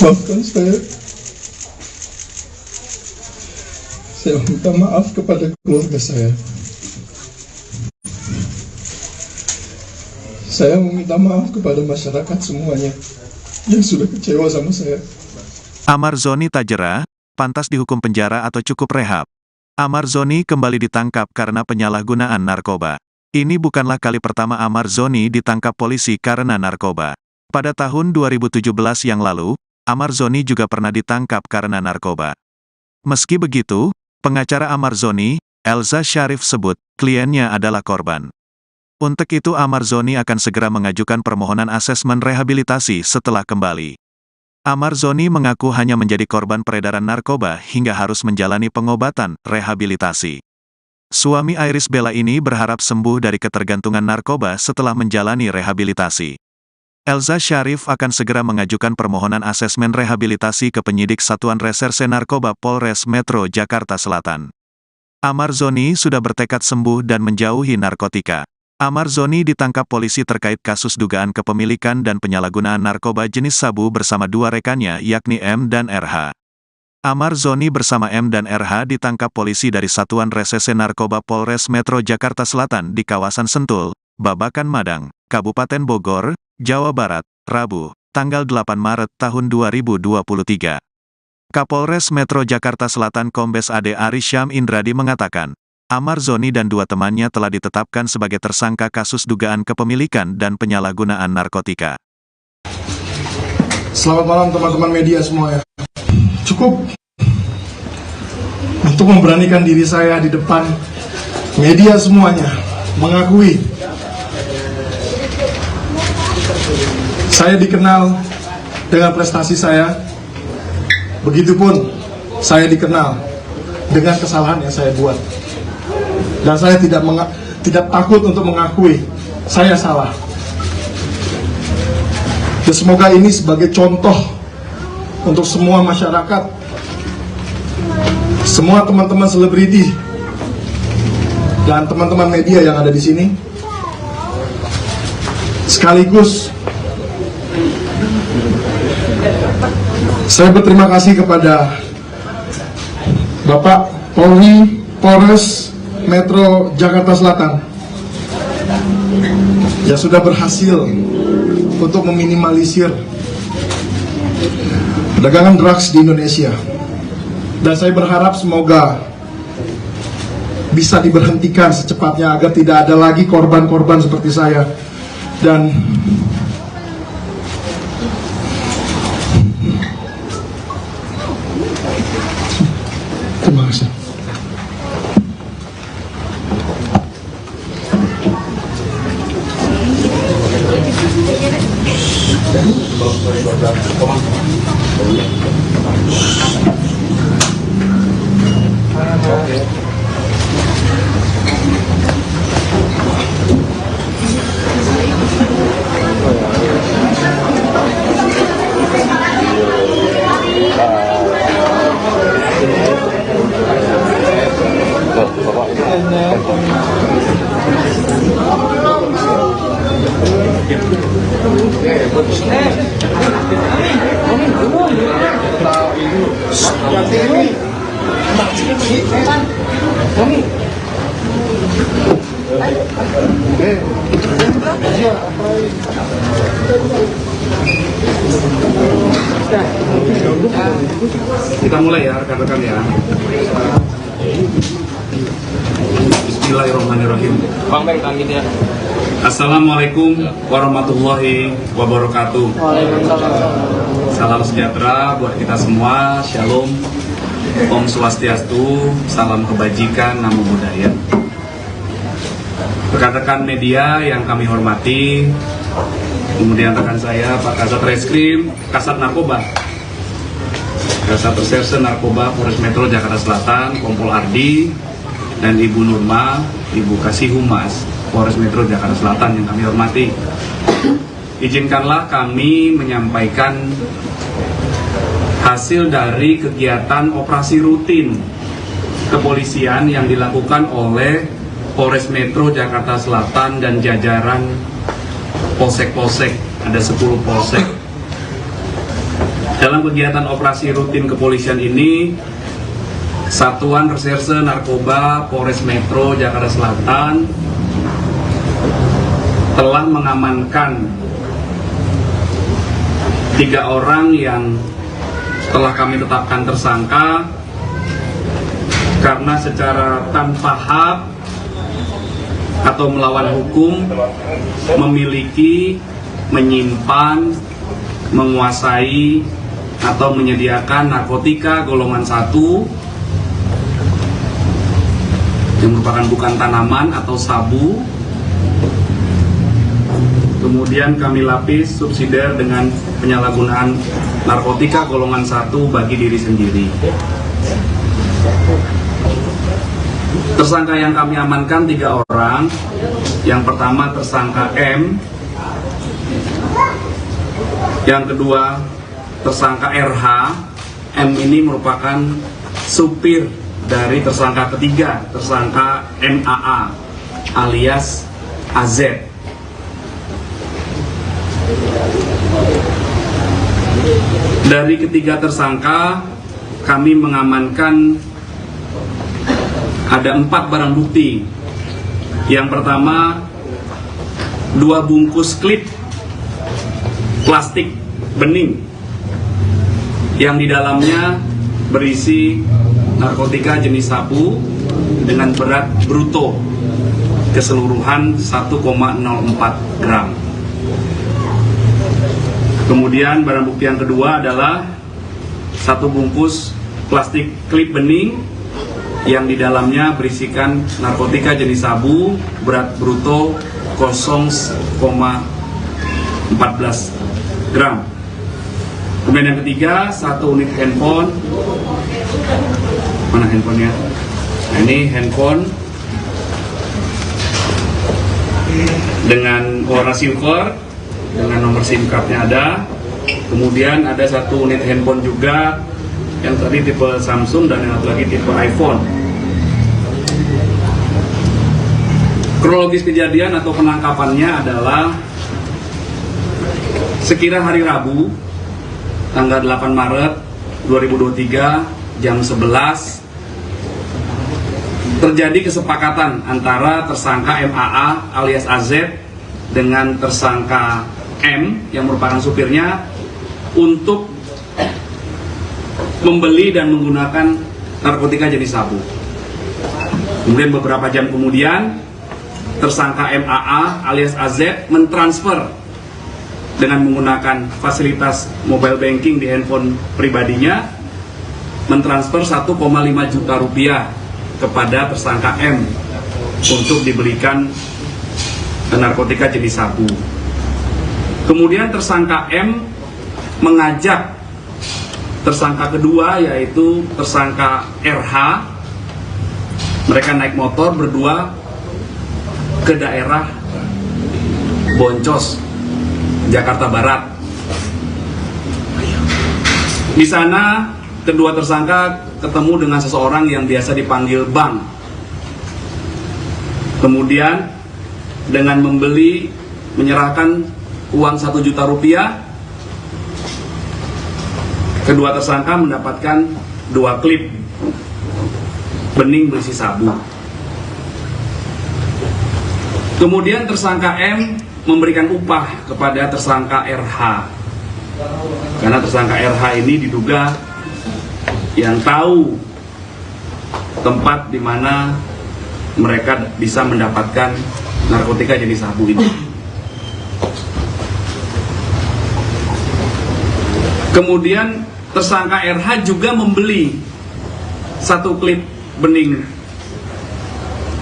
Maafkan saya minta maaf kepada keluarga saya. Saya meminta maaf kepada masyarakat semuanya yang sudah kecewa sama saya. Amarzoni tak jera, pantas dihukum penjara atau cukup rehab. Amarzoni kembali ditangkap karena penyalahgunaan narkoba. Ini bukanlah kali pertama Amarzoni ditangkap polisi karena narkoba. Pada tahun 2017 yang lalu, Amarzoni juga pernah ditangkap karena narkoba. Meski begitu, pengacara Amarzoni, Elza Syarif sebut, kliennya adalah korban. Untuk itu Amar Zoni akan segera mengajukan permohonan asesmen rehabilitasi setelah kembali. Amar Zoni mengaku hanya menjadi korban peredaran narkoba hingga harus menjalani pengobatan rehabilitasi. Suami Iris Bella ini berharap sembuh dari ketergantungan narkoba setelah menjalani rehabilitasi. Elza Syarif akan segera mengajukan permohonan asesmen rehabilitasi ke penyidik Satuan Reserse Narkoba Polres Metro Jakarta Selatan. Amar Zoni sudah bertekad sembuh dan menjauhi narkotika. Amar Zoni ditangkap polisi terkait kasus dugaan kepemilikan dan penyalahgunaan narkoba jenis sabu bersama dua rekannya yakni M dan RH. Amar Zoni bersama M dan RH ditangkap polisi dari Satuan Reserse Narkoba Polres Metro Jakarta Selatan di kawasan Sentul, Babakan Madang, Kabupaten Bogor, Jawa Barat, Rabu, tanggal 8 Maret tahun 2023. Kapolres Metro Jakarta Selatan Kombes AD Arisyam Indradi mengatakan, Amar Zoni dan dua temannya telah ditetapkan sebagai tersangka kasus dugaan kepemilikan dan penyalahgunaan narkotika. Selamat malam teman-teman media semua ya. Cukup untuk memberanikan diri saya di depan media semuanya, mengakui saya dikenal dengan prestasi saya, begitupun saya dikenal dengan kesalahan yang saya buat. Dan saya tidak takut untuk mengakui saya salah. Dan semoga ini sebagai contoh untuk semua masyarakat, semua teman-teman selebriti, dan teman-teman media yang ada di sini. Sekaligus saya berterima kasih kepada Bapak Polri Polres Metro Jakarta Selatan yang sudah berhasil untuk meminimalisir perdagangan drugs di Indonesia. Dan saya berharap semoga bisa diberhentikan secepatnya agar tidak ada lagi korban-korban seperti saya. Dan terima kasih. Kita mulai ya rekan-rekan ya. Bismillahirrahmanirrahim. Assalamualaikum warahmatullahi wabarakatuh. Salam sejahtera buat kita semua. Shalom, Om Swastiastu, salam kebajikan, namo buddhaya. Rekan-rekan media yang kami hormati, kemudian rekan saya Pak Kasat Reskrim, Kasat Narkoba, Kasat Reserse Narkoba Polres Metro Jakarta Selatan, Kompol Ardi, dan Ibu Nurma, Ibu Kasih Humas Polres Metro Jakarta Selatan yang kami hormati. Izinkanlah kami menyampaikan hasil dari kegiatan operasi rutin kepolisian yang dilakukan oleh Polres Metro Jakarta Selatan dan jajaran polsek-polsek, ada 10 polsek. Dalam kegiatan operasi rutin kepolisian ini, Satuan Reserse Narkoba Polres Metro Jakarta Selatan telah mengamankan 3 orang yang telah kami tetapkan tersangka karena secara tanpa hak atau melawan hukum memiliki, menyimpan, menguasai atau menyediakan narkotika golongan 1 yang merupakan bukan tanaman atau sabu. Kemudian kami lapis subsidiar dengan penyalahgunaan narkotika golongan 1 bagi diri sendiri. Tersangka yang kami amankan 3 orang. Yang pertama tersangka M, yang kedua tersangka RH. M ini merupakan supir dari tersangka ketiga, tersangka MAA alias AZ. Dari ketiga tersangka kami mengamankan ada 4 barang bukti. Yang pertama 2 bungkus klip plastik bening yang di dalamnya berisi narkotika jenis sabu dengan berat bruto keseluruhan 1,04 gram. Kemudian barang bukti yang kedua adalah 1 bungkus plastik klip bening yang di dalamnya berisikan narkotika jenis sabu berat bruto 0,14 gram. Kemudian yang ketiga 1 unit handphone. Mana handphonenya? Nah, ini handphone dengan warna silver dengan nomor SIM cardnya ada. Kemudian ada 1 unit handphone juga yang tadi tipe Samsung dan yang satu lagi tipe iPhone. Kronologis kejadian atau penangkapannya adalah sekira hari Rabu tanggal 8 Maret 2023 jam 11 terjadi kesepakatan antara tersangka MAA alias AZ dengan tersangka M yang merupakan supirnya untuk membeli dan menggunakan narkotika jenis sabu. Kemudian beberapa jam kemudian tersangka MAA alias AZ mentransfer dengan menggunakan fasilitas mobile banking di handphone pribadinya, mentransfer 1,5 juta rupiah kepada tersangka M untuk dibelikan narkotika jenis sabu. Kemudian tersangka M mengajak tersangka kedua yaitu tersangka RH. Mereka naik motor berdua ke daerah Boncos, Jakarta Barat. Di sana kedua tersangka ketemu dengan seseorang yang biasa dipanggil Bang. Kemudian dengan menyerahkan uang 1 juta rupiah, kedua tersangka mendapatkan 2 klip bening berisi sabu. Kemudian tersangka M memberikan upah kepada tersangka RH, karena tersangka RH ini diduga yang tahu tempat di mana mereka bisa mendapatkan narkotika jenis sabu ini. Kemudian tersangka RH juga membeli 1 klip bening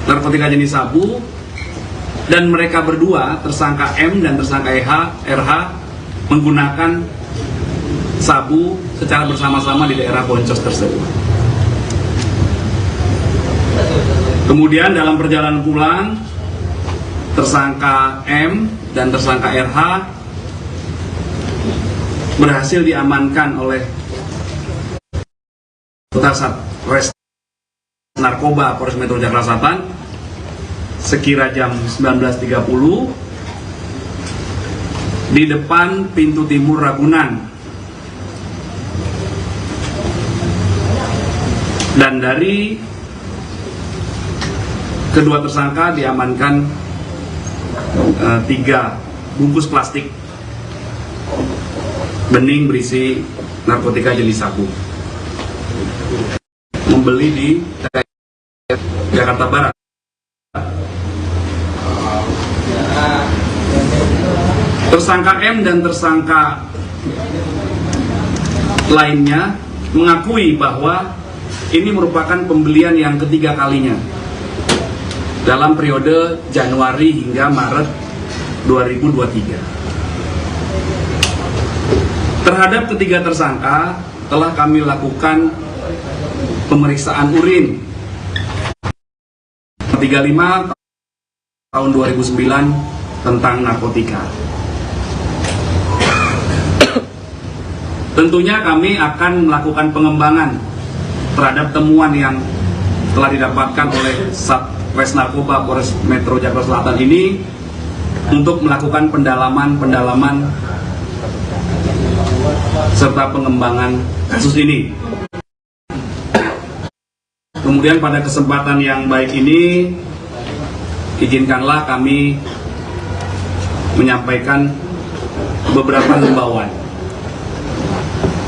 narkotika jenis sabu, dan mereka berdua, tersangka M dan tersangka RH, menggunakan sabu secara bersama-sama di daerah Boncos tersebut. Kemudian dalam perjalanan pulang, tersangka M dan tersangka RH berhasil diamankan oleh Satres Narkoba Polres Metro Jakarta Selatan sekira jam 19.30 di depan pintu timur Ragunan. Dan dari kedua tersangka diamankan 3 bungkus plastik bening berisi narkotika jenis sabu, membeli di Jakarta Barat. Tersangka M dan tersangka lainnya mengakui bahwa ini merupakan pembelian yang ketiga kalinya. dalam periode Januari hingga Maret 2023. Terhadap ketiga tersangka telah kami lakukan pemeriksaan urin 35 tahun 2009 tentang narkotika. Tentunya kami akan melakukan pengembangan terhadap temuan yang telah didapatkan oleh Satres Narkoba Polres Metro Jakarta Selatan ini untuk melakukan pendalaman serta pengembangan kasus ini. Kemudian pada kesempatan yang baik ini, izinkanlah kami menyampaikan beberapa himbauan.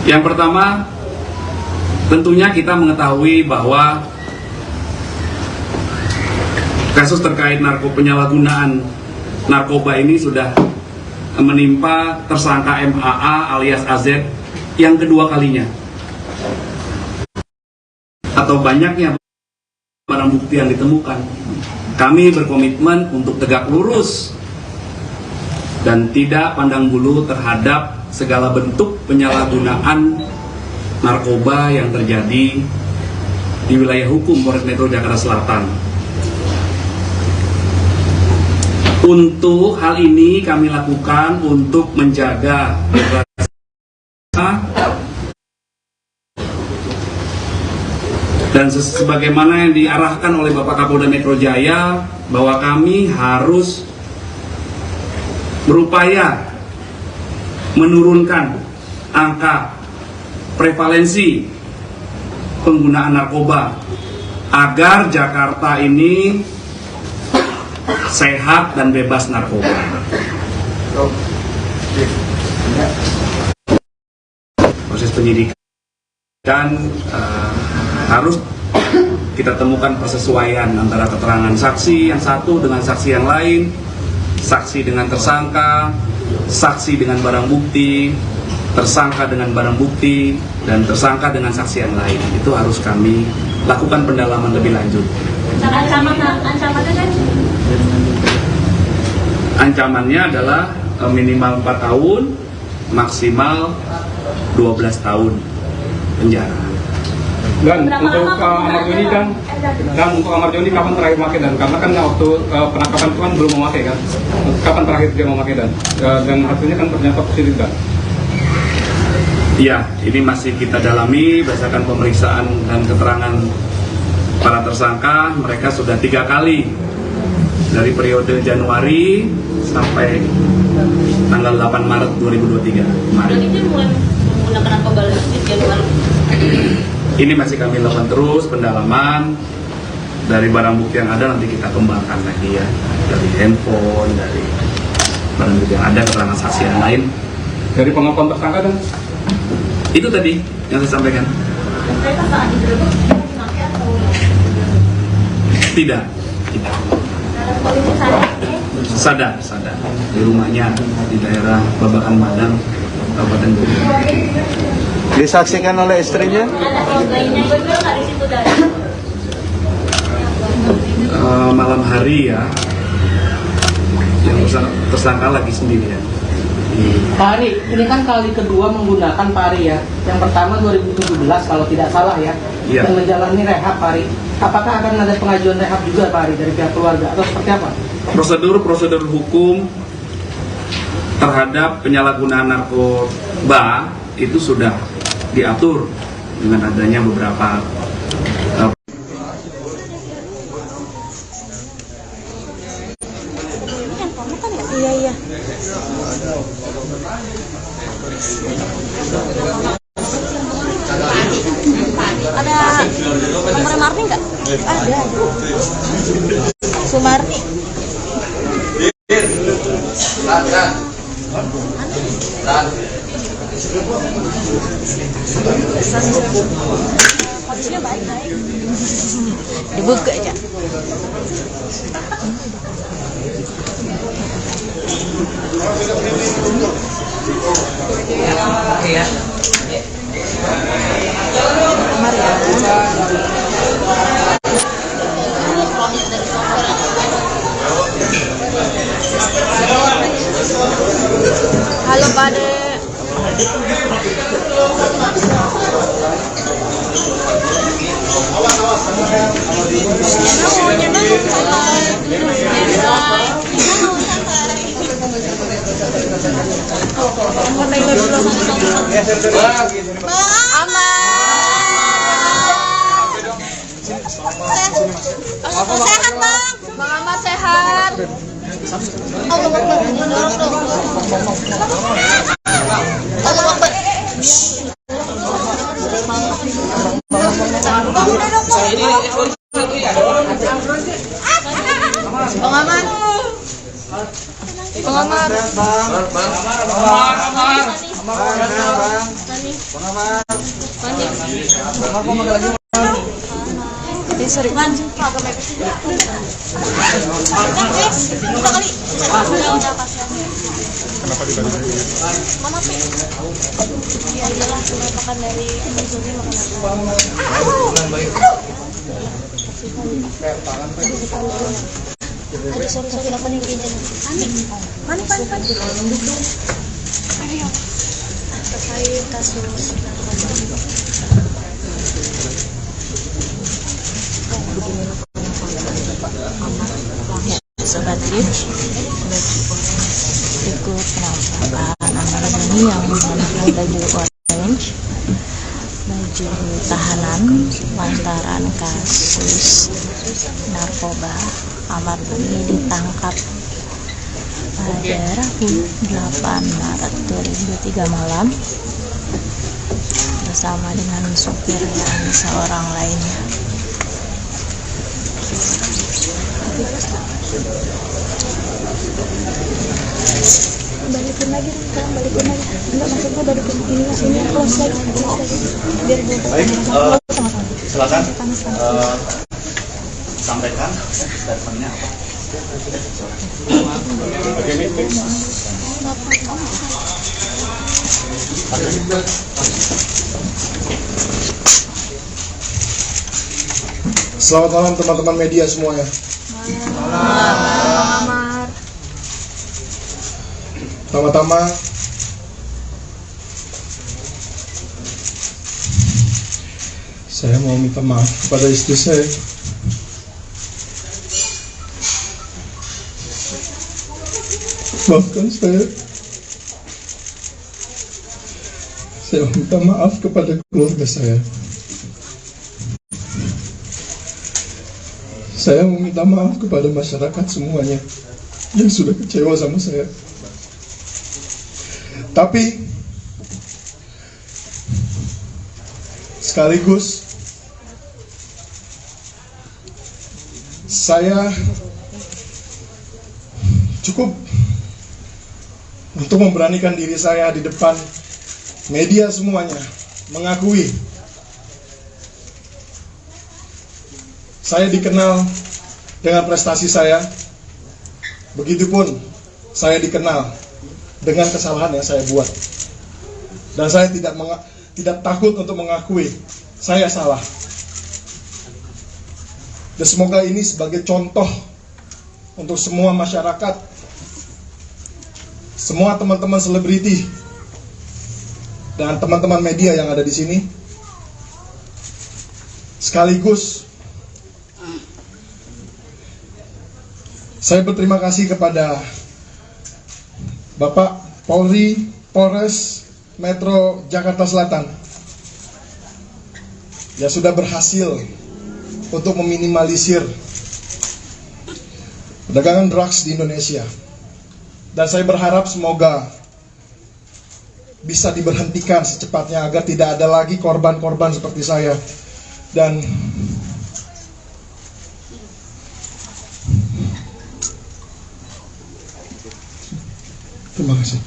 Yang pertama, tentunya kita mengetahui bahwa kasus terkait penyalahgunaan narkoba ini sudah menimpa tersangka MAA alias AZ yang kedua kalinya. Atau banyaknya barang bukti yang ditemukan. Kami berkomitmen untuk tegak lurus dan tidak pandang bulu terhadap segala bentuk penyalahgunaan narkoba yang terjadi di wilayah hukum Polres Metro Jakarta Selatan. Untuk hal ini kami lakukan untuk menjaga dan sebagaimana yang diarahkan oleh Bapak Kapolda Metro Jaya bahwa kami harus berupaya menurunkan angka prevalensi penggunaan narkoba agar Jakarta ini sehat dan bebas narkoba. Proses penyidikan harus kita temukan persesuaian antara keterangan saksi yang satu dengan saksi yang lain, saksi dengan tersangka, saksi dengan barang bukti, tersangka dengan barang bukti, dan tersangka dengan saksi yang lain. Itu harus kami lakukan pendalaman lebih lanjut. Ancamannya kan? Ancamannya adalah minimal 4 tahun, maksimal 12 tahun penjara. Dan untuk Amar Joni kapan terakhir memakai dan karena kan waktu penangkapan itu kan belum memakai kan, kapan terakhir dia memakai dan hasilnya kan ternyata positif kan? Iya, ini masih kita dalami berdasarkan pemeriksaan dan keterangan para tersangka. Mereka sudah 3 kali dari periode Januari sampai tanggal 8 Maret 2023 kemarin. Jadi dia mulai menggunakan narkoba di Januari. Ini masih kami lakukan terus pendalaman dari barang bukti yang ada, nanti kita kembangkan lagi ya, dari handphone, dari barang bukti yang ada, keterangan saksi yang lain. Dari pengakuan tersangka dan itu tadi yang saya sampaikan. Tidak. Sadar di rumahnya di daerah Babakan Madang, Kabupaten Bogor. Disaksikan oleh istrinya? Malam hari ya, yang tersangka lagi sendirian. Pak Ari, ini kan kali kedua menggunakan Pak Ari ya. Yang pertama 2017 kalau tidak salah ya. Iya. Dan menjalani rehab Pak Ari. Apakah akan ada pengajuan rehab juga Pak Ari dari pihak keluarga atau seperti apa? Prosedur hukum terhadap penyalahgunaan narkoba itu sudah diatur dengan adanya beberapa Iya. Ada nomor Marni nggak? Ada. Sumarni. Kondisinya baik. Dibuka aja. Kamar ya. Ini kronis dari software. Sehat bang. Bang Ahmad sehat. Allah Akbar. Dorong dong. Allah Akbar. Bang udah dong. Bang Ahmad. Bang Ahmad. Sorry, man. Kenapa dibalik? Mama sih. Ya iyalah, cuma makan dari Zuni makan. Ada sorry apa nih kayaknya? Panik. Ayo. Terkait kasus Sobat Trip ikut penampakan Ahmad Zoni yang menggunakan baju orange, baju tahanan lantaran kasus narkoba. Ahmad Zoni ditangkap pada Rabu 8 Maret 2003 malam bersama dengan supir dan seorang lainnya. balikin lagi sekarang, balikin lagi. Enggak, maksudnya balikin ini close lagi biar gue baik. Silakan sampaikan statementnya apa. Selamat malam teman-teman media semuanya. Pertama-tama saya mau minta maaf kepada istri saya. Maafkan saya. Saya minta maaf kepada keluarga saya. Saya meminta maaf kepada masyarakat semuanya yang sudah kecewa sama saya. Tapi sekaligus saya cukup untuk memberanikan diri saya di depan media semuanya, mengakui saya dikenal dengan prestasi saya, begitupun saya dikenal dengan kesalahan yang saya buat, dan saya tidak takut untuk mengakui saya salah. Dan semoga ini sebagai contoh untuk semua masyarakat, semua teman-teman selebriti dan teman-teman media yang ada di sini. Sekaligus saya berterima kasih kepada Bapak Polri Polres Metro Jakarta Selatan yang sudah berhasil untuk meminimalisir perdagangan drugs di Indonesia. Dan saya berharap semoga bisa diberhentikan secepatnya agar tidak ada lagi korban-korban seperti saya. Dan terima kasih.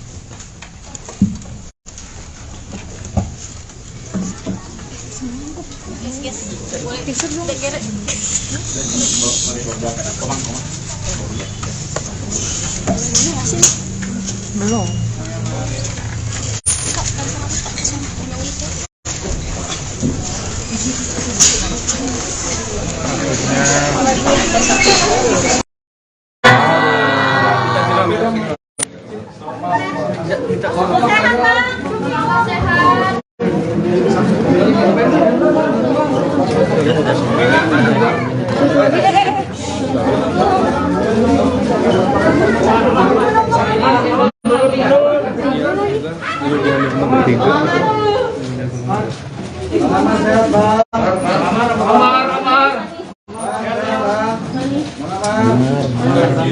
Belum.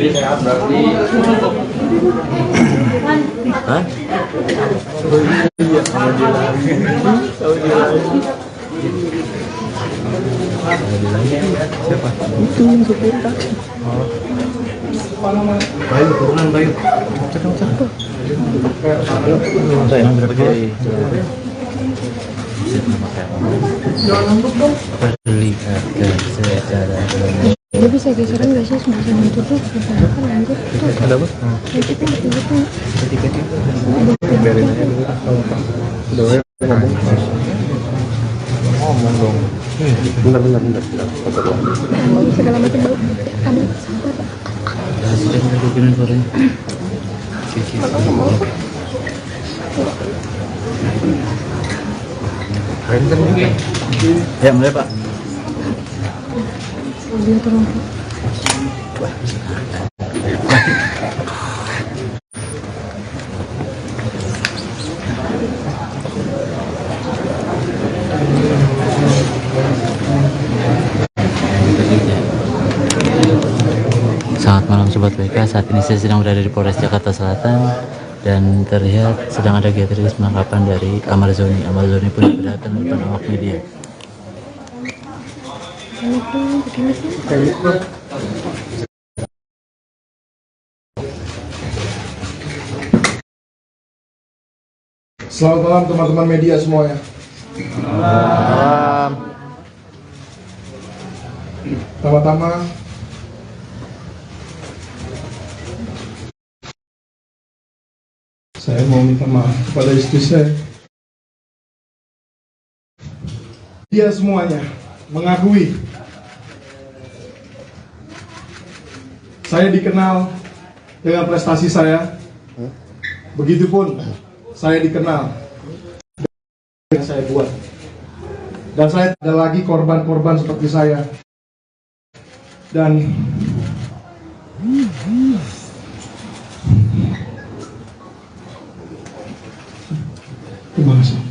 Jadi sehat berarti. Hah? Siapa? Itu yang supir tak. Bayu, turunan Bayu. Cakap. Saya yang berapa? Perlihatkan secara Dia bisa geseran nggak sih sebelah sana itu tuh? Kan lanjut tuh. Ada apa? Itu kan itu. Ketika biarin aja dulu. Udah ngomong. Ngomong dong. Bentar. Bau segala macam bau. Kamu sabar. sudah melakukan suaranya. Ya mulai Pak. Dia turun. Selamat malam Sobat WK, saat ini saya sedang berada di Polres Jakarta Selatan dan terlihat sedang ada gathering penangkapan dari Amarzoni. Amarzoni pun berdatang di depan awak media. Selamat malam teman-teman media semuanya. Pertama-tama saya mau minta maaf kepada istri saya. Dia semuanya mengakui saya dikenal dengan prestasi saya. Begitupun saya dikenal yang saya buat. Dan saya tidak ada lagi korban-korban seperti saya. Dan terima kasih.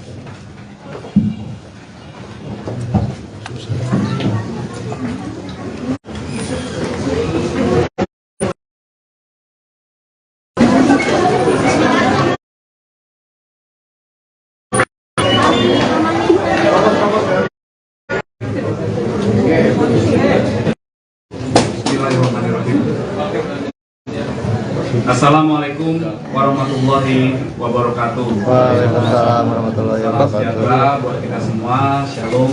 Assalamualaikum warahmatullahi wabarakatuh. Waalaikumsalam warahmatullahi Salam sejahtera buat kita semua. Shalom,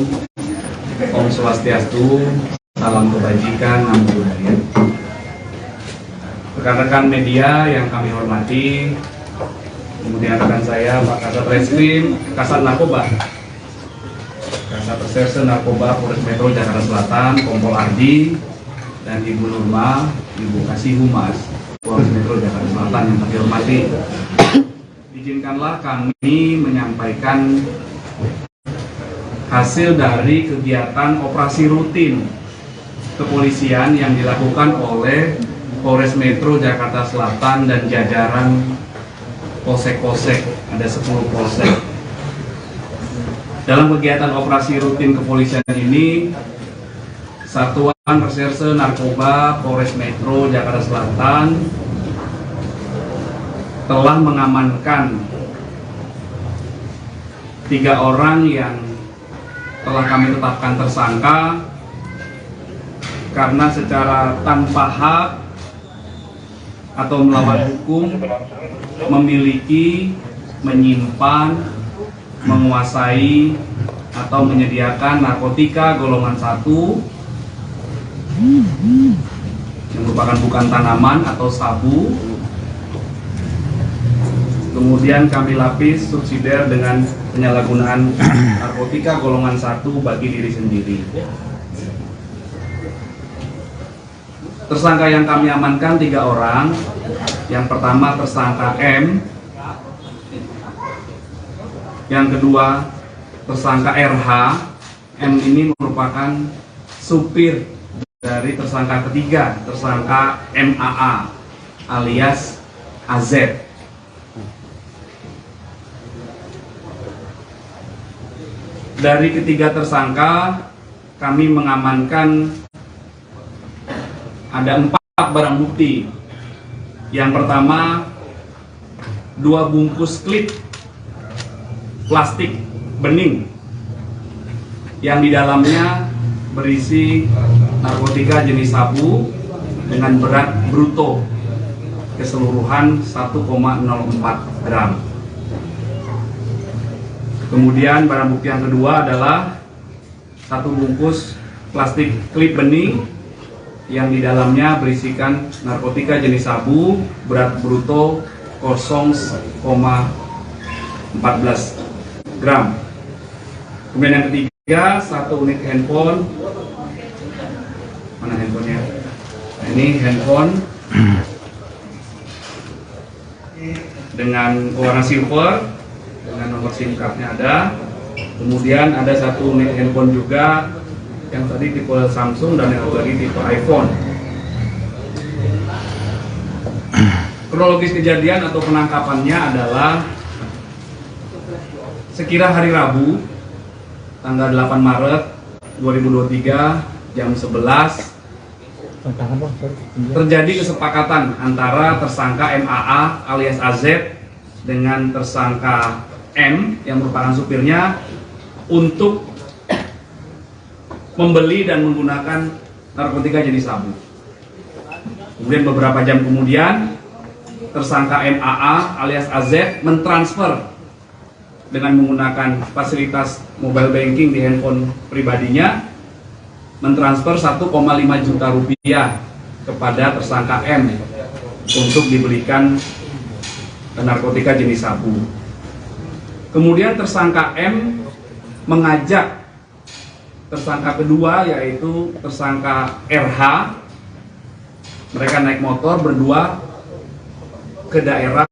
Om Swastiastu, salam kebajikan, namo buddhaya. Rekan-rekan media yang kami hormati, kemudian rekan saya Pak Kasat Reskrim, Kasat Narkoba, Kasat Reserse Narkoba Polres Metro Jakarta Selatan, Kompol Ardi, dan Ibu Nurma, Ibu Kasih Humas Polres Metro Jakarta Selatan yang kami hormati. Izinkanlah kami menyampaikan hasil dari kegiatan operasi rutin kepolisian yang dilakukan oleh Polres Metro Jakarta Selatan dan jajaran polsek-polsek, ada 10 polsek. Dalam kegiatan operasi rutin kepolisian ini, Satuan Reserse Narkoba Polres Metro Jakarta Selatan telah mengamankan 3 orang yang telah kami tetapkan tersangka karena secara tanpa hak atau melawan hukum memiliki, menyimpan, menguasai atau menyediakan narkotika golongan 1 yang merupakan bukan tanaman atau sabu. Kemudian kami lapis subsidiar dengan penyalahgunaan narkotika golongan 1 bagi diri sendiri. Tersangka yang kami amankan 3 orang. Yang pertama tersangka M, yang kedua tersangka RH. M ini merupakan supir dari tersangka ketiga, tersangka MAA alias AZ. Dari ketiga tersangka kami mengamankan ada 4 barang bukti. Yang pertama, 2 bungkus klip plastik bening yang di dalamnya berisi narkotika jenis sabu dengan berat bruto keseluruhan 1,04 gram. Kemudian barang bukti yang kedua adalah 1 bungkus plastik klip bening yang di dalamnya berisikan narkotika jenis sabu berat bruto 0,14 gram. Kemudian yang ketiga, 1 unit handphone. Mana handphonenya? Nah, ini handphone dengan warna silver dengan nomor SIM cardnya ada. Kemudian ada 1 unit handphone juga yang tadi tipe Samsung dan yang lagi tipe iPhone. Kronologis kejadian atau penangkapannya adalah sekira hari Rabu tanggal 8 Maret 2023 jam 11 terjadi kesepakatan antara tersangka MAA alias AZ dengan tersangka M yang merupakan supirnya untuk membeli dan menggunakan narkotika jenis sabu. Kemudian beberapa jam kemudian tersangka MAA alias AZ mentransfer dengan menggunakan fasilitas mobile banking di handphone pribadinya, mentransfer 1,5 juta rupiah kepada tersangka M untuk dibelikan narkotika jenis sabu. Kemudian tersangka M mengajak tersangka kedua yaitu tersangka RH, mereka naik motor berdua ke daerah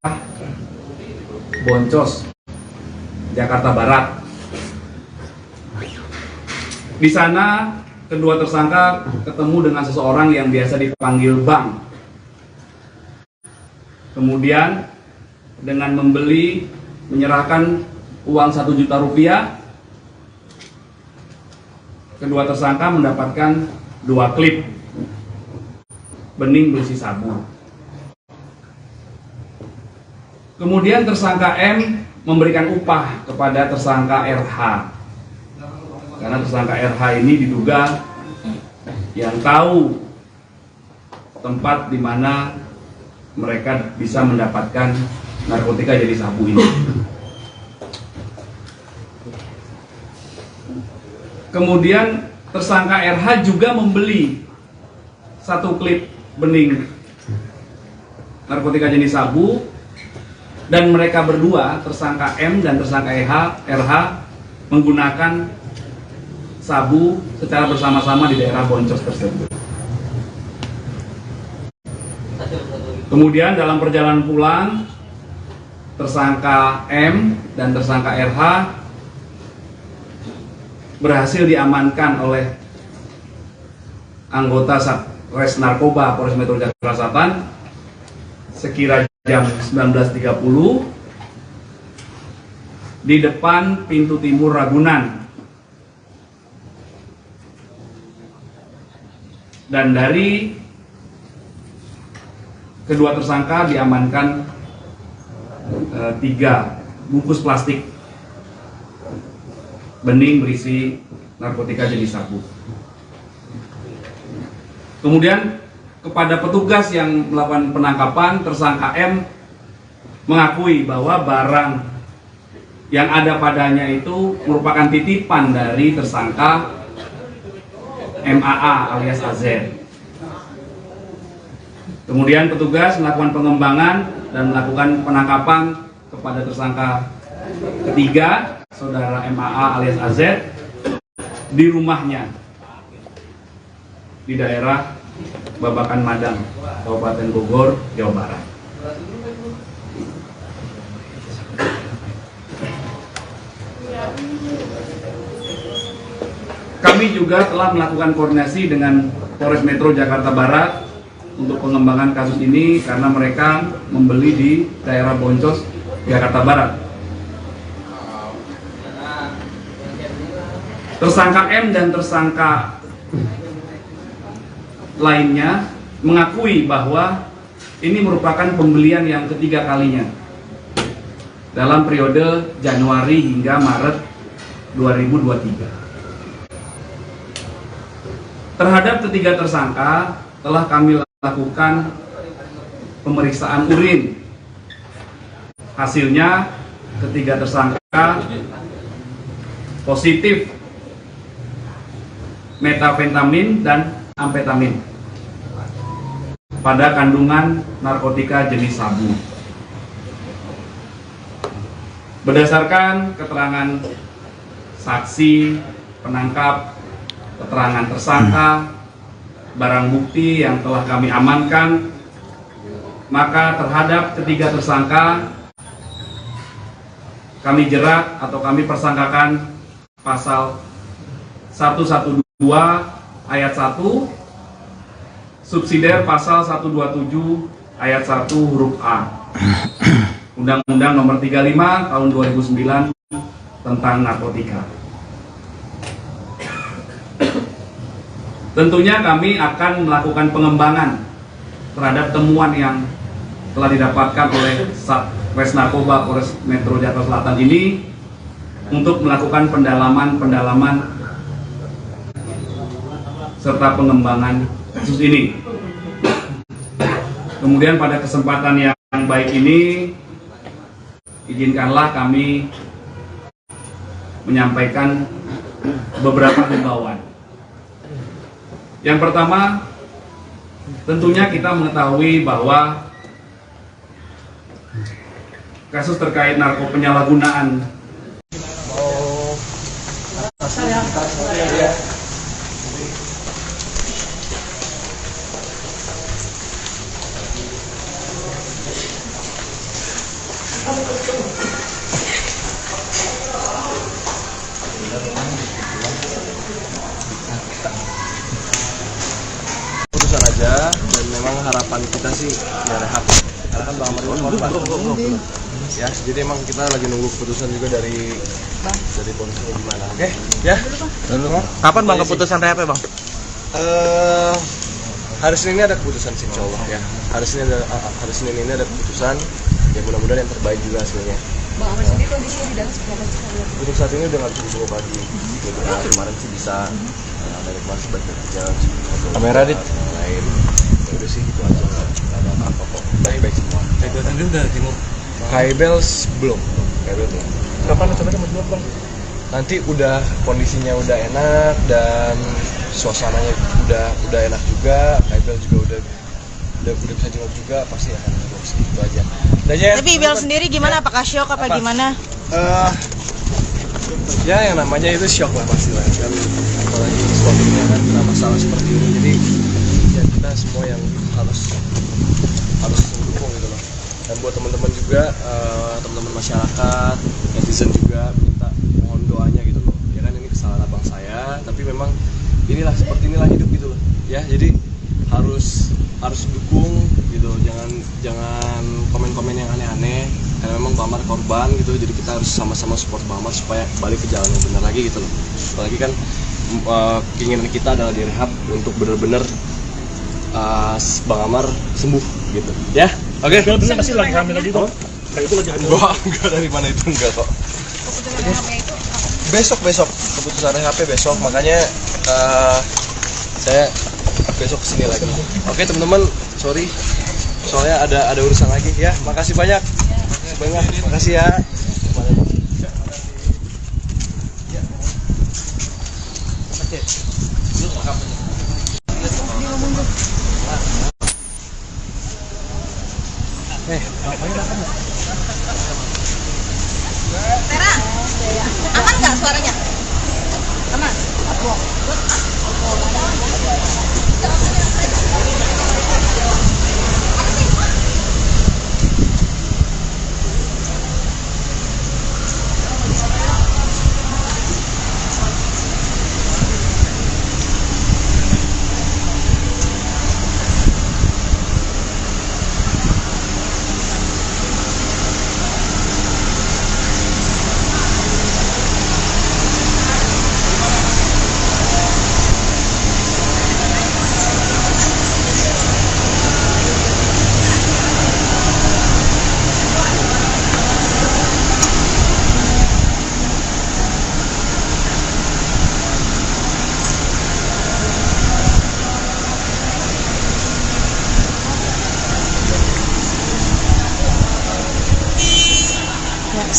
Boncos, Jakarta Barat. Di sana kedua tersangka ketemu dengan seseorang yang biasa dipanggil Bang. Kemudian dengan menyerahkan uang 1 juta rupiah, kedua tersangka mendapatkan 2 klip bening berisi sabu. Kemudian tersangka M memberikan upah kepada tersangka RH, karena tersangka RH ini diduga yang tahu tempat di mana mereka bisa mendapatkan narkotika jenis sabu ini. Kemudian tersangka RH juga membeli 1 klip bening narkotika jenis sabu, dan mereka berdua, tersangka M dan tersangka RH, menggunakan sabu secara bersama-sama di daerah Boncos tersebut. Kemudian dalam perjalanan pulang, tersangka M dan tersangka RH berhasil diamankan oleh anggota Satres Narkoba Polres Metro Jakarta Selatan sekira jam 19.30 di depan pintu timur Ragunan. Dan dari kedua tersangka diamankan 3 bungkus plastik bening berisi narkotika jenis sabu. Kemudian kepada petugas yang melakukan penangkapan, tersangka M mengakui bahwa barang yang ada padanya itu merupakan titipan dari tersangka MAA alias AZ. Kemudian petugas melakukan pengembangan dan melakukan penangkapan kepada tersangka ketiga, saudara MAA alias AZ, di rumahnya di daerah Babakan Madang, Kabupaten Bogor, Jawa Barat. Kami juga telah melakukan koordinasi dengan Polres Metro Jakarta Barat untuk pengembangan kasus ini karena mereka membeli di daerah Boncos, Jakarta Barat. Tersangka M dan tersangka lainnya mengakui bahwa ini merupakan pembelian yang ketiga kalinya dalam periode Januari hingga Maret 2023. Terhadap ketiga tersangka telah kami lakukan pemeriksaan urin. Hasilnya ketiga tersangka positif metafentamin dan amfetamin pada kandungan narkotika jenis sabu. Berdasarkan keterangan saksi, penangkap, keterangan tersangka, barang bukti yang telah kami amankan, maka terhadap ketiga tersangka kami jerat atau kami persangkakan pasal 112 ayat 1 subsidiar pasal 127 ayat 1 huruf A Undang-Undang Nomor 35 Tahun 2009 tentang narkotika. Tentunya kami akan melakukan pengembangan terhadap temuan yang telah didapatkan oleh Satres Narkoba Polres Metro Jakarta Selatan ini untuk melakukan pendalaman serta pengembangan kasus ini. Kemudian pada kesempatan yang baik ini, izinkanlah kami menyampaikan beberapa himbauan. Yang pertama, tentunya kita mengetahui bahwa kasus terkait penyalahgunaan putusan aja, dan memang harapan kita sih ya rehab, karena kan Bang Amar ini korban. Ya, jadi emang kita lagi nunggu keputusan juga dari polisi gimana. Oke, ya. Kapan Bang keputusan rehab ya Bang? Hari Senin ini ada keputusan sih, insya Allah ya. Hari Senin ini ada keputusan. Ya mudah-mudahan yang terbaik juga hasilnya. Bang Amar sendiri kondisinya di dalam seperti apa? Untuk saat ini udah nggak bisa dibawa pagi. Kemarin sih bisa. Dari kemarin sebaik jalan. Kamera dit. Lain. Udah sih gitu aja. Ada apa kok. Baik-baik semua. Kaibel sendiri udah jenguk. Kaibel belum. Kaibel belum. Kapan rencananya mau jenguk Bang? Nanti udah kondisinya udah enak dan suasananya udah enak juga. Kaibel juga udah bisa jenguk juga, pasti akan jenguk segitu aja. Tapi Bel sendiri gimana? Apakah syok apa gimana? Ya yang namanya itu syok lah pasti lah kan, apalagi suaminya kan kena masalah seperti ini, jadi ya kita semua yang harus mendukung gitu loh. Dan buat teman-teman juga, teman-teman masyarakat, netizen juga minta mohon doanya gitu loh. Ya kan ini kesalahan abang saya, tapi memang seperti inilah hidup gitu loh. Ya jadi harus dukung gitu, jangan komen-komen yang aneh-aneh, karena memang Bang Amar korban gitu, jadi kita harus sama-sama support Bang Amar supaya balik ke jalan yang benar lagi gitu loh. Apalagi kan keinginan kita adalah direhab untuk benar-benar Bang Amar sembuh gitu ya. Oke. Bener pasti lagi hamil lagi kok. Kayak itu lagi hamil. Enggak dari mana itu enggak kok. Besok keputusan rehabnya besok, makanya saya besok kesini lagi. Oke teman-teman, sorry soalnya ada urusan lagi ya. Makasih banyak. Makasih ya. Tera, aman nggak suaranya? Aman.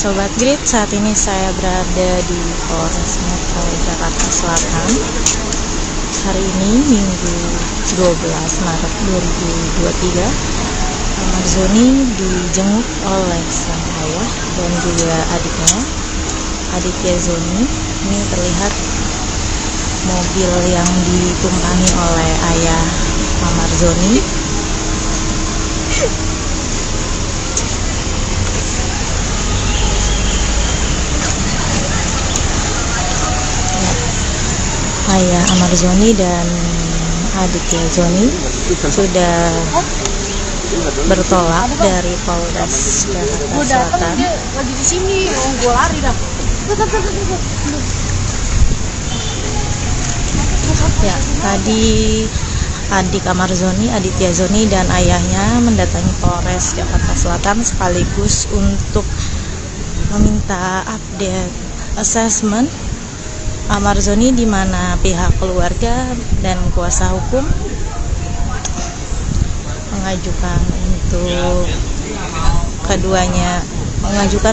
Sobat Grid, saat ini saya berada di Polres Metro Jakarta Selatan. Hari ini Minggu 12 Maret 2023, Amar Zoni dijenguk oleh sang ayah dan juga adiknya, Aditya Zoni. Ini terlihat mobil yang ditumpangi oleh ayah Amar Zoni. Ayah Amar Zoni dan Aditya Zoni sudah bertolak dari Polres Jakarta Selatan. Lagi di sini, gue lari dah. Ya, tadi adik Amar Zoni, Aditya Zoni dan ayahnya mendatangi Polres Jakarta Selatan sekaligus untuk meminta update asesmen Amar Zoni, di mana pihak keluarga dan kuasa hukum mengajukan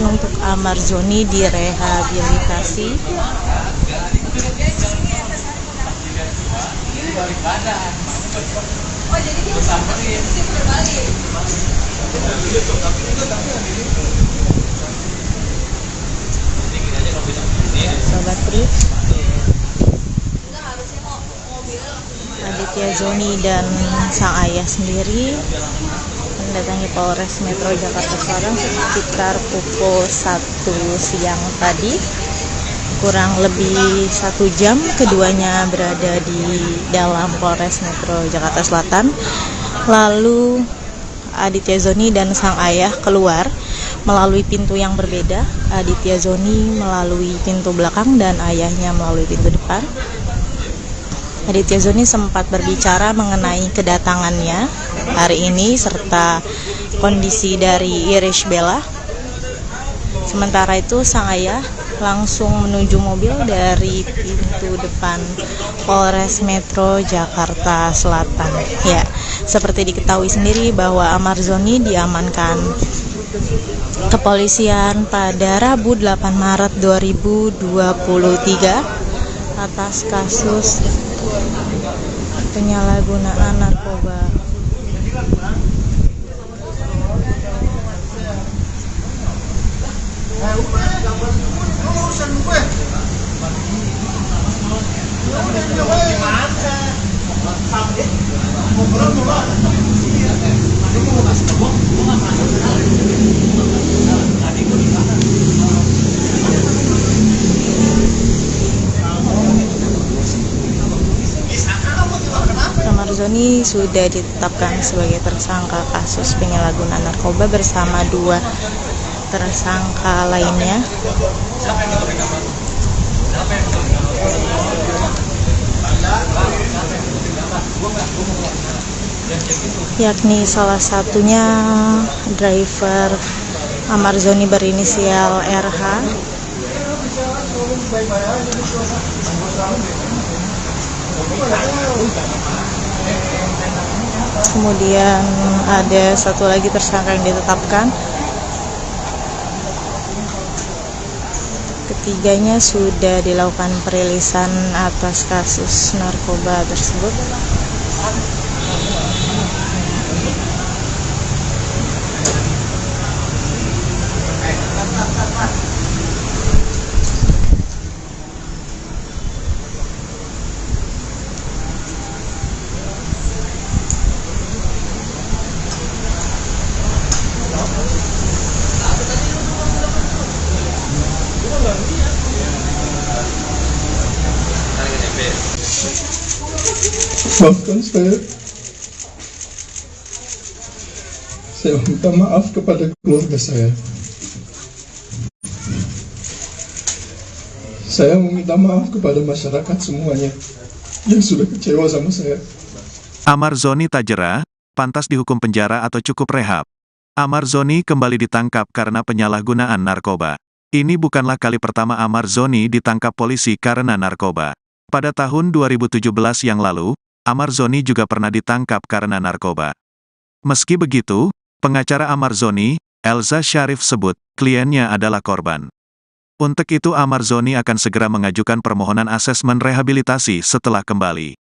untuk Amar Zoni direhabilitasi. Sobat Pri, Aditya Zoni dan sang ayah sendiri mendatangi Polres Metro Jakarta Selatan sekitar pukul 1 siang tadi. Kurang lebih 1 jam keduanya berada di dalam Polres Metro Jakarta Selatan. Lalu Aditya Zoni dan sang ayah keluar melalui pintu yang berbeda. Aditya Zoni melalui pintu belakang dan ayahnya melalui pintu depan. Aditya Zoni sempat berbicara mengenai kedatangannya hari ini serta kondisi dari Irish Bella. Sementara itu sang ayah langsung menuju mobil dari pintu depan Polres Metro Jakarta Selatan. Ya, seperti diketahui sendiri bahwa Amar Zoni diamankan kepolisian pada Rabu 8 Maret 2023 atas kasus penyalahgunaan narkoba. Amar Zoni sudah ditetapkan sebagai tersangka kasus penyalahgunaan narkoba bersama 2 tersangka lainnya, yakni salah satunya driver Amar Zoni berinisial RH, kemudian ada satu lagi tersangka yang ditetapkan. Ketiganya sudah dilakukan perilisan atas kasus narkoba tersebut. Maafkan saya minta maaf kepada keluarga saya. Saya meminta maaf kepada masyarakat semuanya yang sudah kecewa sama saya. Amar Zoni tak jera, pantas dihukum penjara atau cukup rehab. Amar Zoni kembali ditangkap karena penyalahgunaan narkoba. Ini bukanlah kali pertama Amar Zoni ditangkap polisi karena narkoba. Pada tahun 2017 yang lalu, Amar Zoni juga pernah ditangkap karena narkoba. Meski begitu, pengacara Amar Zoni, Elza Syarif sebut, kliennya adalah korban. Untuk itu Amar Zoni akan segera mengajukan permohonan asesmen rehabilitasi setelah kembali.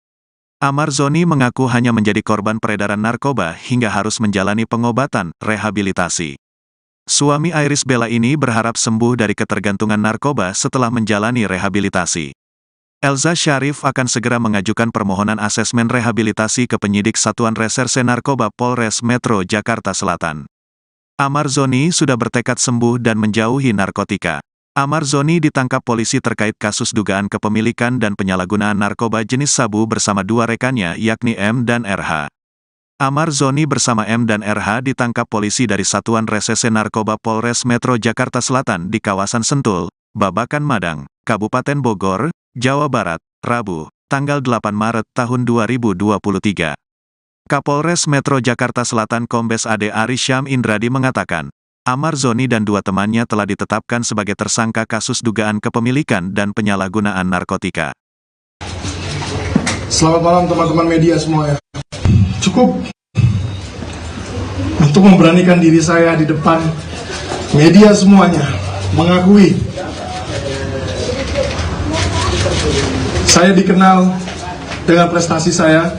Amar Zoni mengaku hanya menjadi korban peredaran narkoba hingga harus menjalani pengobatan rehabilitasi. Suami Iris Bella ini berharap sembuh dari ketergantungan narkoba setelah menjalani rehabilitasi. Elza Syarif akan segera mengajukan permohonan asesmen rehabilitasi ke penyidik Satuan Reserse Narkoba Polres Metro Jakarta Selatan. Amar Zoni sudah bertekad sembuh dan menjauhi narkotika. Amar Zoni ditangkap polisi terkait kasus dugaan kepemilikan dan penyalahgunaan narkoba jenis sabu bersama dua rekannya yakni M dan RH. Amar Zoni bersama M dan RH ditangkap polisi dari Satuan Reserse Narkoba Polres Metro Jakarta Selatan di kawasan Sentul, Babakan Madang, Kabupaten Bogor, Jawa Barat, Rabu, tanggal 8 Maret tahun 2023. Kapolres Metro Jakarta Selatan Kombes AD Ari Syam Indradi mengatakan, Amar Zoni dan dua temannya telah ditetapkan sebagai tersangka kasus dugaan kepemilikan dan penyalahgunaan narkotika. Selamat malam teman-teman media semua ya. Cukup untuk memberanikan diri saya di depan media semuanya, mengakui saya dikenal dengan prestasi saya,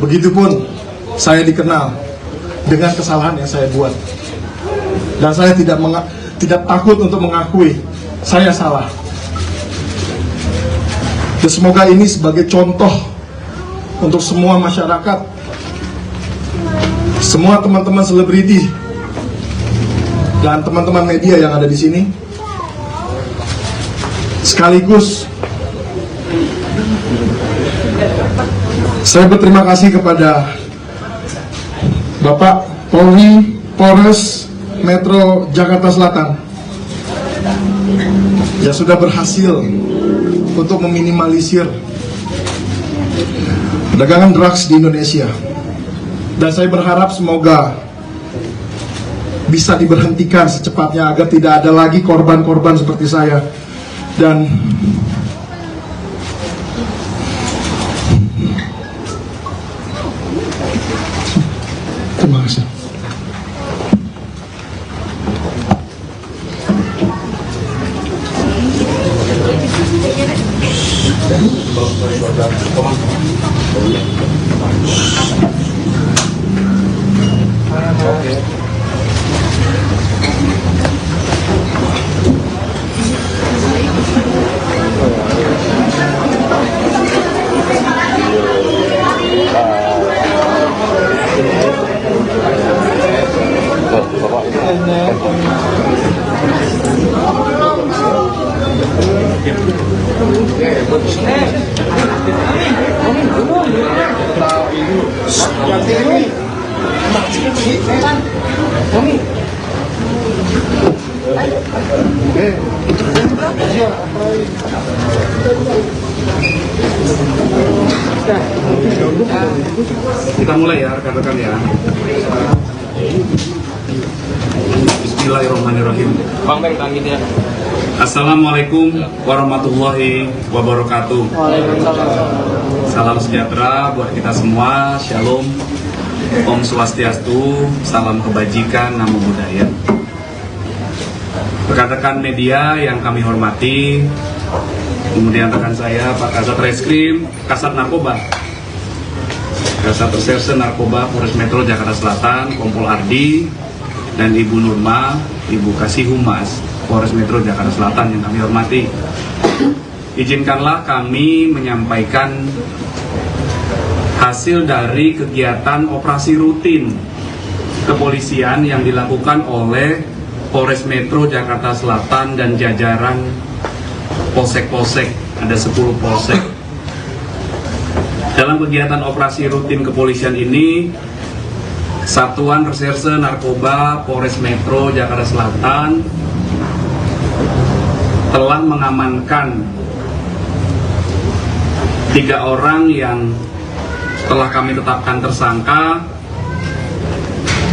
begitupun saya dikenal dengan kesalahan yang saya buat. Dan saya tidak takut untuk mengakui saya salah. Dan semoga ini sebagai contoh untuk semua masyarakat, semua teman-teman selebriti, dan teman-teman media yang ada di sini. Sekaligus saya berterima kasih kepada Bapak Polri Polres Metro Jakarta Selatan yang sudah berhasil untuk meminimalisir perdagangan drugs di Indonesia. Dan saya berharap semoga bisa diberhentikan secepatnya agar tidak ada lagi korban-korban seperti saya. Dan terima kasih. Kita mulai ya rekan-rekan ya. Bismillahirrahmanirrahim. Assalamualaikum warahmatullahi wabarakatuh. Salam sejahtera buat kita semua. Shalom, Om Swastiastu, salam kebajikan, namo buddhaya. Rekan-rekan media yang kami hormati, kemudian rekan saya Pak Kasat Reskrim, Kasat Narkoba, Kasat Reserse Narkoba Polres Metro Jakarta Selatan, Kompol Ardi, dan Ibu Nurma, Ibu Kasih Humas Polres Metro Jakarta Selatan yang kami hormati. Izinkanlah kami menyampaikan hasil dari kegiatan operasi rutin kepolisian yang dilakukan oleh Polres Metro Jakarta Selatan dan jajaran polsek-polsek, ada 10 polsek. Dalam kegiatan operasi rutin kepolisian ini, Satuan Reserse Narkoba Polres Metro Jakarta Selatan telah mengamankan 3 orang yang telah kami tetapkan tersangka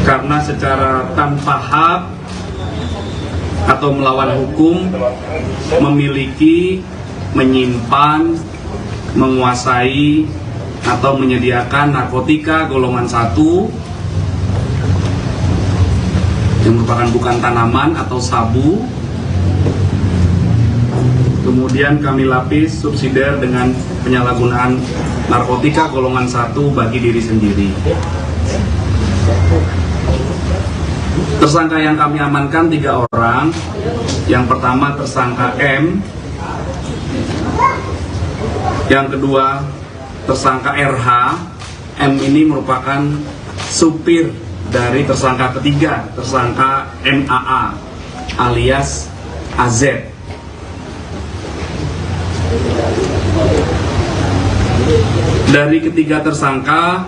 karena secara tanpa hak atau melawan hukum memiliki, menyimpan, menguasai atau menyediakan narkotika golongan 1 yang merupakan bukan tanaman atau sabu. Kemudian kami lapis subsidiar dengan penyalahgunaan narkotika golongan 1 bagi diri sendiri. Tersangka yang kami amankan 3 orang. Yang pertama tersangka M, yang kedua tersangka RH. M ini merupakan supir dari tersangka ketiga, tersangka MAA alias AZ. Dari ketiga tersangka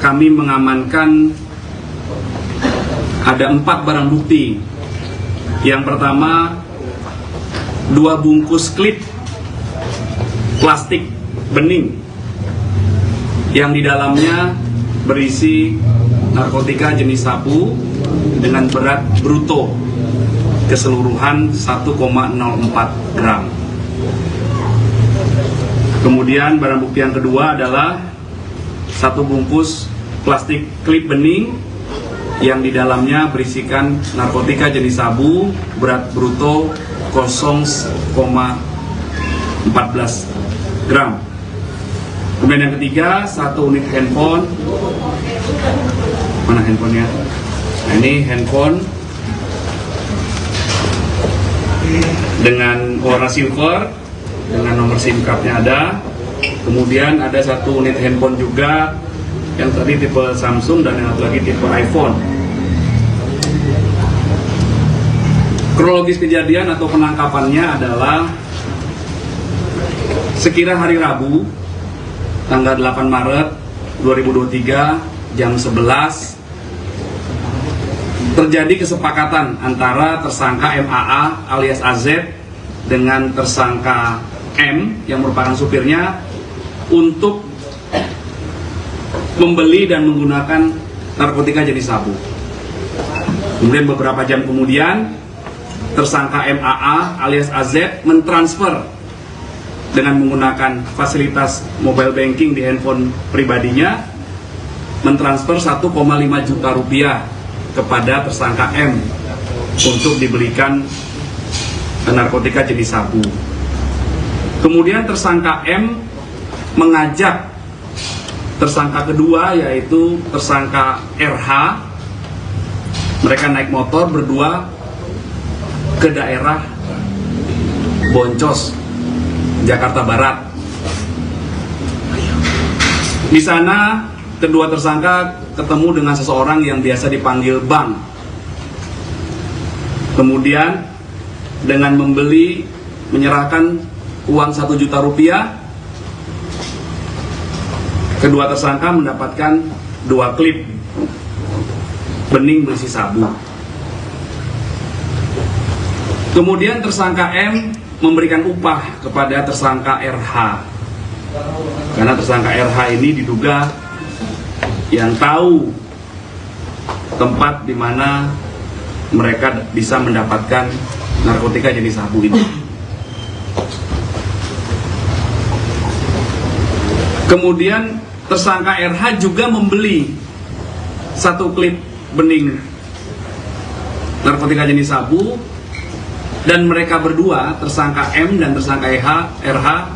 kami mengamankan ada 4 barang bukti. Yang pertama 2 bungkus klip plastik bening yang di dalamnya berisi narkotika jenis sabu dengan berat bruto keseluruhan 1,04 gram. Kemudian barang bukti yang kedua adalah 1 bungkus plastik klip bening yang di dalamnya berisikan narkotika jenis sabu berat bruto 0,14 gram. Kemudian yang ketiga 1 unit handphone. Mana handphonenya? Nah, ini handphone dengan warna silver dengan nomor SIM cardnya ada. Kemudian ada 1 unit handphone juga yang tadi tipe Samsung dan yang satu lagi tipe iPhone. Kronologis kejadian atau penangkapannya adalah sekira hari Rabu tanggal 8 Maret 2023 jam 11 terjadi kesepakatan antara tersangka MAA alias AZ dengan tersangka M yang merupakan supirnya untuk membeli dan menggunakan narkotika jenis sabu. Kemudian beberapa jam kemudian tersangka MAA alias AZ mentransfer dengan menggunakan fasilitas mobile banking di handphone pribadinya, mentransfer 1,5 juta rupiah kepada tersangka M untuk dibelikan narkotika jenis sabu. Kemudian tersangka M mengajak tersangka kedua yaitu tersangka RH. Mereka naik motor berdua ke daerah Boncos, Jakarta Barat. Di sana kedua tersangka ketemu dengan seseorang yang biasa dipanggil Bang. Kemudian dengan menyerahkan uang 1 juta rupiah, kedua tersangka mendapatkan 2 klip bening berisi sabu. Kemudian tersangka M memberikan upah kepada tersangka RH, karena tersangka RH ini diduga yang tahu tempat di mana mereka bisa mendapatkan narkotika jenis sabu ini. Kemudian tersangka RH juga membeli 1 klip bening narkotika jenis sabu, dan mereka berdua, tersangka M dan tersangka RH,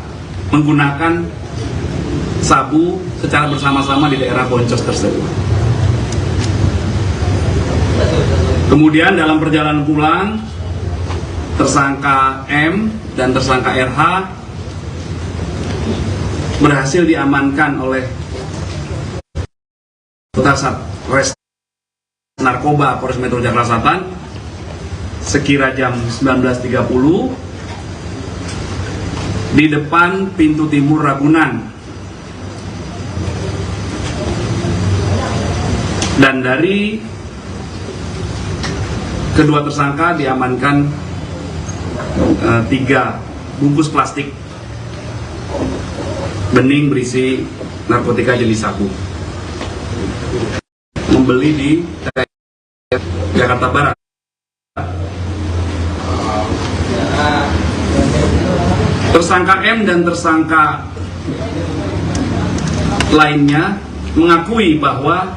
menggunakan sabu secara bersama-sama di daerah Boncos tersebut. Kemudian dalam perjalanan pulang, tersangka M dan tersangka RH berhasil diamankan oleh Satres Narkoba Polres Metro Jakarta Selatan sekira jam 19.30 di depan pintu timur Ragunan. Dan dari kedua tersangka diamankan 3 bungkus plastik bening berisi narkotika jenis sabu. Membeli di Jakarta Barat. Tersangka M dan tersangka lainnya mengakui bahwa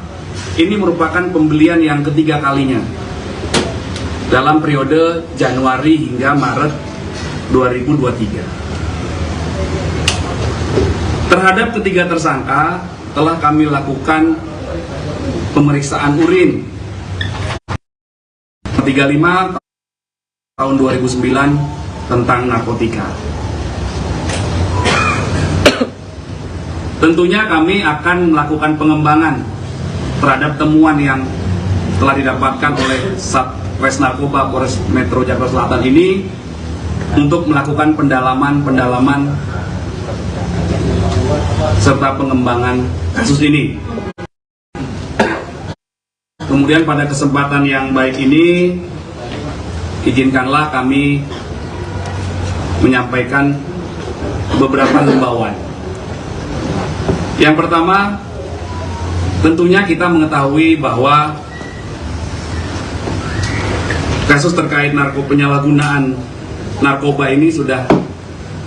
ini merupakan pembelian yang ketiga kalinya. dalam periode Januari hingga Maret 2023. Terhadap ketiga tersangka telah kami lakukan pemeriksaan urin 35 tahun 2009 tentang narkotika. Tentunya kami akan melakukan pengembangan terhadap temuan yang telah didapatkan oleh Satres Narkoba Polres Metro Jakarta Selatan ini untuk melakukan pendalaman serta pengembangan kasus ini. Kemudian pada kesempatan yang baik ini, izinkanlah kami menyampaikan beberapa himbauan. Yang pertama, tentunya kita mengetahui bahwa kasus terkait penyalahgunaan narkoba ini sudah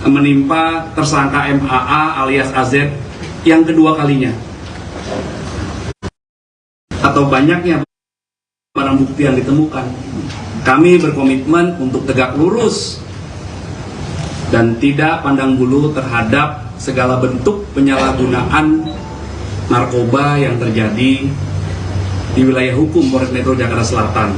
menimpa tersangka MAA alias AZ yang kedua kalinya. Atau banyaknya barang bukti yang ditemukan. Kami berkomitmen untuk tegak lurus dan tidak pandang bulu terhadap segala bentuk penyalahgunaan narkoba yang terjadi di wilayah hukum Polres Metro Jakarta Selatan.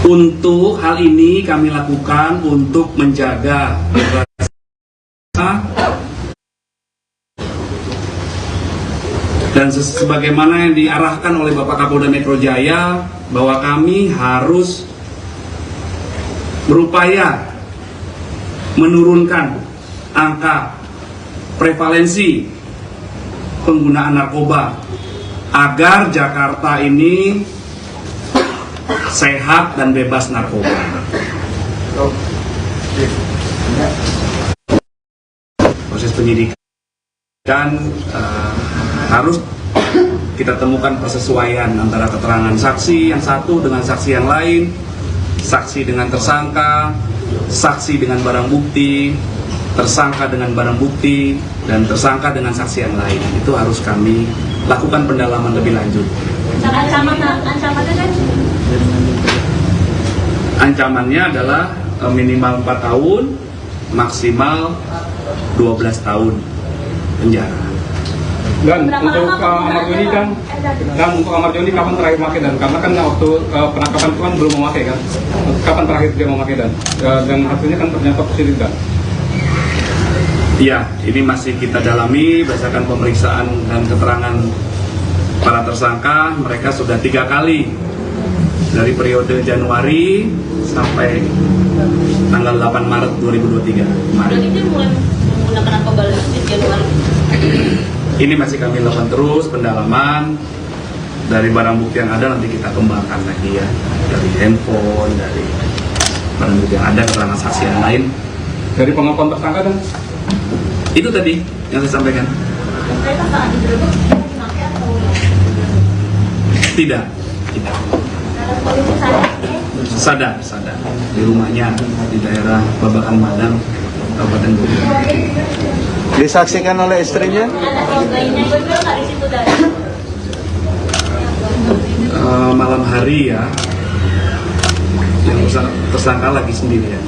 Untuk hal ini kami lakukan untuk menjaga dan sebagaimana yang diarahkan oleh Bapak Kapolda Metro Jaya bahwa kami harus berupaya menurunkan angka prevalensi penggunaan narkoba agar Jakarta ini sehat dan bebas narkoba. Proses penyidikan harus kita temukan persesuaian antara keterangan saksi yang satu dengan saksi yang lain, saksi dengan tersangka, saksi dengan barang bukti, tersangka dengan barang bukti, dan tersangka dengan saksi yang lain. Itu harus kami lakukan pendalaman lebih lanjut. Ancamannya adalah minimal 4 tahun, maksimal 12 tahun penjara. Dan untuk Amar Joni kapan terakhir memakai dan karena kan waktu penangkapan itu kan belum memakai kan, kapan terakhir dia memakai dan hasilnya kan ternyata positif dan. Iya, ini masih kita dalami berdasarkan pemeriksaan dan keterangan para tersangka. Mereka sudah 3 kali dari periode Januari sampai tanggal 8 Maret 2023 kemarin. Jadi dia mulai menggunakan narkoba di Januari. Ini masih kami lakukan terus pendalaman dari barang bukti yang ada, nanti kita kembangkan lagi ya, dari handphone, dari barang bukti yang ada, keterangan saksi yang lain. Dari pengakuan tersangka dan itu tadi yang saya sampaikan. Tidak. Sadar di rumahnya di daerah Babakan Madang, Kabupaten Bogor. Disaksikan oleh istrinya? Malam hari ya, yang tersangka lagi sendirian.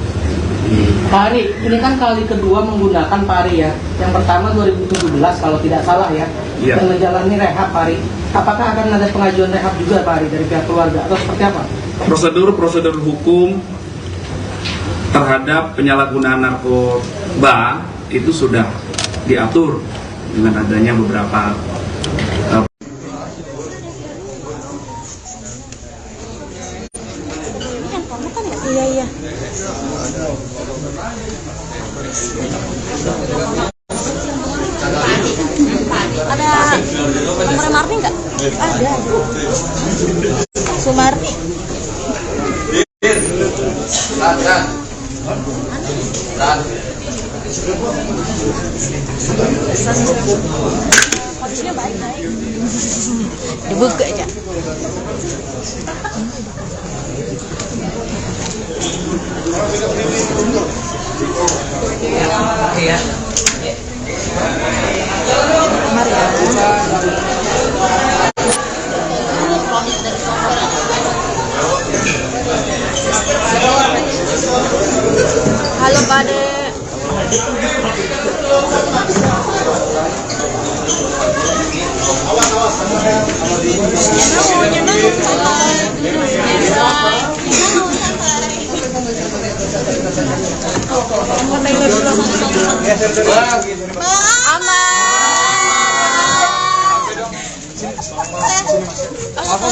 Pak Ari, ini kan kali kedua menggunakan Pak Ari ya. Yang pertama 2017 kalau tidak salah ya, iya. Yang menjalani rehab Pak Ari. Apakah akan ada pengajuan rehab juga Pak Ari dari pihak keluarga atau seperti apa? Prosedur hukum terhadap penyalahgunaan narkoba itu sudah diatur dengan adanya beberapa Iya. Ada nomor Marni nggak? Ada. Sumarni. Kondisinya baik. Dibuka aja. Iya. Kamar ya. Apa deh?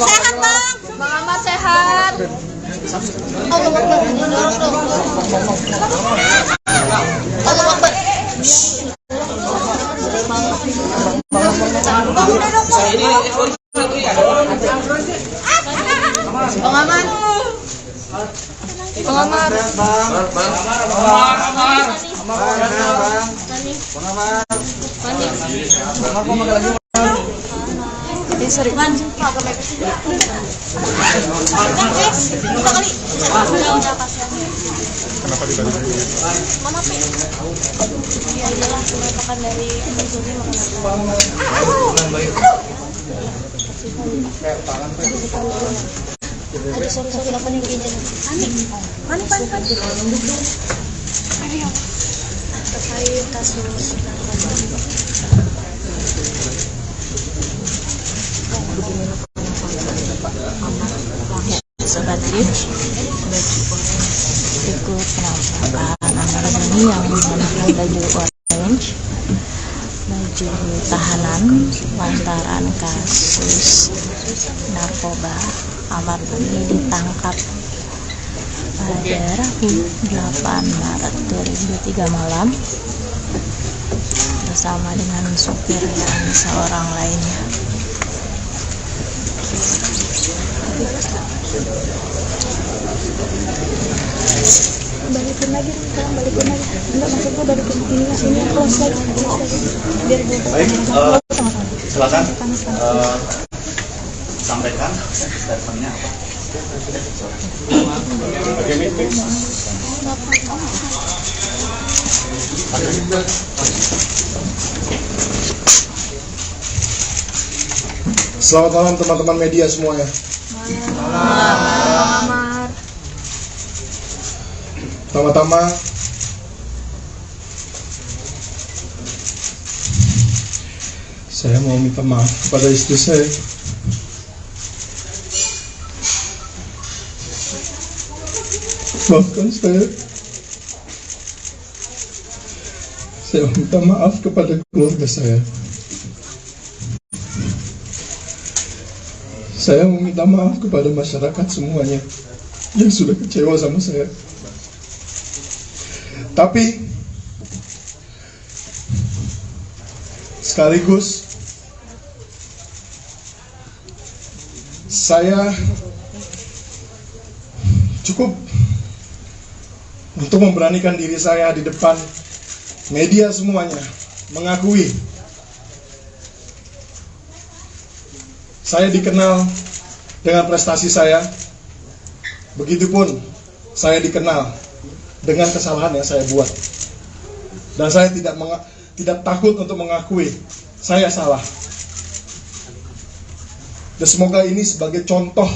Sehat bang, Bang Amar sehat. Allah Akbar. Allah Akbar. Bang Amar. Bang Amar. Sorry. Man, agak baik sih. Kenapa dibalik? Mana sih? Iya jelas merupakan dari Zuri makan. Aduh, sorry, apa nih kejadian? Pan. Terkait kasus Sobat Trip ikut penampakan Amar Zoni yang menggunakan baju orange, baju tahanan lantaran kasus narkoba. Amar Zoni ditangkap pada Rabu 8 Maret 2003 malam bersama dengan supir dan seorang lainnya. balikin lagi sekarang, balikin lagi. Enggak, maksudnya balikin ini close lagi biar gue Silakan sampaikan statementnya apa. Selamat malam teman-teman media semuanya. Pertama-tama saya mau minta maaf kepada istri saya. Maafkan saya. Saya minta maaf kepada keluarga saya. Saya meminta maaf kepada masyarakat semuanya yang sudah kecewa sama saya. Tapi sekaligus saya cukup untuk memberanikan diri saya di depan media semuanya mengakui saya dikenal dengan prestasi saya, begitupun saya dikenal dengan kesalahan yang saya buat, dan saya tidak takut untuk mengakui saya salah. Dan semoga ini sebagai contoh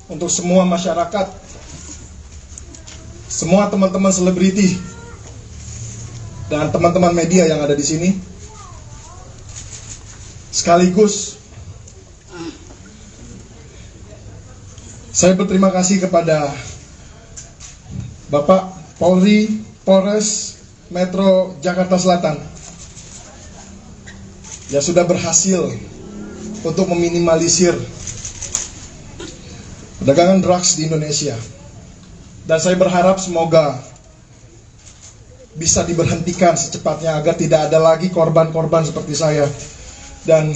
untuk semua masyarakat, semua teman-teman selebriti dan teman-teman media yang ada di sini. Sekaligus saya berterima kasih kepada Bapak Polri, Polres Metro Jakarta Selatan yang sudah berhasil untuk meminimalisir perdagangan drugs di Indonesia. Dan saya berharap semoga bisa diberhentikan secepatnya agar tidak ada lagi korban-korban seperti saya. Dan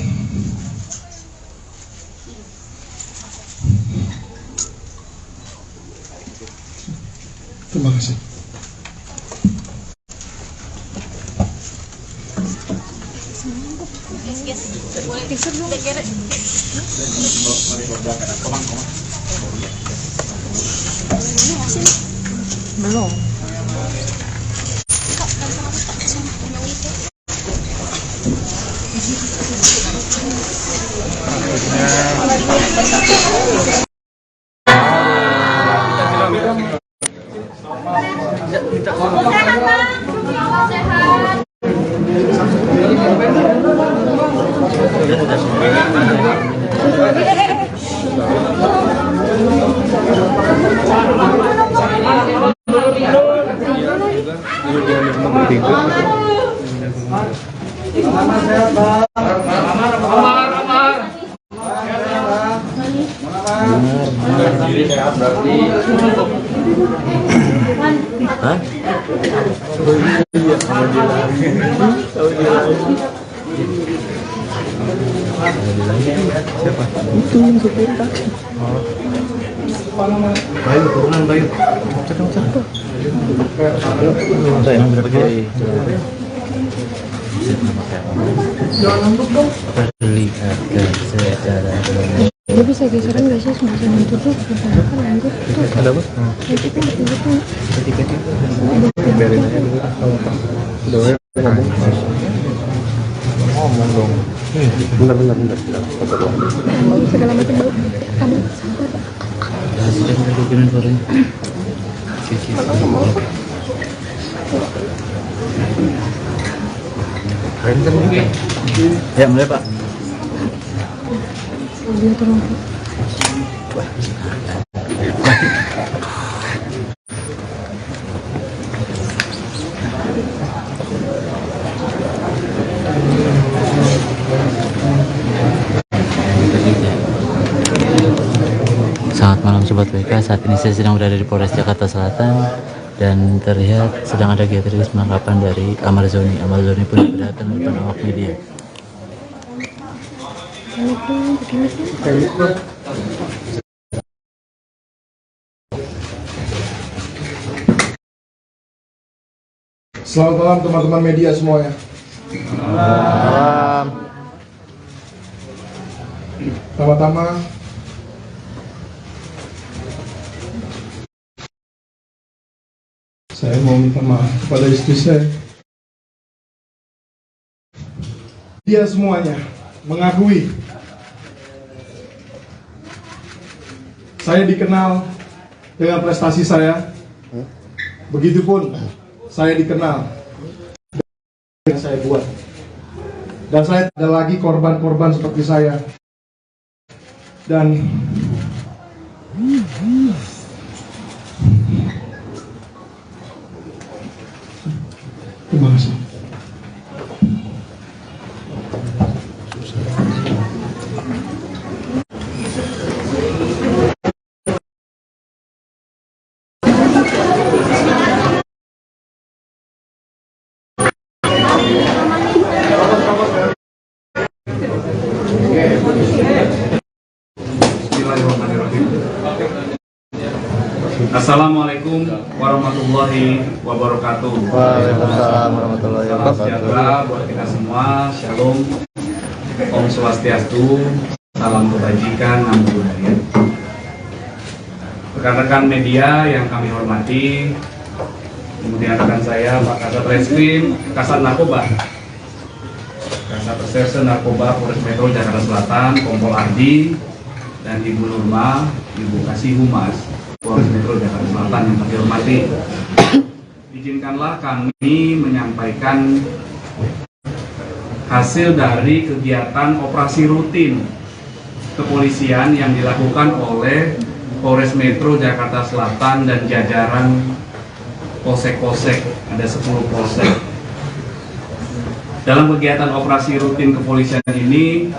terima kasih. Belum. Siapa? Itu yang supir Pak. Bayu, turunan Bayu. Cakap. Saya pakai Jangan nunduk dong. Perlihatkan secara Dia bisa geseran nggak sih sebelum itu tuh? Kan lanjut tuh. ada apa? Itu kan Biarin aja dulu. Udah ngomong. Ngomong dong. Bentar. segala macam bau. Kamu sabar. sudah ada dokumen suaranya. Keren kan ini? Ya mulai Pak. Dia tolong. Selamat malam Sobat WK, saat ini saya sedang berada di Polres Jakarta Selatan dan terlihat sedang ada geoteris penangkapan dari Amar Zoni. Amar Zoni pun datang di depan awak media. Selamat malam teman-teman media semuanya. Pertama-tama saya mau minta maaf kepada istri saya. Dia semuanya mengakui saya dikenal dengan prestasi saya. Begitupun saya dikenal yang saya buat. Dan saya tidak ada lagi korban-korban seperti saya. Dan terima kasih. Assalamualaikum warahmatullahi wabarakatuh. Waalaikumsalam warahmatullahi Salam wabarakatuh. sejahtera buat kita semua. Shalom, Om Swastiastu, salam kebajikan, namo buddhaya. Rekan-rekan media yang kami hormati, kemudian rekan saya Pak Kasat Reskrim, Kasat Narkoba, Kasat Reserse Narkoba Polres Metro Jakarta Selatan, Kompol Ardi, dan Ibu Nurma, Ibu Kasih Humas Polres Metro Jakarta Selatan yang kami hormati. Izinkanlah kami menyampaikan hasil dari kegiatan operasi rutin kepolisian yang dilakukan oleh Polres Metro Jakarta Selatan dan jajaran polsek-polsek, ada 10 polsek. Dalam kegiatan operasi rutin kepolisian ini,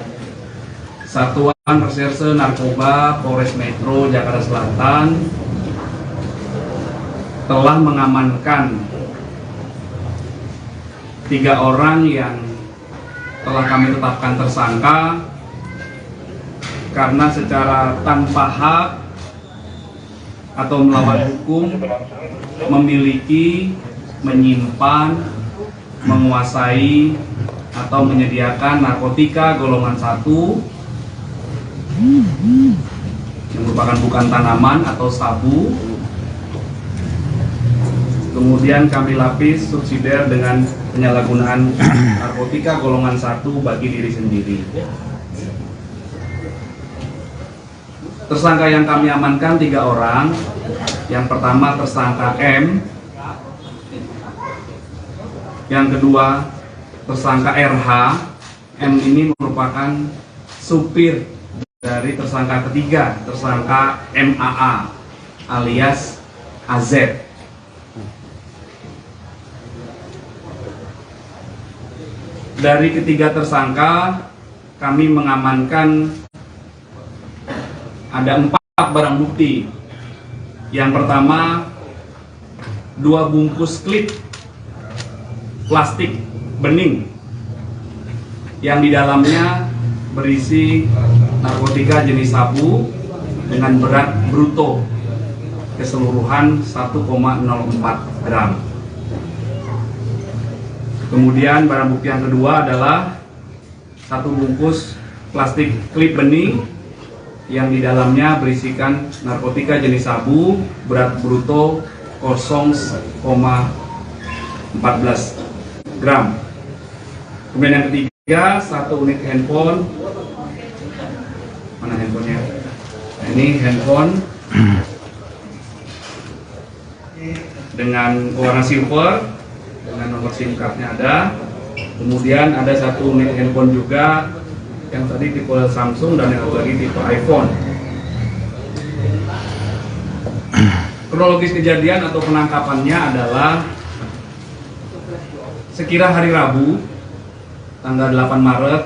Satuan Reserse Narkoba Polres Metro Jakarta Selatan telah mengamankan 3 orang yang telah kami tetapkan tersangka karena secara tanpa hak atau melawan hukum memiliki, menyimpan, menguasai atau menyediakan narkotika golongan 1 yang merupakan bukan tanaman atau sabu. Kemudian kami lapis subsidiar dengan penyalahgunaan narkotika golongan 1 bagi diri sendiri. Tersangka yang kami amankan 3 orang. Yang pertama tersangka M, yang kedua tersangka RH. M ini merupakan supir dari tersangka ketiga, tersangka MAA alias AZ. Dari ketiga tersangka, kami mengamankan ada 4 barang bukti. Yang pertama, 2 bungkus klip plastik bening yang di dalamnya berisi narkotika jenis sabu dengan berat bruto keseluruhan 1,04 gram. Kemudian barang bukti yang kedua adalah 1 bungkus plastik klip bening yang di dalamnya berisikan narkotika jenis sabu berat bruto 0,14 gram. Kemudian yang ketiga, 1 unit handphone. Mana handphonenya? Nah, ini handphone dengan warna silver dengan nomor SIM cardnya ada. Kemudian ada 1 unit handphone juga yang tadi tipe Samsung dan yang satu lagi tipe iPhone. Kronologis kejadian atau penangkapannya adalah sekira hari Rabu tanggal 8 Maret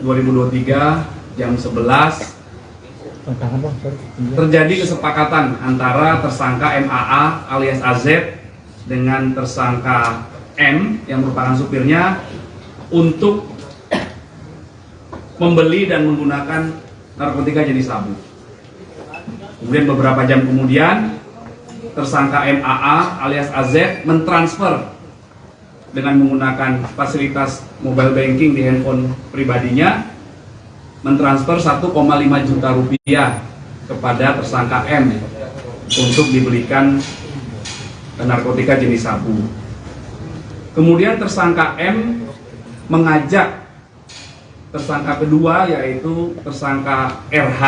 2023 jam 11 terjadi kesepakatan antara tersangka MAA alias AZ dengan tersangka M yang merupakan supirnya untuk membeli dan menggunakan narkotika jenis sabu. Kemudian beberapa jam kemudian tersangka MAA alias AZ mentransfer dengan menggunakan fasilitas mobile banking di handphone pribadinya, mentransfer 1,5 juta rupiah kepada tersangka M untuk dibelikan narkotika jenis sabu. Kemudian tersangka M mengajak tersangka kedua yaitu tersangka RH.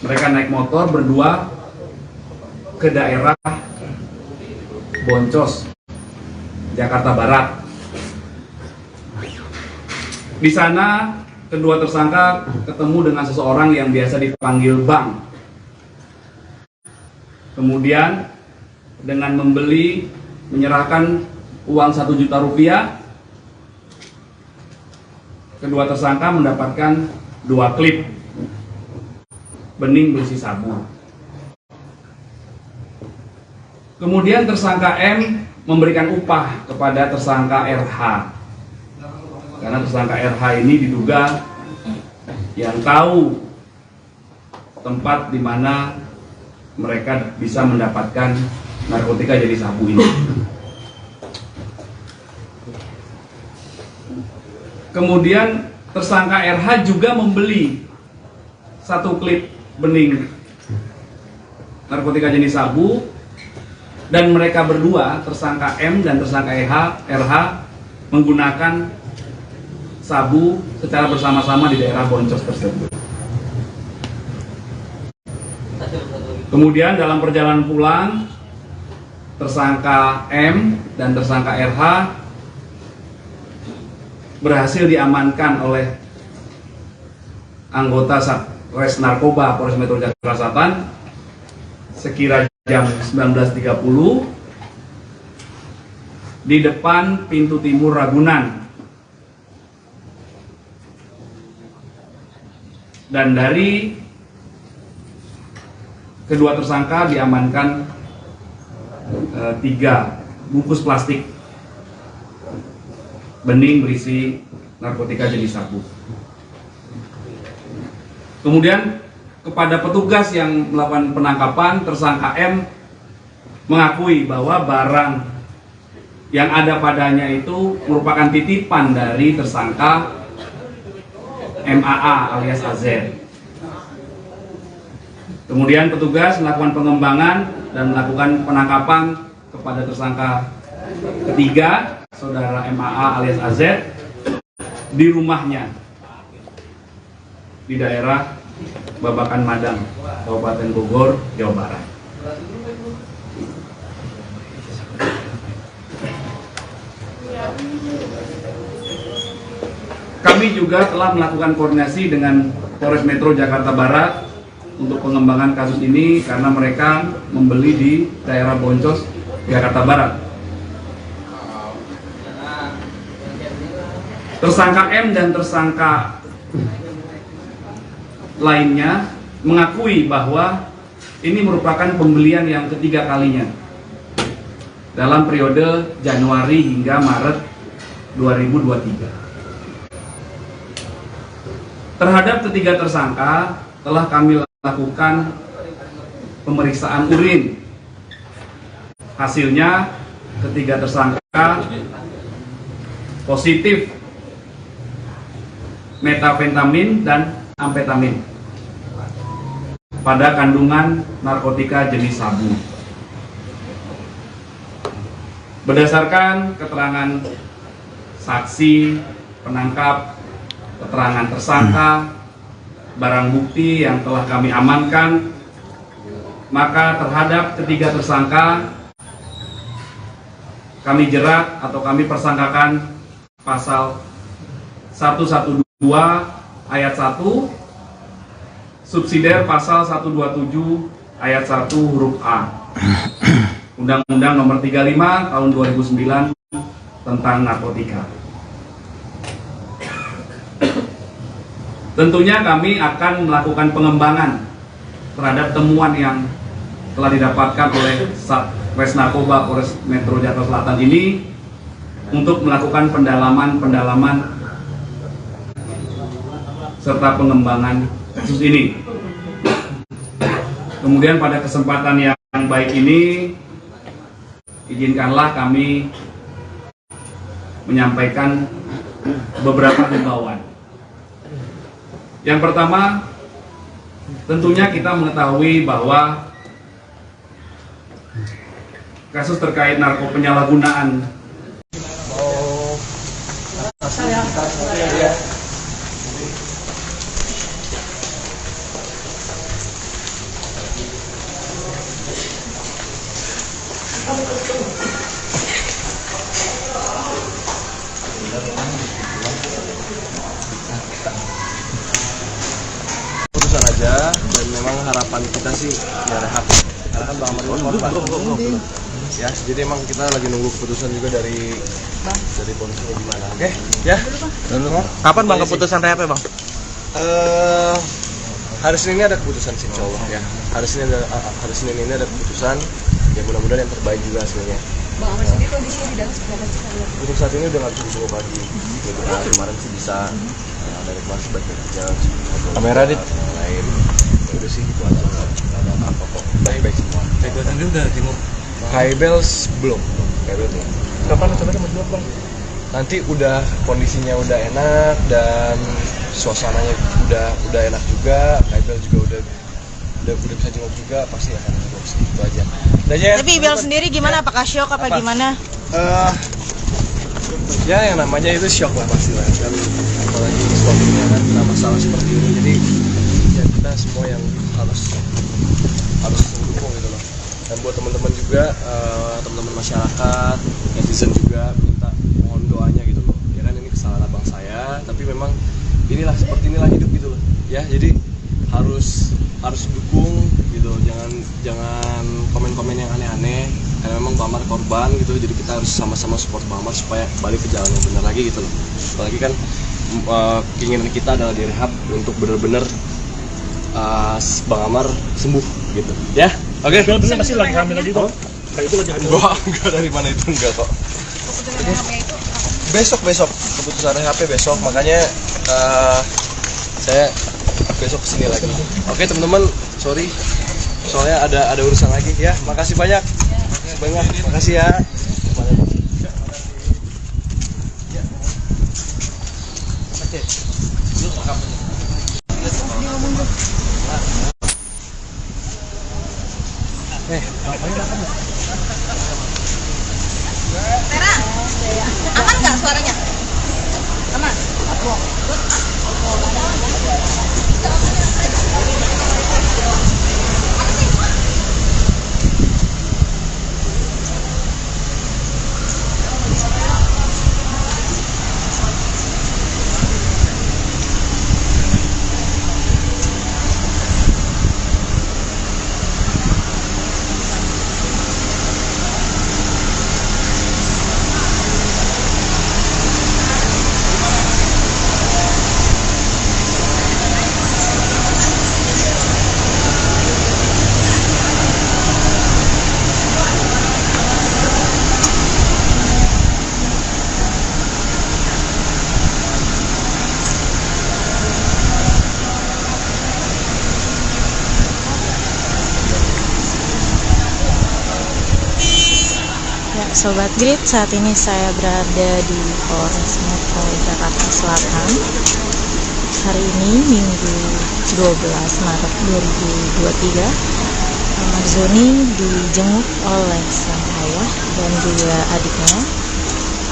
Mereka naik motor berdua ke daerah Boncos, Jakarta Barat. Di sana kedua tersangka ketemu dengan seseorang yang biasa dipanggil Bang. Kemudian dengan menyerahkan uang 1 juta rupiah, kedua tersangka mendapatkan 2 klip bening berisi sabu. Kemudian tersangka M memberikan upah kepada tersangka RH, karena tersangka RH ini diduga yang tahu tempat di mana mereka bisa mendapatkan narkotika jenis sabu ini. Kemudian tersangka RH juga membeli 1 klip bening narkotika jenis sabu, dan mereka berdua, tersangka M dan tersangka RH menggunakan sabu secara bersama-sama di daerah Boncos tersebut. Kemudian dalam perjalanan pulang, tersangka M dan tersangka RH berhasil diamankan oleh anggota Satres Narkoba Polres Metro Jakarta Selatan sekira jam 19.30 di depan pintu timur Ragunan. Dan dari kedua tersangka diamankan 3 bungkus plastik bening berisi narkotika jenis sabu. Kemudian kepada petugas yang melakukan penangkapan, tersangka M mengakui bahwa barang yang ada padanya itu merupakan titipan dari tersangka MAA alias AZ. Kemudian petugas melakukan pengembangan dan melakukan penangkapan kepada tersangka ketiga, saudara MAA alias AZ, di rumahnya di daerah Babakan Madang, Kabupaten Bogor, Jawa Barat. Kami juga telah melakukan koordinasi dengan Polres Metro Jakarta Barat untuk pengembangan kasus ini karena mereka membeli di daerah Boncos, Jakarta Barat. Tersangka M dan tersangka lainnya mengakui bahwa ini merupakan pembelian yang ketiga kalinya dalam periode Januari hingga Maret 2023. Terhadap ketiga tersangka telah kami lakukan pemeriksaan urin. Hasilnya ketiga tersangka positif metafentamin dan amfetamin pada kandungan narkotika jenis sabu. Berdasarkan keterangan saksi, penangkap, keterangan tersangka, barang bukti yang telah kami amankan, maka terhadap ketiga tersangka kami jerat atau kami persangkakan pasal 112 ayat 1, subsidiar pasal 127 ayat 1 huruf A Undang-Undang Nomor 35 Tahun 2009 tentang narkotika. Tentunya kami akan melakukan pengembangan terhadap temuan yang telah didapatkan oleh Satres Narkoba Polres Metro Jakarta Selatan ini untuk melakukan pendalaman serta pengembangan kasus ini. Kemudian pada kesempatan yang baik ini, izinkanlah kami menyampaikan beberapa himbauan. Yang pertama, tentunya kita mengetahui bahwa kasus terkait penyalahgunaan putusan aja, dan memang harapan kita sih ya rehab, karena kan Bang Amar ini korban ya, jadi emang kita lagi nunggu keputusan juga dari polisinya gimana. Oke ya, Kapan Bang keputusan rehab ya Bang? Hari Senin ini ada keputusan sih, insya Allah ya. Hari Senin ini ada keputusan, ya mudah-mudahan yang terbaik juga hasilnya. Bang Amar sendiri kondisinya di dalam seperti apa sih? Untuk saat ini udah nggak bisa disuruh pagi. Kemarin sih bisa, dari kemarin sih baik aja. Kamera dit. Lain, udah sih gitu aja. Nggak ada apa-apa kok. Baik-baik semua. Kaibel sendiri udah jenguk. Kaibel belum. Kapan rencananya mau jenguk Bang? Nanti udah kondisinya udah enak dan suasananya udah enak juga. Kaibel juga udah bisa jenguk juga, pasti akan jenguk segitu aja. Tapi Ibel sendiri gimana? Apakah shock apa gimana? Ya yang namanya itu shock lah pasti lah, kan apalagi suaminya kan kena masalah seperti ini, jadi ya kita semua yang harus mendukung gitu loh. Dan buat teman-teman juga, teman-teman masyarakat, netizen juga minta mohon doanya gitu loh. Ya kan ini kesalahan abang saya, tapi memang seperti inilah hidup gitu loh. Ya jadi harus dukung gitu, jangan komen-komen yang aneh-aneh, karena memang Bang Amar korban gitu, jadi kita harus sama-sama support Bang Amar supaya balik ke jalan yang benar lagi gitu loh. Apalagi kan keinginan kita adalah direhab untuk benar-benar Bang Amar sembuh gitu ya. Oke. Bener masih lagi hamil lagi kok. Kayak itu lagi hamil. Enggak, dari mana itu enggak kok. Besok keputusan rehabnya besok, makanya saya besok kesini lagi. Oke teman-teman, sorry soalnya ada urusan lagi ya. Makasih banyak. Makasih ya. Tera, aman nggak suaranya? Aman? Sobat Grid, saat ini saya berada di Polres Metro Jakarta Selatan. Hari ini Minggu 12 Maret 2023, Amar Zoni dijenguk oleh sang ayah dan juga adiknya,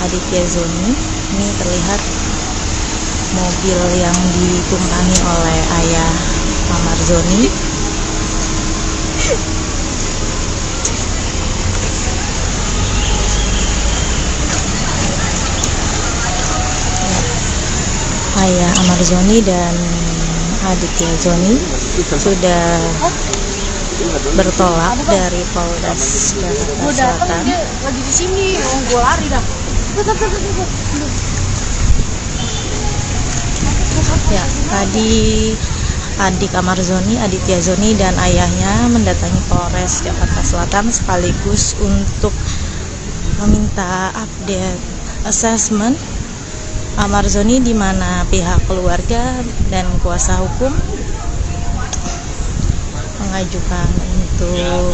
Aditya Zoni. Ini terlihat mobil yang ditumpangi oleh ayah Amar Zoni. Ayah Amar Zoni dan Aditya Zoni sudah bertolak dari Polres Jakarta Selatan. Lagi di sini, gue lari dah. Ya, tadi adik Amar Zoni, Aditya Zoni dan ayahnya mendatangi Polres Jakarta Selatan sekaligus untuk meminta update asesmen Amar Zoni, di mana pihak keluarga dan kuasa hukum mengajukan untuk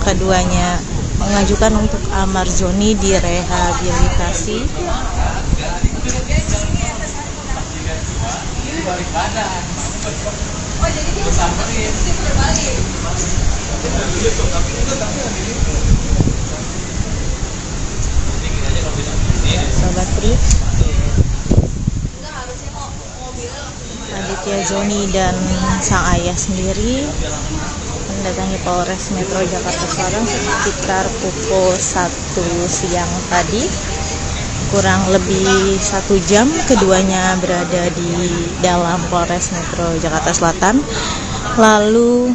keduanya, mengajukan untuk Amar Zoni direhabilitasi. Sobat Pri, Aditya Zoni dan sang ayah sendiri mendatangi Polres Metro Jakarta Selatan sekitar pukul 1 siang tadi. Kurang lebih 1 jam keduanya berada di dalam Polres Metro Jakarta Selatan. Lalu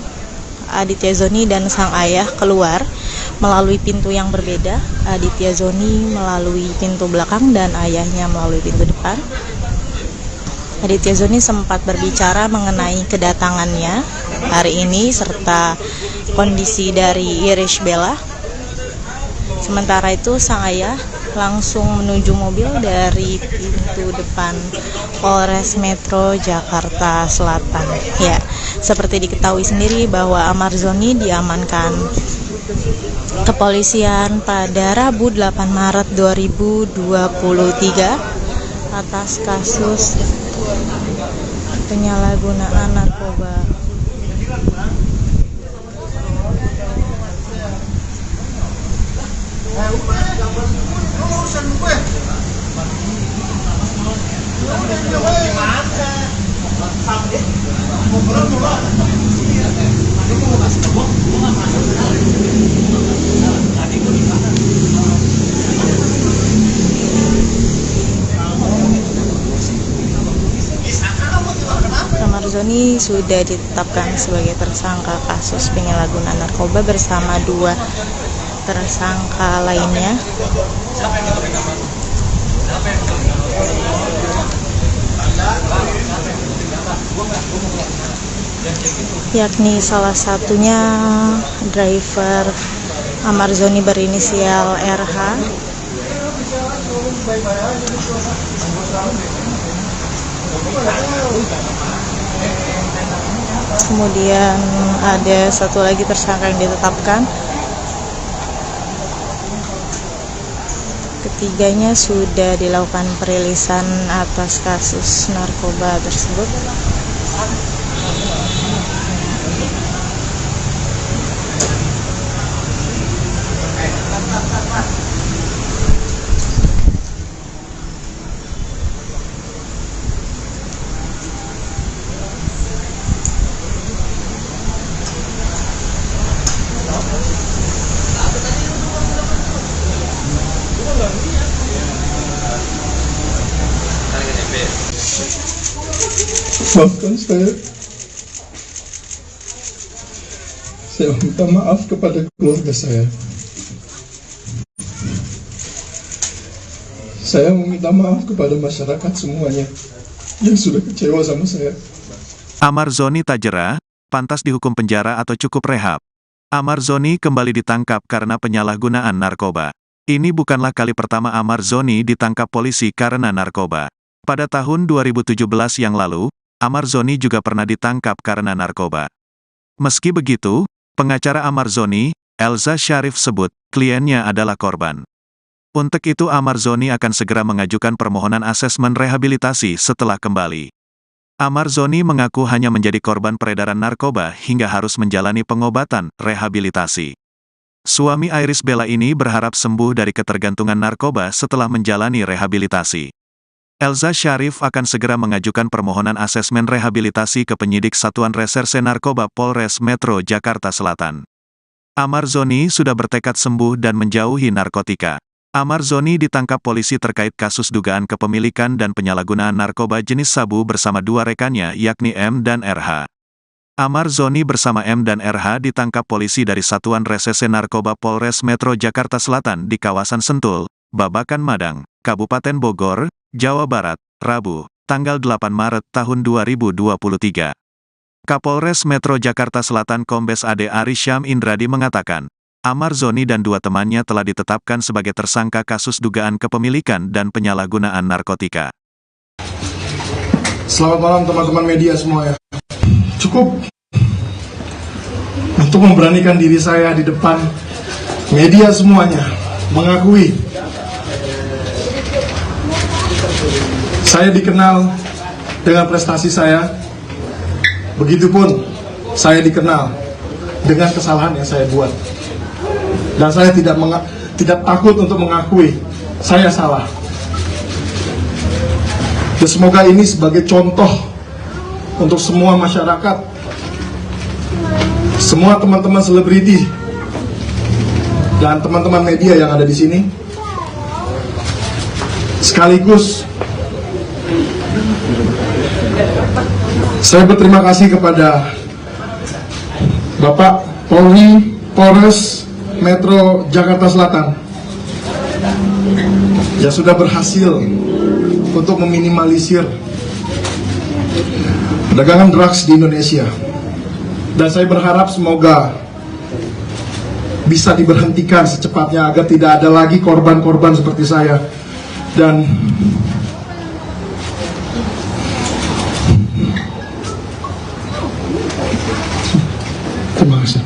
Aditya Zoni dan sang ayah keluar melalui pintu yang berbeda. Aditya Zoni melalui pintu belakang dan ayahnya melalui pintu depan. Aditya Zoni sempat berbicara mengenai kedatangannya hari ini serta kondisi dari Irish Bella. Sementara itu sang ayah langsung menuju mobil dari pintu depan Polres Metro Jakarta Selatan. Ya, seperti diketahui sendiri bahwa Amar Zoni diamankan kepolisian pada Rabu 8 Maret 2023 atas kasus penyalahgunaan narkoba. Amar Zoni sudah ditetapkan sebagai tersangka kasus penyalahgunaan narkoba bersama 2 tersangka lainnya. Yakni salah satunya driver Amar Zoni berinisial RH. Kemudian ada satu lagi tersangka yang ditetapkan. Ketiganya sudah dilakukan perilisan atas kasus narkoba tersebut. Maafkan saya minta maaf kepada keluarga saya. Saya meminta maaf kepada masyarakat semuanya yang sudah kecewa sama saya. Amar Zoni tak jera, pantas dihukum penjara atau cukup rehab. Amar Zoni kembali ditangkap karena penyalahgunaan narkoba. Ini bukanlah kali pertama Amar Zoni ditangkap polisi karena narkoba. Pada tahun 2017 yang lalu, Amar Zoni juga pernah ditangkap karena narkoba. Meski begitu, pengacara Amar Zoni, Elza Syarif sebut, kliennya adalah korban. Untuk itu Amar Zoni akan segera mengajukan permohonan asesmen rehabilitasi setelah kembali. Amar Zoni mengaku hanya menjadi korban peredaran narkoba hingga harus menjalani pengobatan rehabilitasi. Suami Iris Bella ini berharap sembuh dari ketergantungan narkoba setelah menjalani rehabilitasi. Elza Syarif akan segera mengajukan permohonan asesmen rehabilitasi ke penyidik Satuan Reserse Narkoba Polres Metro Jakarta Selatan. Amar Zoni sudah bertekad sembuh dan menjauhi narkotika. Amar Zoni ditangkap polisi terkait kasus dugaan kepemilikan dan penyalahgunaan narkoba jenis sabu bersama dua rekannya yakni M dan RH. Amar Zoni bersama M dan RH ditangkap polisi dari Satuan Reserse Narkoba Polres Metro Jakarta Selatan di kawasan Sentul, Babakan Madang, Kabupaten Bogor, Jawa Barat, Rabu, tanggal 8 Maret tahun 2023. Kapolres Metro Jakarta Selatan Kombes AD Ari Syam Indradi mengatakan, Amar Zoni dan dua temannya telah ditetapkan sebagai tersangka kasus dugaan kepemilikan dan penyalahgunaan narkotika. Selamat malam teman-teman media semua ya. Cukup untuk memberanikan diri saya di depan media semuanya, mengakui saya dikenal dengan prestasi saya. Begitupun saya dikenal dengan kesalahan yang saya buat. Dan saya tidak takut untuk mengakui saya salah. Dan semoga ini sebagai contoh untuk semua masyarakat, semua teman-teman selebriti dan teman-teman media yang ada di sini. Sekaligus saya berterima kasih kepada Bapak Polri Polres Metro Jakarta Selatan yang sudah berhasil untuk meminimalisir perdagangan drugs di Indonesia. Dan saya berharap semoga bisa diberhentikan secepatnya agar tidak ada lagi korban-korban seperti saya. Dan terima kasih.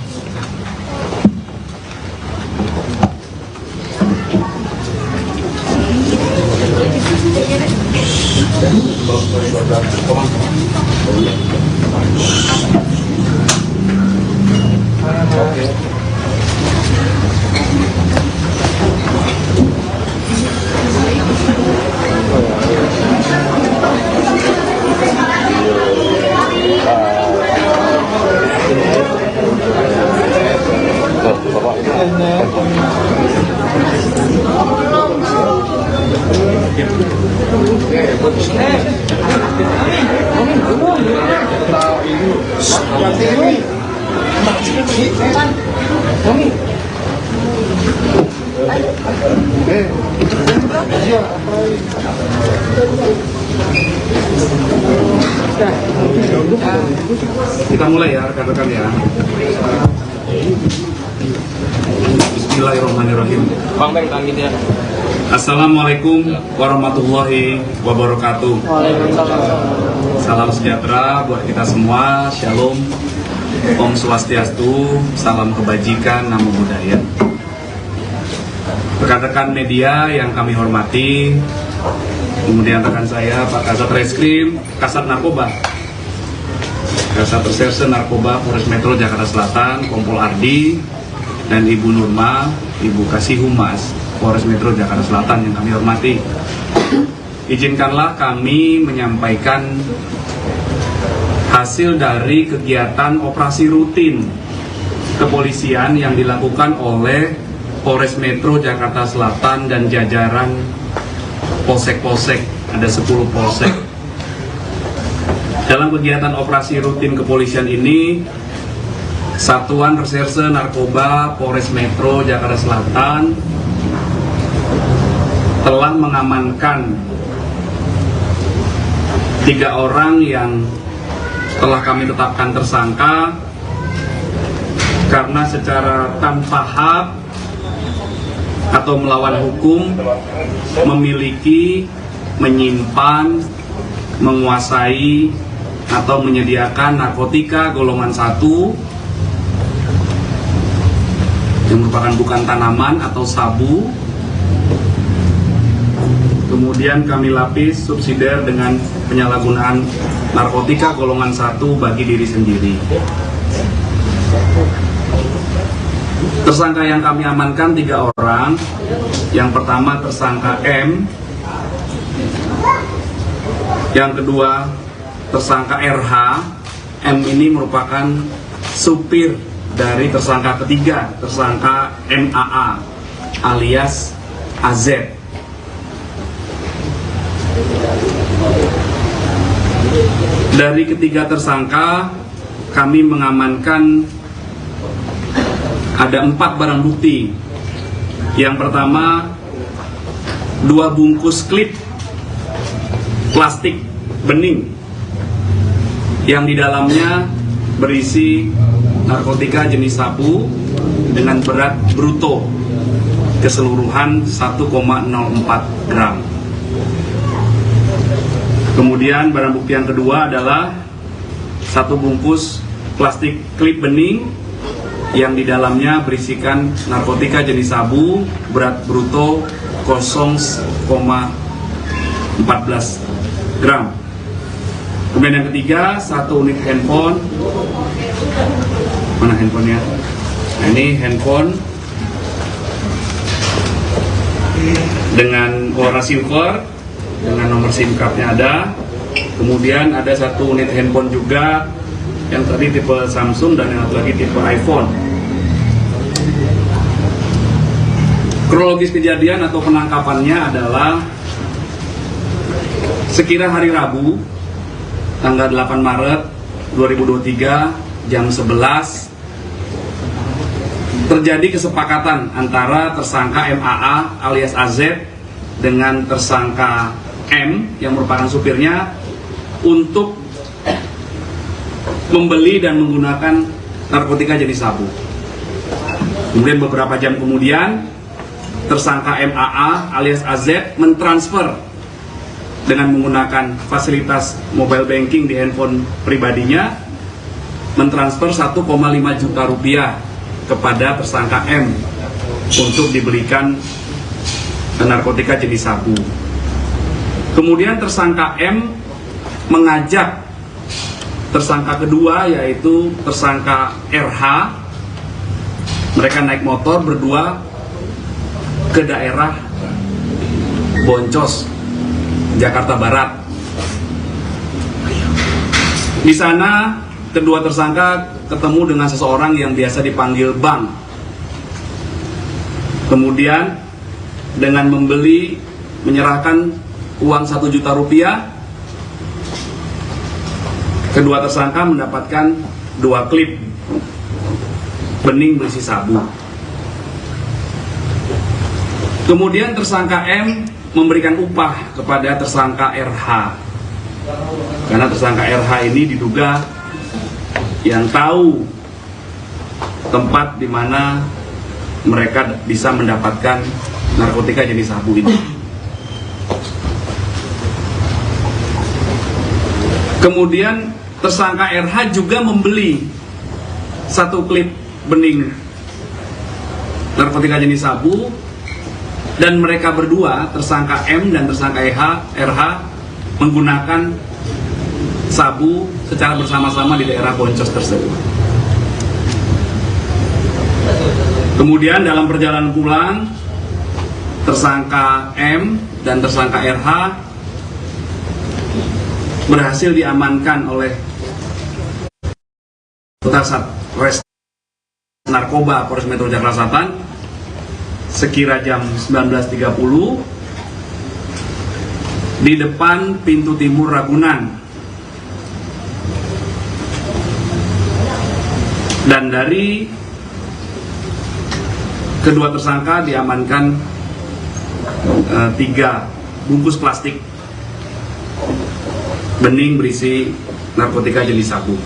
Kita mulai ya rekan-rekan ya. Bismillahirrahmanirrahim. Bang Beng tangan gitu ya. Assalamualaikum warahmatullahi wabarakatuh. Salam sejahtera buat kita semua. Shalom, Om Swastiastu, salam kebajikan, namo buddhaya. Rekan-rekan media yang kami hormati, kemudian rekan saya Pak Kasat Reskrim, Kasat Narkoba, Kasat Reserse Narkoba Polres Metro Jakarta Selatan, Kompol Ardi, dan Ibu Nurma, Ibu Kasih Humas Polres Metro Jakarta Selatan yang kami hormati. Izinkanlah kami menyampaikan hasil dari kegiatan operasi rutin kepolisian yang dilakukan oleh Polres Metro Jakarta Selatan dan jajaran polsek-polsek, ada 10 polsek. Dalam kegiatan operasi rutin kepolisian ini, Satuan Reserse Narkoba Polres Metro Jakarta Selatan telah mengamankan 3 orang yang telah kami tetapkan tersangka karena secara tanpa hak atau melawan hukum memiliki, menyimpan, menguasai atau menyediakan narkotika golongan 1 yang merupakan bukan tanaman atau sabu. Kemudian kami lapis subsidiar dengan penyalahgunaan narkotika golongan 1 bagi diri sendiri. Tersangka yang kami amankan 3 orang. Yang pertama tersangka M, yang kedua tersangka RH. M ini merupakan supir dari tersangka ketiga, tersangka MAA alias AZ. Dari ketiga tersangka kami mengamankan ada 4 barang bukti. Yang pertama 2 bungkus klip plastik bening yang di dalamnya berisi narkotika jenis sabu dengan berat bruto keseluruhan 1,04 gram. Kemudian barang bukti yang kedua adalah 1 bungkus plastik klip bening yang di dalamnya berisikan narkotika jenis sabu berat bruto 0,14 gram. Kemudian yang ketiga 1 unit handphone. Mana handphonenya? Nah, ini handphone dengan warna silver dengan nomor SIM cardnya ada. Kemudian ada 1 unit handphone juga yang tadi tipe Samsung dan yang satu lagi tipe iPhone. Kronologis kejadian atau penangkapannya adalah sekira hari Rabu tanggal 8 Maret 2023 jam 11 terjadi kesepakatan antara tersangka MAA alias AZ dengan tersangka M yang merupakan supirnya untuk membeli dan menggunakan narkotika jenis sabu. Kemudian beberapa jam kemudian tersangka MAA alias AZ mentransfer dengan menggunakan fasilitas mobile banking di handphone pribadinya, mentransfer 1,5 juta rupiah kepada tersangka M untuk dibelikan narkotika jenis sabu. Kemudian tersangka M mengajak tersangka kedua yaitu tersangka RH. Mereka naik motor berdua ke daerah Boncos, Jakarta Barat. Di sana kedua tersangka ketemu dengan seseorang yang biasa dipanggil Bang. Kemudian dengan menyerahkan uang 1 juta rupiah, kedua tersangka mendapatkan 2 klip bening berisi sabu. Kemudian tersangka M memberikan upah kepada tersangka RH, karena tersangka RH ini diduga yang tahu tempat di mana mereka bisa mendapatkan narkotika jenis sabu ini. Kemudian tersangka RH juga membeli 1 klip bening narkotika jenis sabu, dan mereka berdua, tersangka M dan tersangka RH, menggunakan sabu secara bersama-sama di daerah Boncos tersebut. Kemudian dalam perjalanan pulang, tersangka M dan tersangka RH berhasil diamankan oleh Satres Narkoba Polres Metro Jakarta Selatan sekira jam 19.30 di depan pintu timur Ragunan. Dan dari kedua tersangka diamankan 3 bungkus plastik bening berisi narkotika jenis sabu.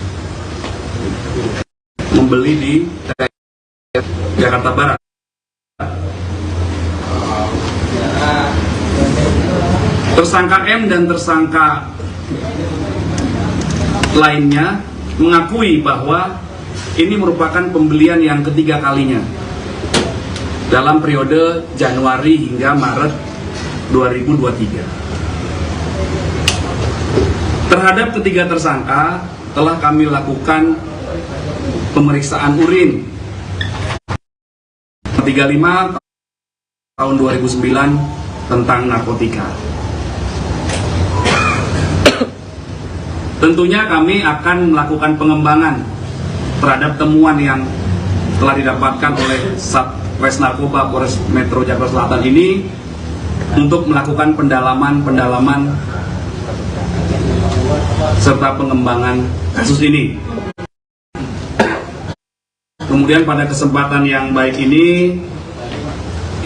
Membeli di Jakarta Barat. Tersangka M dan tersangka lainnya mengakui bahwa ini merupakan pembelian yang ketiga kalinya. dalam periode Januari hingga Maret 2023. Terhadap ketiga tersangka telah kami lakukan pemeriksaan urin 35 tahun 2009 tentang narkotika. Tentunya kami akan melakukan pengembangan terhadap temuan yang telah didapatkan oleh Satres Narkoba Polres Metro Jakarta Selatan ini untuk melakukan pendalaman serta pengembangan kasus ini. Kemudian pada kesempatan yang baik ini,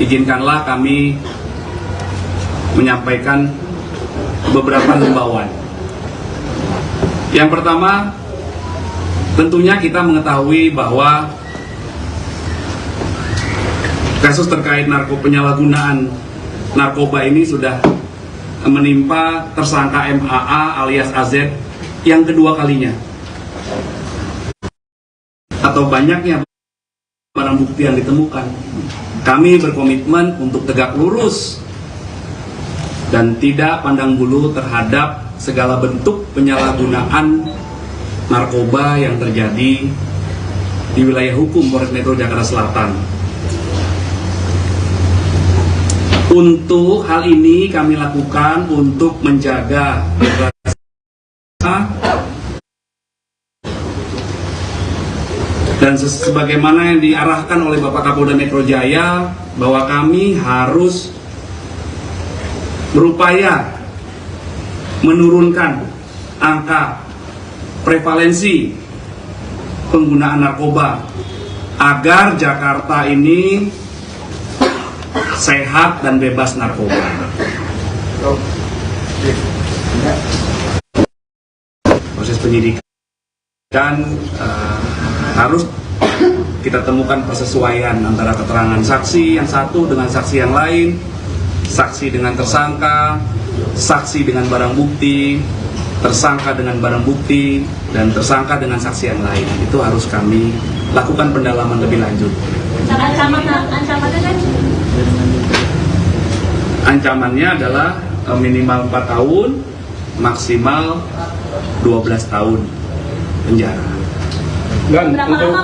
izinkanlah kami menyampaikan beberapa himbauan. Yang pertama, tentunya kita mengetahui bahwa kasus terkait penyalahgunaan narkoba ini sudah menimpa tersangka MAA alias AZ yang kedua kalinya. Atau banyaknya barang bukti yang ditemukan. Kami berkomitmen untuk tegak lurus dan tidak pandang bulu terhadap segala bentuk penyalahgunaan narkoba yang terjadi di wilayah hukum Polres Metro Jakarta Selatan. Untuk hal ini kami lakukan untuk menjaga dan sebagaimana yang diarahkan oleh Bapak Kapolda Metro Jaya bahwa kami harus berupaya menurunkan angka prevalensi penggunaan narkoba agar Jakarta ini sehat dan bebas narkoba. Proses penyidikan harus kita temukan persesuaian antara keterangan saksi yang satu dengan saksi yang lain, saksi dengan tersangka, saksi dengan barang bukti, tersangka dengan barang bukti, dan tersangka dengan saksi yang lain. Itu harus kami lakukan pendalaman lebih lanjut. Ancamannya kan? Ancamannya adalah minimal 4 tahun, maksimal 12 tahun penjara. Dan untuk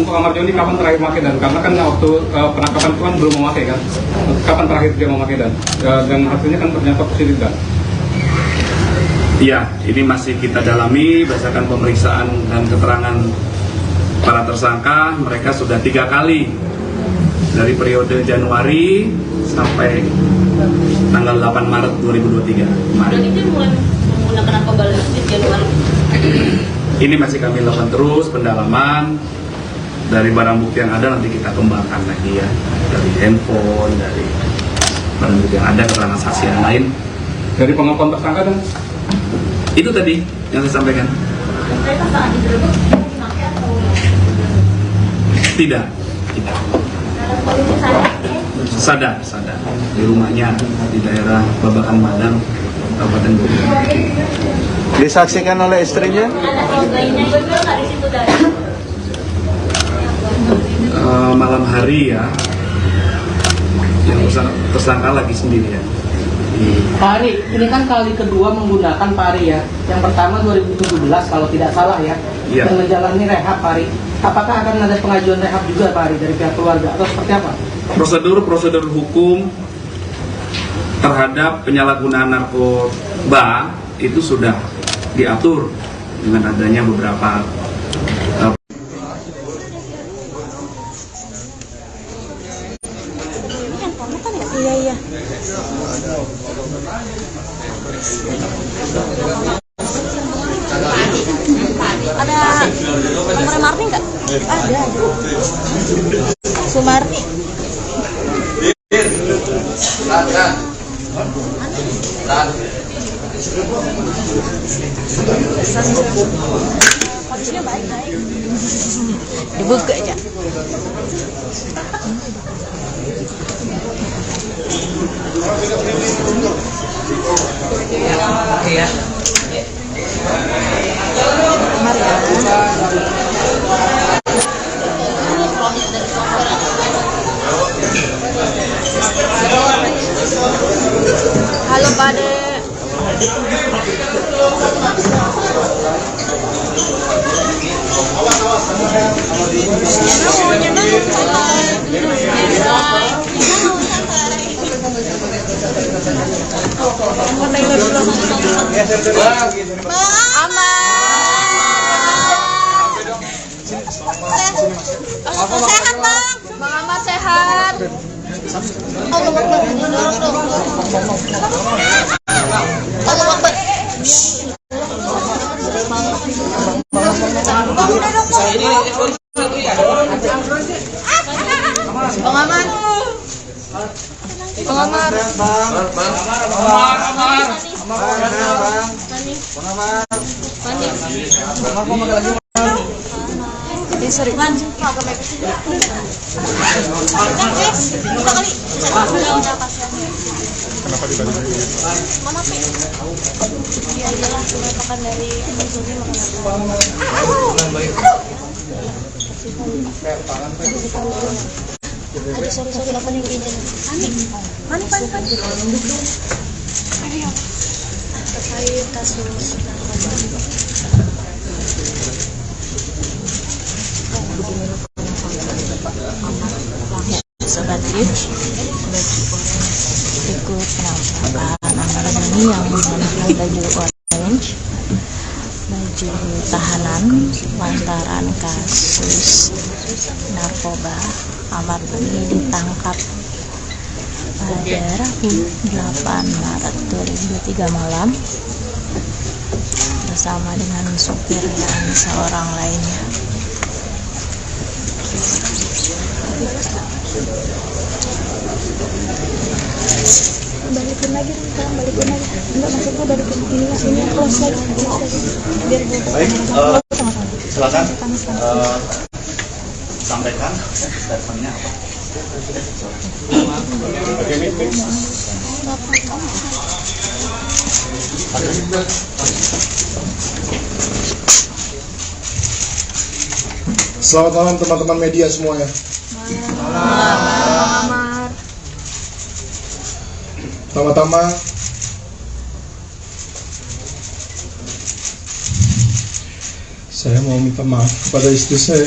Amar Joni kapan terakhir memakai dan karena kan waktu penangkapan itu kan belum memakai kan, kapan terakhir dia memakai dan hasilnya kan ternyata positif kan? Iya, ini masih kita dalami berdasarkan pemeriksaan dan keterangan para tersangka. Mereka sudah 3 kali dari periode Januari sampai tanggal 8 Maret 2023 kemarin. Dan itu mulai menggunakan narkoba di Januari. Ini masih kami lakukan terus pendalaman dari barang bukti yang ada, nanti kita kembangkan lagi ya, dari handphone, dari barang bukti yang ada, keterangan saksi yang lain. Dari pengakuan tersangka dan itu tadi yang saya sampaikan. Mereka saat digerebek memakai atau Tidak. Sadar di rumahnya di daerah Babakan Madang, Kabupaten Bogor. Disaksikan oleh istrinya? Malam hari ya, yang tersangka lagi sendirian. Pak Ari, ini kan kali kedua menggunakan Pak Ari ya. Yang pertama 2017 kalau tidak salah ya. Iya. Yang menjalani rehab Pak Ari. Apakah akan ada pengajuan rehab juga Pak Ari dari pihak keluarga atau seperti apa? Prosedur hukum terhadap penyalahgunaan narkoba itu sudah diatur dengan adanya beberapa Iya. ada nomor Marni nggak? Ada. Sumarni. Kondisinya baik. Dibuka aja. Iya. Mari ya. Ini kronis dari software. Halo Pade. Sehat Bang. Bang Ahmad sehat. Allah Akbar. Dorong dong. Allah Akbar. Bang Ahmad. Bang Ahmad. Sorry. Kenapa dibalik? Mana sih? Ya iyalah, cuma makan dari Zuni makan apa? Sorry, apa nih izin? Panik. Terkait kasus Sobat Yud, ikut penampakan Ahmad Zoni yang memakai baju orange, baju tahanan lantaran kasus narkoba. Ahmad Zoni ditangkap pada Rabu 8 Maret 2003 malam bersama dengan supir dan seorang lainnya. balikin lagi enggak maksudnya balikin ini close lagi biar baik. Silakan sampaikan statementnya apa. Selamat malam teman-teman media semuanya. Pertama-tama saya mau minta maaf kepada istri saya.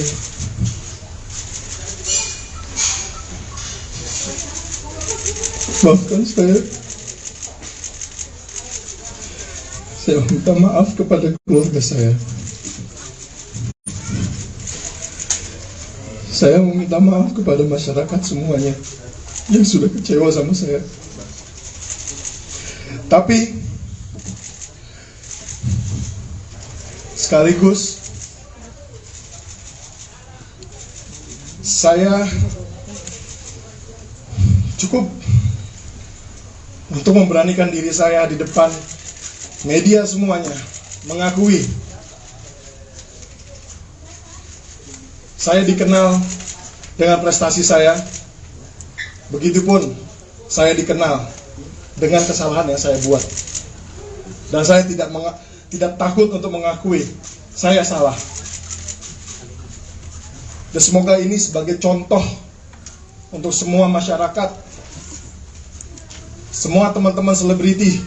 Maafkan saya. Saya minta maaf kepada keluarga saya. Saya meminta maaf kepada masyarakat semuanya yang sudah kecewa sama saya. Tapi sekaligus saya cukup untuk memberanikan diri saya di depan media semuanya, mengakui saya dikenal dengan prestasi saya. Begitupun saya dikenal dengan kesalahan yang saya buat. Dan saya tidak takut untuk mengakui saya salah. Dan semoga ini sebagai contoh untuk semua masyarakat, semua teman-teman selebriti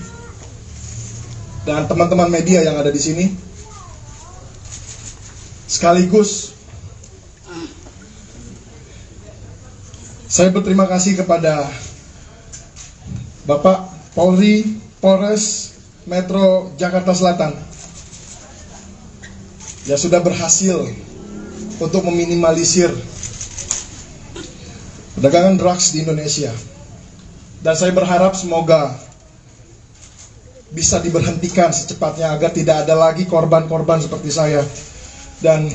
dan teman-teman media yang ada di sini. Sekaligus saya berterima kasih kepada Bapak Polri Polres Metro Jakarta Selatan yang sudah berhasil untuk meminimalisir perdagangan drugs di Indonesia. Dan saya berharap semoga bisa diberhentikan secepatnya agar tidak ada lagi korban-korban seperti saya. Dan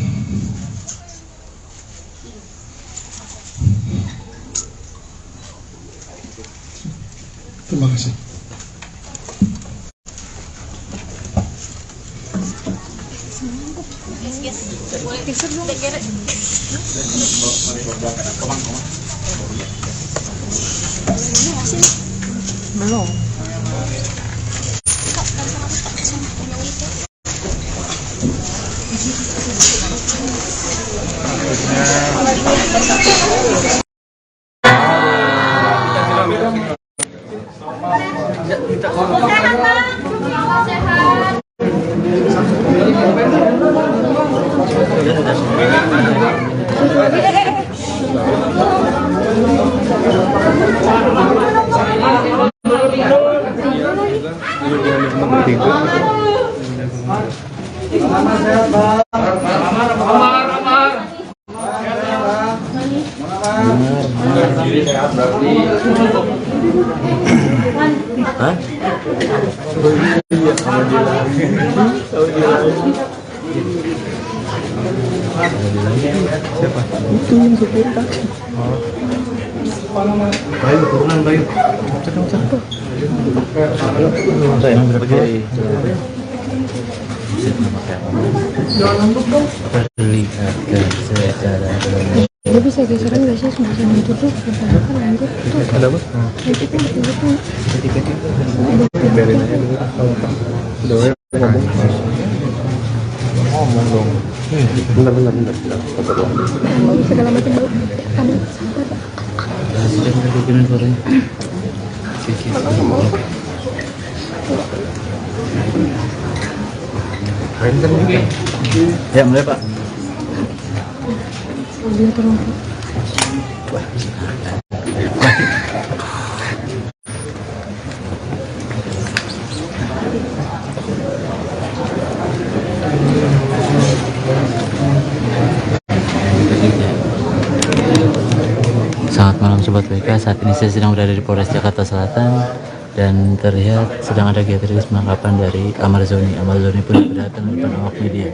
terima kasih. Belum. Siapa? Itu yang supir taksi. Bayu, turunan Bayu. Cakap. Saya berarti. Perlihatkan secara Dia bisa geseran nggak sih sebelah sana itu tuh? Kan lanjut tuh. Ada apa? Itu kan itu. Ketika biarin aja dulu. Udah ngomong. Ngomong dong. Bentar. Mau segala macam bau. Kamu sabar. sudah melakukan suaranya. Ya mulai Pak. Selamat malam Sobat WK, saat ini saya sedang berada di Polres Jakarta Selatan dan terlihat sedang ada gathering penangkapan dari Amar Zoni. Amar Zoni pun berdatang di depan awak media.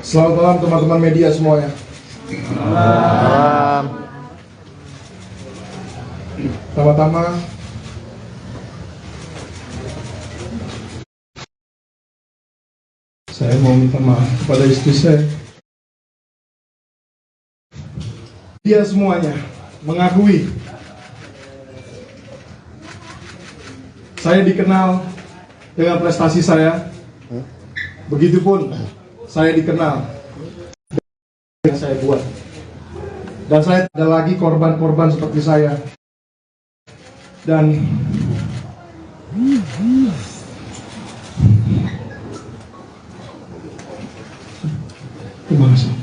Selamat malam teman-teman media semuanya. Pertama-tama saya mau minta maaf kepada istri saya. Dia semuanya mengakui saya dikenal dengan prestasi saya. Begitupun saya dikenal yang saya buat. Dan saya ada lagi korban-korban seperti saya. Dan terima kasih.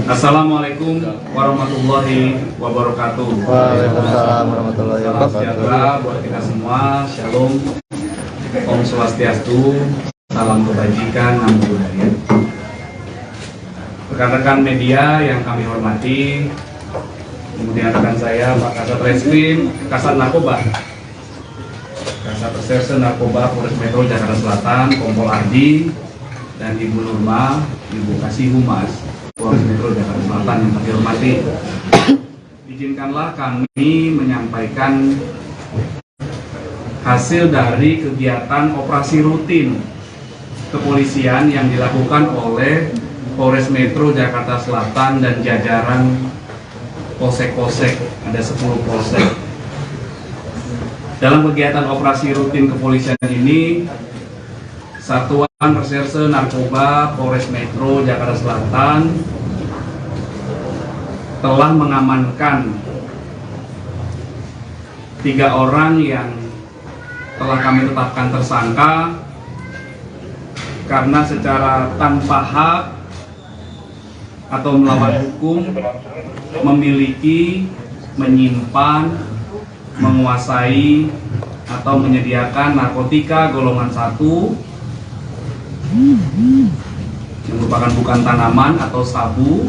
Assalamualaikum warahmatullahi wabarakatuh. Waalaikumsalam warahmatullahi wabarakatuh. Sejahtera buat kita semua. Shalom, Om Swastiastu, salam kebajikan, namo buddhaya. Rekan-rekan media yang kami hormati, kemudian rekan saya Pak Kasat Reskrim, Kasat Narkoba, Kasat Reserse Narkoba Polres Metro Jakarta Selatan, Kompol Ardi, dan Ibu Nurma, Ibu Kasih Humas Polres Metro Jakarta Selatan yang kami hormati. Izinkanlah kami menyampaikan hasil dari kegiatan operasi rutin kepolisian yang dilakukan oleh Polres Metro Jakarta Selatan dan jajaran polsek-polsek, ada 10 polsek. Dalam kegiatan operasi rutin kepolisian ini, Satuan Reserse Narkoba Polres Metro Jakarta Selatan telah mengamankan 3 orang yang telah kami tetapkan tersangka karena secara tanpa hak atau melawan hukum memiliki, menyimpan, menguasai atau menyediakan narkotika golongan 1 yang merupakan bukan tanaman atau sabu.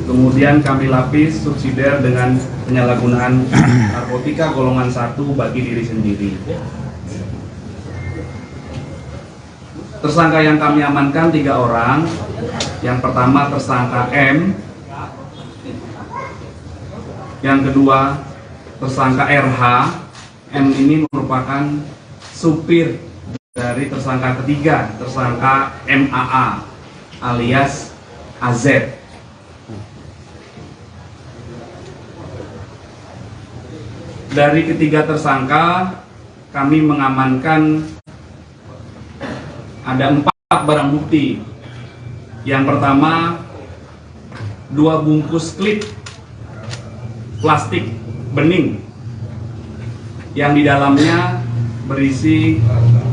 Kemudian kami lapis subsidiar dengan penyalahgunaan narkotika golongan 1 bagi diri sendiri. Tersangka yang kami amankan 3 orang. Yang pertama tersangka M, yang kedua tersangka RH. M ini merupakan supir dari tersangka ketiga, tersangka MAA alias AZ. Dari ketiga tersangka kami mengamankan ada 4 barang bukti. Yang pertama 2 bungkus klip plastik bening yang di dalamnya berisi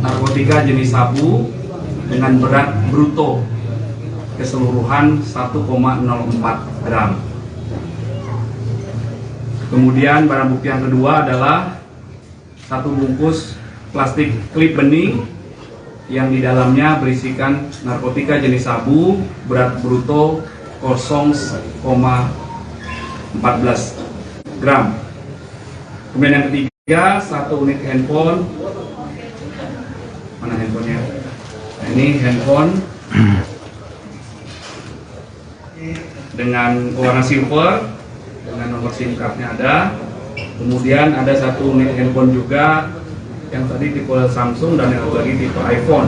narkotika jenis sabu dengan berat bruto keseluruhan 1,04 gram. Kemudian barang bukti yang kedua adalah 1 bungkus plastik klip bening yang di dalamnya berisikan narkotika jenis sabu berat bruto 0,14 gram. Kemudian yang ketiga 1 unit handphone. Mana handphonenya? Nah, ini handphone dengan warna silver dengan nomor SIM cardnya ada. Kemudian ada 1 unit handphone juga yang tadi tipe Samsung dan yang lagi tipe iPhone.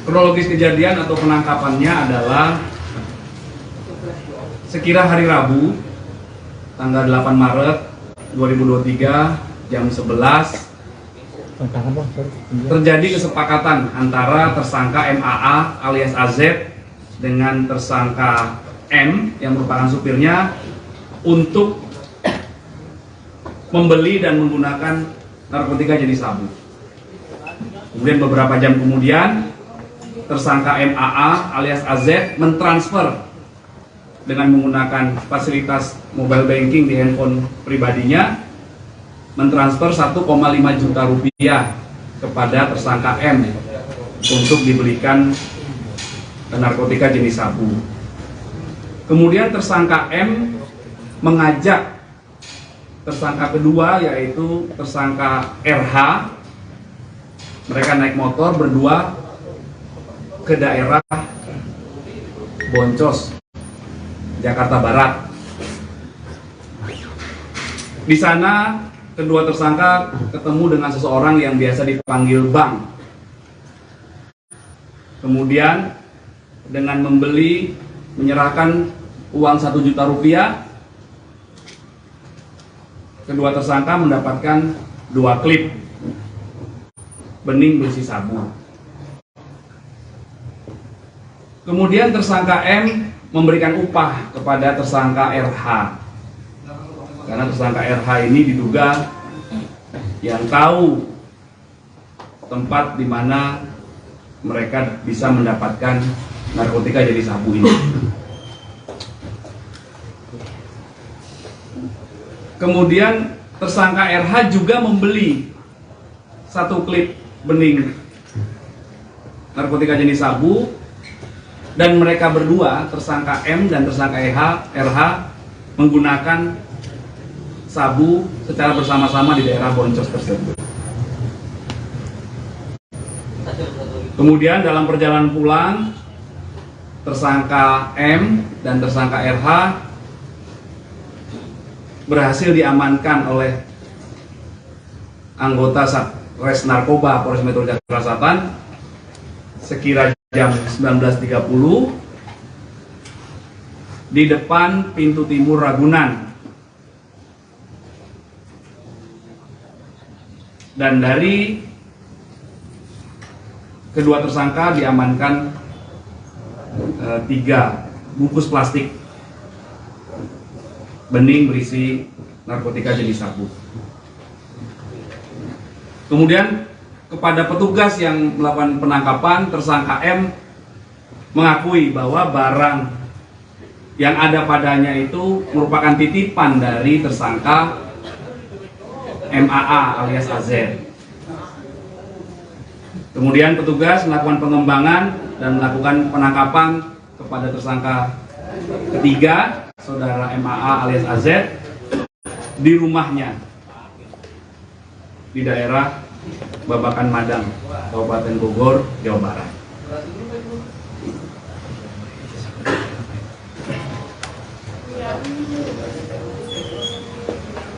Kronologis kejadian atau penangkapannya adalah sekira hari Rabu tanggal 8 Maret 2023 jam 11 terjadi kesepakatan antara tersangka MAA alias AZ dengan tersangka M yang merupakan supirnya untuk membeli dan menggunakan narkotika jenis sabu. Kemudian beberapa jam kemudian tersangka MAA alias AZ mentransfer dengan menggunakan fasilitas mobile banking di handphone pribadinya, mentransfer 1,5 juta rupiah kepada tersangka M untuk dibelikan narkotika jenis sabu. Kemudian tersangka M mengajak tersangka kedua yaitu tersangka RH. Mereka naik motor berdua ke daerah Boncos, Jakarta Barat. Di sana kedua tersangka ketemu dengan seseorang yang biasa dipanggil Bang. Kemudian dengan menyerahkan uang 1 juta rupiah, kedua tersangka mendapatkan 2 klip bening berisi sabu. Kemudian tersangka M memberikan upah kepada tersangka RH. Karena tersangka RH ini diduga yang tahu tempat di mana mereka bisa mendapatkan narkotika jenis sabu ini. Kemudian tersangka RH juga membeli 1 klip bening narkotika jenis sabu dan mereka berdua, tersangka M dan tersangka RH menggunakan sabu secara bersama-sama di daerah Boncos tersebut. Kemudian dalam perjalanan pulang, tersangka M dan tersangka RH berhasil diamankan oleh anggota Satres Narkoba Polres Metro Jakarta Selatan sekira jam 19.30 di depan pintu timur Ragunan. Dan dari kedua tersangka diamankan 3 bungkus plastik bening berisi narkotika jenis sabu. Kemudian kepada petugas yang melakukan penangkapan, tersangka M mengakui bahwa barang yang ada padanya itu merupakan titipan dari tersangka MAA alias AZ. Kemudian petugas melakukan pengembangan dan melakukan penangkapan kepada tersangka ketiga, saudara MAA alias AZ, di rumahnya di daerah Babakan Madang, Kabupaten Bogor, Jawa Barat.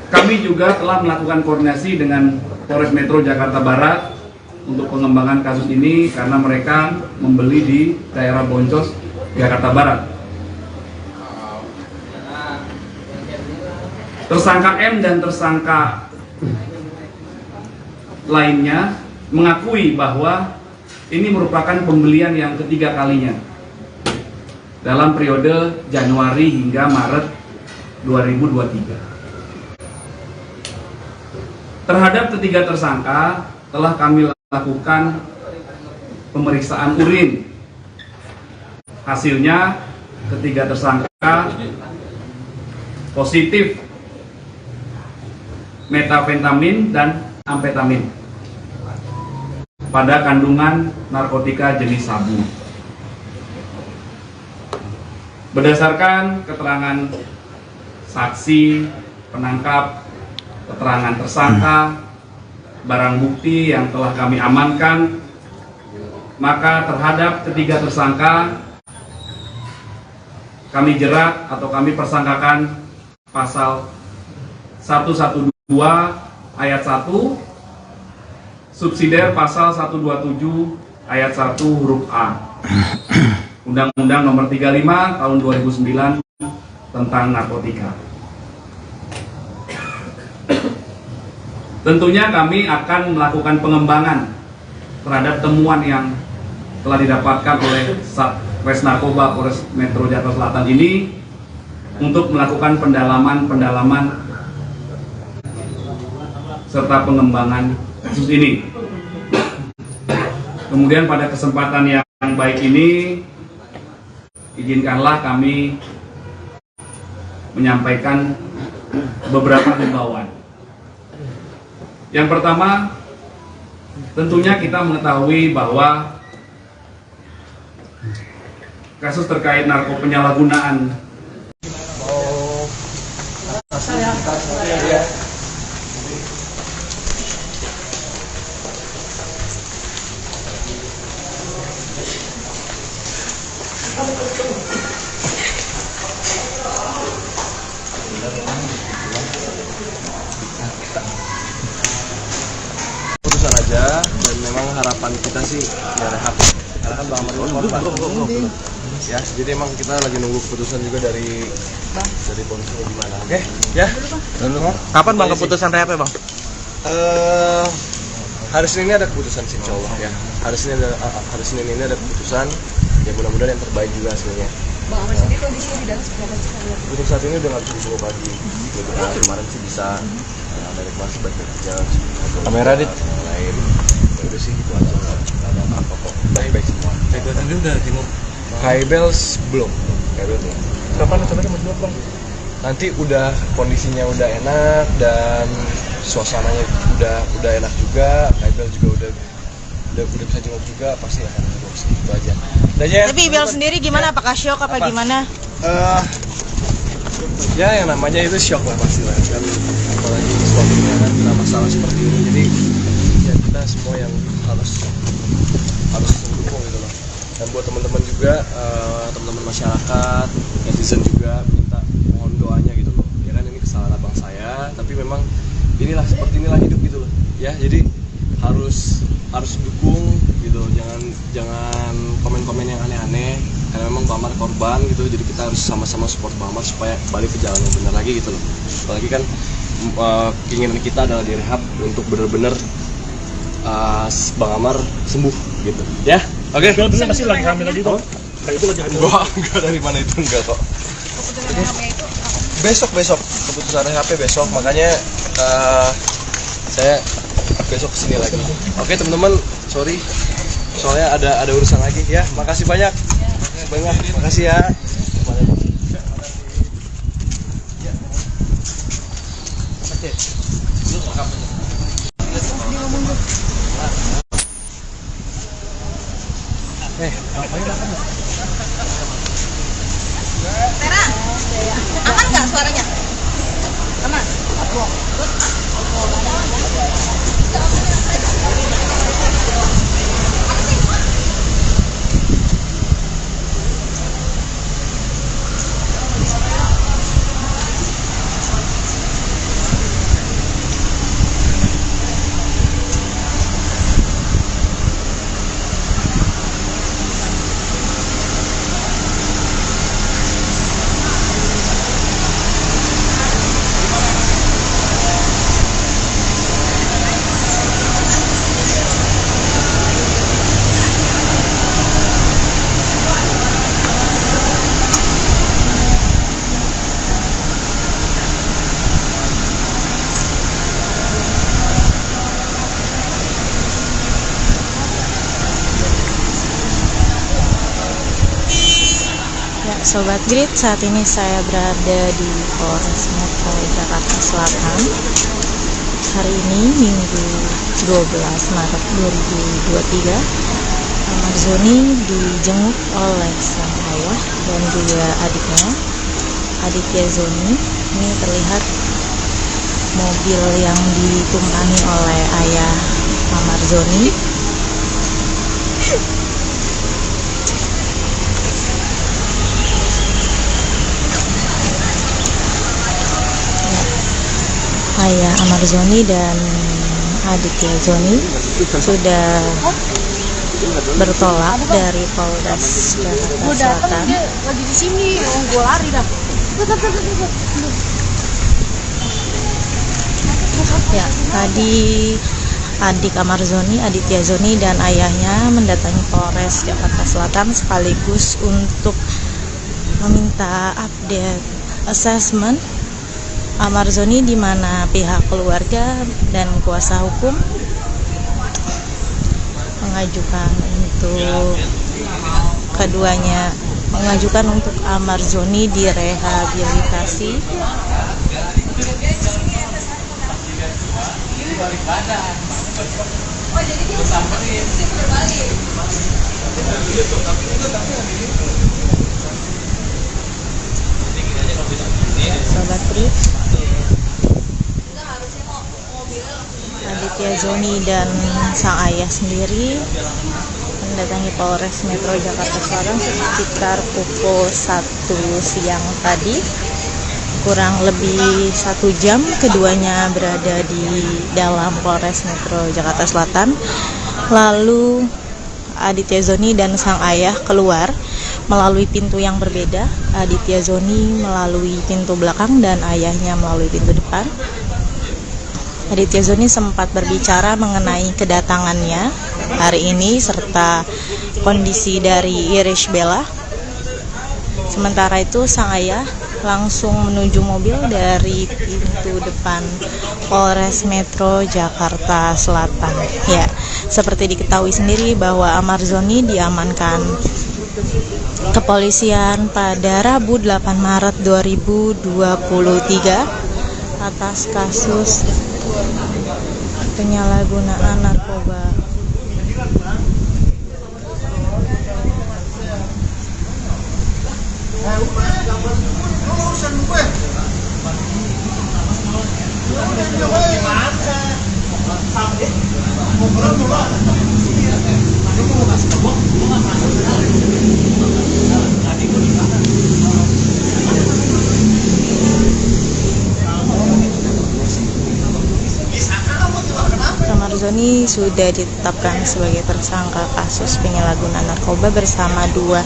Kami juga telah melakukan koordinasi dengan Polres Metro Jakarta Barat untuk pengembangan kasus ini karena mereka membeli di daerah Boncos, Jakarta Barat. Tersangka M dan tersangka lainnya mengakui bahwa ini merupakan pembelian yang ketiga kalinya dalam periode Januari hingga Maret 2023. Terhadap ketiga tersangka telah kami lakukan pemeriksaan urin. Hasilnya ketiga tersangka positif metafentamin dan amfetamin pada kandungan narkotika jenis sabu. Berdasarkan keterangan saksi, penangkap, keterangan tersangka, barang bukti yang telah kami amankan, maka terhadap ketiga tersangka kami jerat atau kami persangkakan pasal 112 ayat 1 subsidiar pasal 127 ayat 1 huruf A Undang-Undang Nomor 35 Tahun 2009 tentang narkotika. Tentunya kami akan melakukan pengembangan terhadap temuan yang telah didapatkan oleh Satres Narkoba Polres Metro Jakarta Selatan ini untuk melakukan pendalaman serta pengembangan kasus ini. Kemudian pada kesempatan yang baik ini, izinkanlah kami menyampaikan beberapa himbauan. Yang pertama, tentunya kita mengetahui bahwa kasus terkait penyalahgunaan putusan aja, dan memang harapan kita sih ya rehab, karena kan Bang Amar korban ya, jadi emang kita lagi nunggu keputusan juga dari polisi gimana. Oke ya, Kapan Bang keputusan rehab ya Bang? Hari Senin ini ada keputusan sih, insya Allah ya. Hari Senin ini ada keputusan, ya mudah-mudahan yang terbaik juga hasilnya. Bang Amar sendiri kondisinya di dalam seperti apa sih? Untuk saat ini udah nggak bisa dibawa pagi. Kemarin sih bisa, dari kemarin sih baik-baik aja. Kamera dit. Lain, ya udah sih gitu aja. Nggak ada apa-apa kok. Baik-baik semua. Kaibel sendiri udah jenguk. Kaibel belum. Kapan rencananya mau jenguk Bang? Nanti udah kondisinya udah enak dan suasananya udah enak juga. Kaibel juga udah bisa jenguk juga, pasti akan jenguk segitu aja. Tapi Ibel sendiri gimana? Apakah shock apa gimana? Ya yang namanya itu shock lah pasti lah kan, apalagi suaminya kan kena masalah seperti ini, jadi ya kita semua yang harus mendukung gitu loh. Dan buat teman-teman juga, teman-teman masyarakat, netizen juga minta mohon doanya gitu loh. Ya kan ini kesalahan abang saya, tapi memang seperti inilah hidup gitu loh. Ya jadi harus dukung gitu, jangan komen-komen yang aneh-aneh, karena memang Bang Amar korban gitu, jadi kita harus sama-sama support Bang Amar supaya balik ke jalan yang benar lagi gitu loh. Apalagi kan keinginan kita adalah direhab untuk benar-benar Bang Amar sembuh gitu ya. Oke. Bener masih lagi hamil lagi kok. Kayak itu lagi hamil. Enggak, dari mana itu enggak kok. Besok keputusan rehabnya besok, makanya saya besok kesini lagi. Oke teman-teman, sorry soalnya ada urusan lagi ya. Makasih banyak. Makasih ya. Tera, aman nggak suaranya? Aman. Sobat Grid, saat ini saya berada di Polres Metro Jakarta Selatan. Hari ini Minggu 12 Maret 2023, Amar Zoni dijenguk oleh sang ayah dan juga adiknya, Aditya Zoni. Ini terlihat mobil yang ditumpangi oleh ayah Amar Zoni. Ayah Amar Zoni dan Aditya Zoni sudah bertolak dari Polres Jakarta Selatan. Lagi di sini, gue lari dah. Ya, tadi adik Amar Zoni, Aditya Zoni dan ayahnya mendatangi Polres Jakarta Selatan sekaligus untuk meminta update asesmen Amar Zoni, di mana pihak keluarga dan kuasa hukum mengajukan untuk Amar Zoni direhabilitasi. Sobat Grid, Aditya Zoni dan sang ayah sendiri mendatangi Polres Metro Jakarta Selatan sekitar pukul 1 siang tadi. Kurang lebih 1 jam keduanya berada di dalam Polres Metro Jakarta Selatan. Lalu Aditya Zoni dan sang ayah keluar melalui pintu yang berbeda. Aditya Zoni melalui pintu belakang dan ayahnya melalui pintu depan. Aditya Zoni sempat berbicara mengenai kedatangannya hari ini serta kondisi dari Irish Bella. Sementara itu sang ayah langsung menuju mobil dari pintu depan Polres Metro Jakarta Selatan. Ya, seperti diketahui sendiri bahwa Amar Zoni diamankan kepolisian pada Rabu 8 Maret 2023 atas kasus penyalahgunaan narkoba. Amar Zoni sudah ditetapkan sebagai tersangka kasus penyalahgunaan narkoba bersama 2